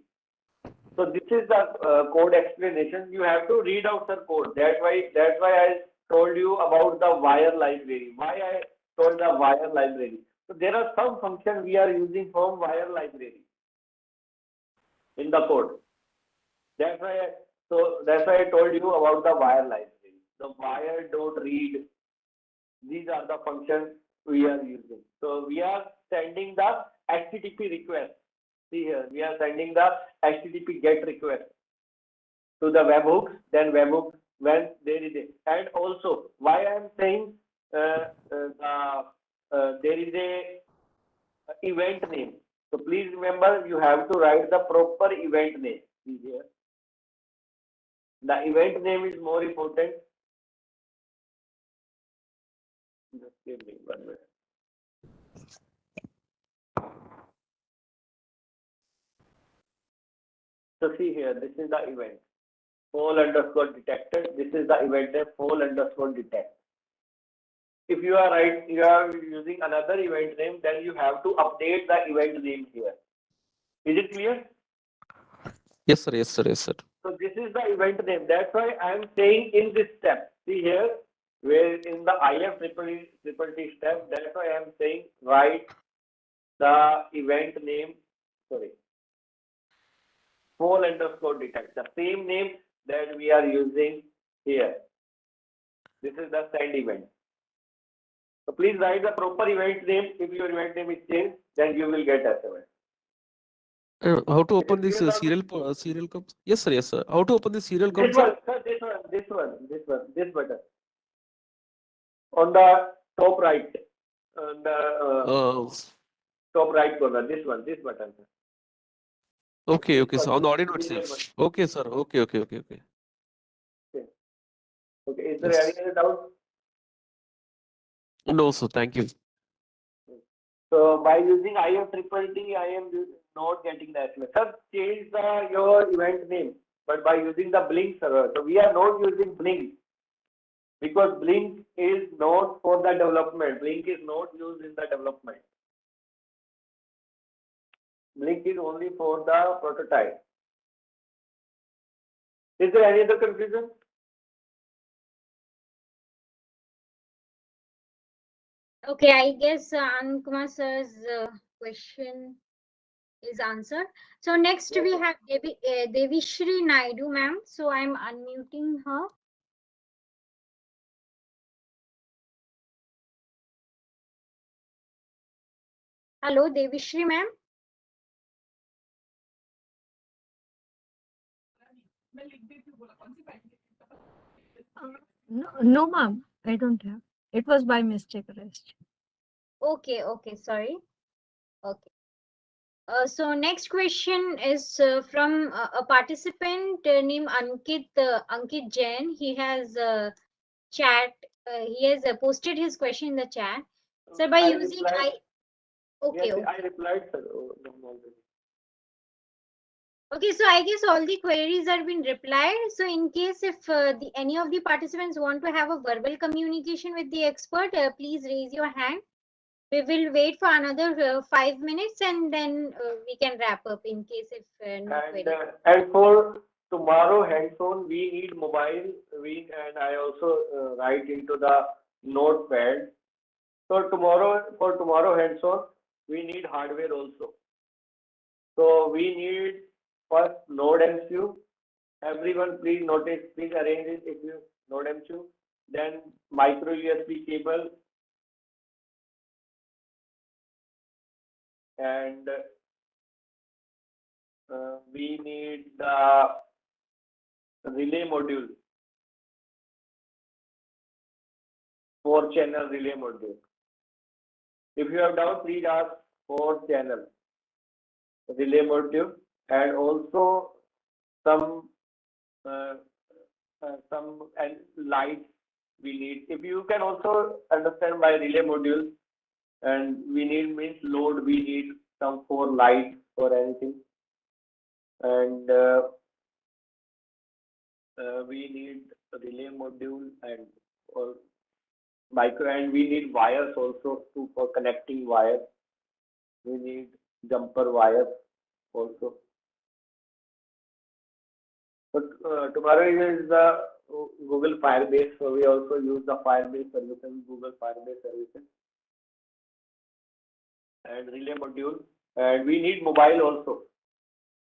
So this is the code explanation. You have to read out the code. That's why I told you about the wire library. Why I told the wire library? So there are some functions we are using from wire library in the code. That's why I told you about the wire library. The wire dot read. These are the functions we are using. So we are sending the HTTP request. See here, we are sending the HTTP GET request to the webhooks. Then webhook when there is a, and also why I am saying there is a event name. So please remember, you have to write the proper event name. See here, the event name is more important. Just give me 1 minute. So see here, this is the event. Fall underscore detected. This is the event name, fall underscore detect. If you are using another event name, then you have to update the event name here. Is it clear? Yes, sir. Yes, sir. Yes, sir. So this is is the event name. That's why I am saying in this step. See here, where in the IFTTT step, that's why I am saying write the event name, sorry, pole underscore detect, the same name that we are using here. This is the send event. So please write the proper event name. If your event name is changed, then you will get SMS. How to open this serial comes? Yes, sir. Yes, sir. How to open the serial comes? This one, sir, this button. On the top right, on the top right corner, this button. Okay, This So one, on the audio serial itself. Okay, sir. Okay. Okay, is there Yes. any other doubt? No, sir. Thank you. So by using IFTTT, I am not getting the SMS. Sir, change your event name, but by using the Blink server. So we are not using Blink because Blink is not for the development. Blink is not used in the development. Blink is only for the prototype. Is there any other confusion? Okay, I guess Ankumar sir's question is answered. So next we have Devishri Naidu ma'am. So I'm unmuting her. Hello, Devishri ma'am. No, ma'am, I don't have. It was by mistake arrest. Okay, sorry. Okay. So next question is from a participant named Ankit Jain. He has chat. He has posted his question in the chat. So by using Yes, I replied, sir. Okay, so I guess all the queries are been replied. So in case if any of the participants want to have a verbal communication with the expert, please raise your hand. We will wait for another 5 minutes and then we can wrap up in case if no query. And for tomorrow hands-on, we need mobile. And I also write into the notepad. So for tomorrow hands-on, we need hardware also. So we need first node MCU. Everyone, please notice, please arrange it if you node MCU. Then micro USB cable. And we need the relay module, 4-channel relay module. If you have doubt, please ask 4-channel relay module, and also some lights we need. If you can also understand by relay module, and we need means load, we need some 4 lights or anything, and we need a relay module and or micro, and we need wires also for connecting wires. We need jumper wires also. But tomorrow is the Google Firebase, so we also use the Firebase services, Google Firebase services, and relay module. And we need mobile also.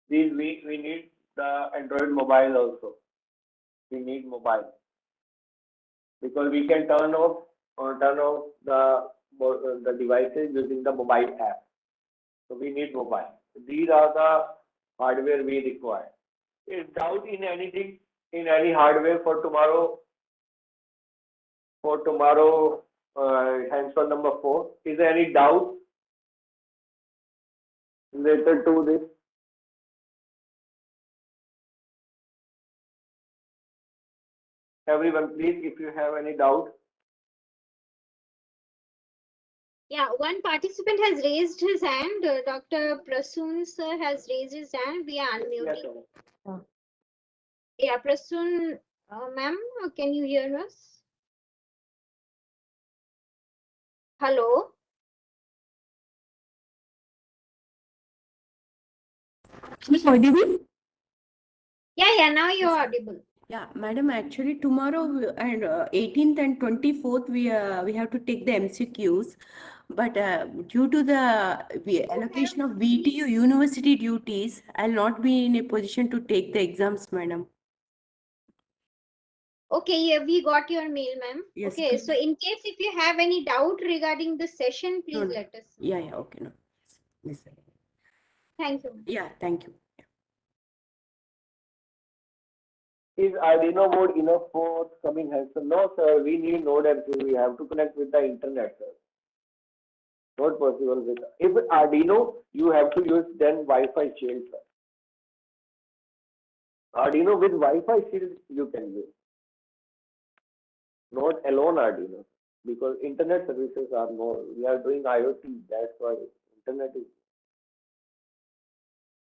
We need the Android mobile also. We need mobile because we can turn off the devices using the mobile app. So we need mobile. These are the hardware we require. Is doubt in anything, in any hardware for tomorrow? For tomorrow, hands-on number 4. Is there any doubt related to this? Everyone, please, if you have any doubt. Yeah, one participant has raised his hand. Dr. Prasoon sir has raised his hand. We are unmuting. Yeah, Prasoon ma'am, can you hear us? Hello. Audible? Yeah, now you're audible. Yeah, madam, actually tomorrow and 18th and 24th we have to take the MCQs, but due to the allocation of VTU university duties, I'll not be in a position to take the exams, madam. Okay, yeah, we got your mail, ma'am. Yes, Okay, please. so in case if you have any doubt regarding the session, please No, no. let us know. Yeah, okay, no. Yes. Thank you. Yeah, thank you. Is Arduino mode enough for coming hands-on? No, sir. We need Node MCU. We have to connect with the internet, sir. Not possible with. If Arduino, you have to use then Wi-Fi shield, sir. Arduino with Wi-Fi shield you can use. Not alone Arduino, because internet services are more. We are doing IoT. That's why internet is.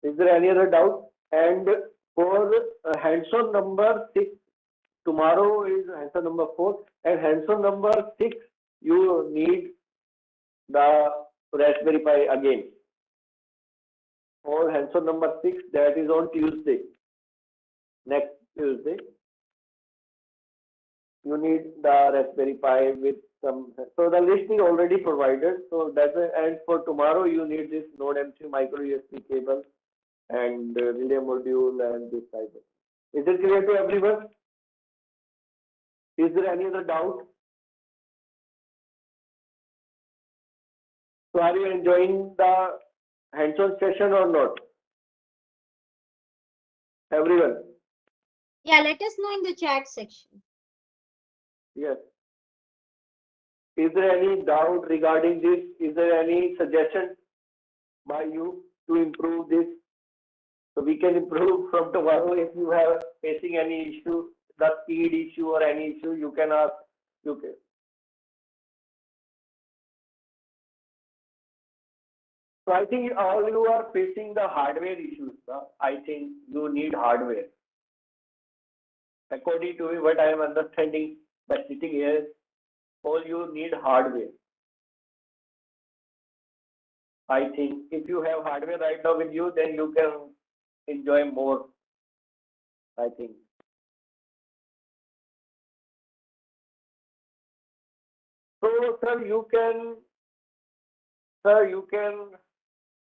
Is there any other doubt? And for hands-on number 6, tomorrow is hands-on number 4, and hands-on number 6, you need the Raspberry Pi again. For hands-on number 6, that is on Tuesday. Next Tuesday, you need the Raspberry Pi with some. So the list is already provided. So that's it. And for tomorrow, you need this Node MCU micro USB cable and relay module and this type of. Is it clear to everyone? Is there any other doubt? So are you enjoying the hands-on session or not? Everyone? Yeah, let us know in the chat section. Yes. Is there any doubt regarding this? Is there any suggestion by you to improve this? So we can improve from tomorrow. If you have facing any issue, the speed issue or any issue, you can ask. You can. So I think all you are facing the hardware issues. I think you need hardware. According to what I am understanding by sitting here, all you need hardware. I think if you have hardware right now with you, then you can enjoy more. I think. So, sir, you can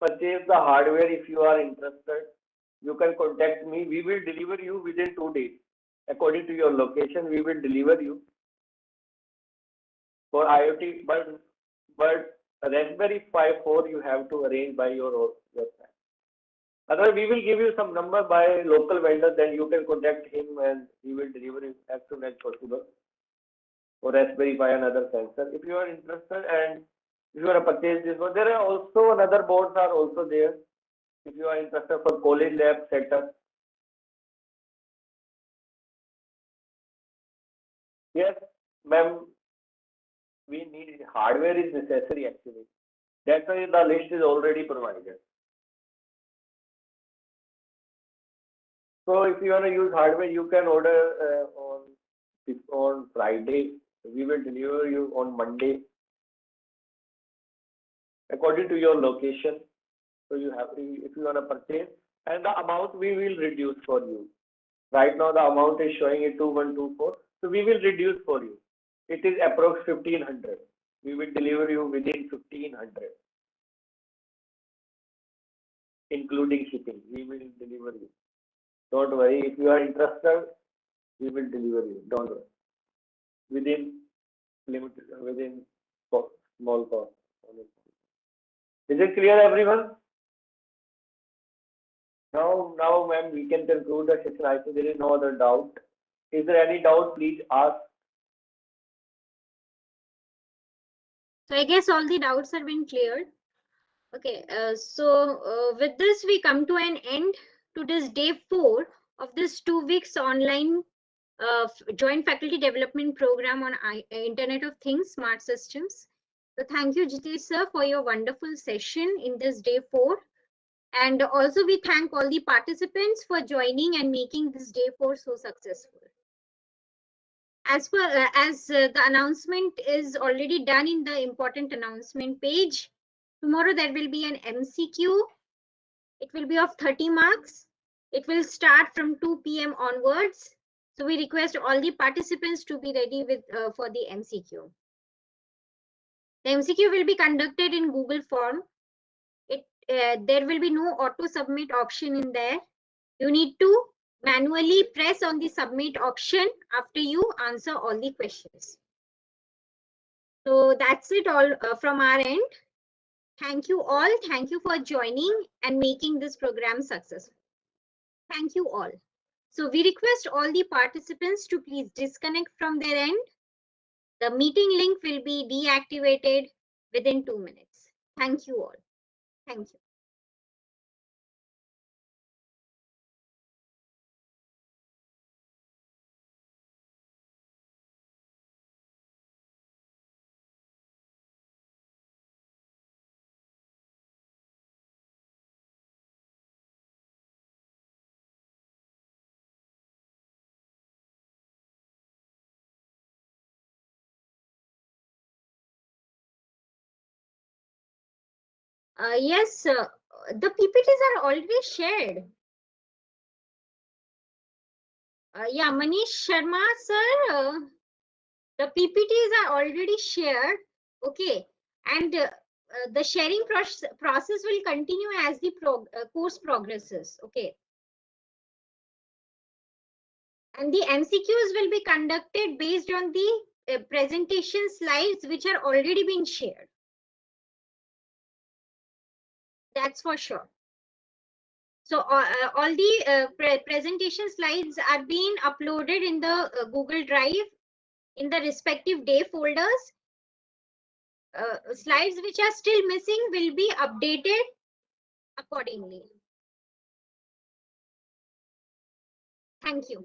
purchase the hardware if you are interested. You can contact me. We will deliver you within 2 days. According to your location, we will deliver you for IoT. But Raspberry Pi 4 you have to arrange by your side. Otherwise, we will give you some number by local vendor. Then you can contact him and he will deliver it as soon as possible. For Raspberry Pi and other sensor. If you are interested and if you want to purchase this one, there are also another boards are also there. If you are interested for college lab setup. Yes, ma'am. We need hardware is necessary actually. That's why the list is already provided. So if you want to use hardware, you can order on Friday. We will deliver you on Monday according to your location. So you have, if you want to purchase, and the amount we will reduce for you. Right now the amount is showing it 2124. So we will reduce for you. It is approx 1500. We will deliver you within 1500, including shipping. We will deliver you. Don't worry. If you are interested, we will deliver you. Don't worry. Within limited, within small cost. Is it clear, everyone? Now, ma'am, we can conclude the session. I think there is no other doubt. Is there any doubt? Please ask. So I guess all the doubts have been cleared. Okay, so with this we come to an end to this day 4 of this 2 weeks online joint faculty development program on Internet of Things, Smart Systems. So thank you, Jitesh sir, for your wonderful session in this day 4. And also we thank all the participants for joining and making this day 4 so successful. As the announcement is already done in the important announcement page, tomorrow there will be an MCQ. It will be of 30 marks. It will start from 2 p.m. onwards. So we request all the participants to be ready with for the MCQ. The MCQ will be conducted in Google form. There will be no auto submit option in there. You need to manually press on the submit option after you answer all the questions. So that's it all from our end. Thank you all. Thank you for joining and making this program successful. Thank you all. So we request all the participants to please disconnect from their end. The meeting link will be deactivated within 2 minutes. Thank you all. Thank you. Yes, the PPTs are already shared. Yeah, Manish Sharma, sir, the PPTs are already shared. Okay, and the sharing process will continue as the course progresses. Okay. And the MCQs will be conducted based on the presentation slides which are already been shared. That's for sure. So all the presentation slides are being uploaded in the Google Drive in the respective day folders. Slides which are still missing will be updated accordingly. Thank you.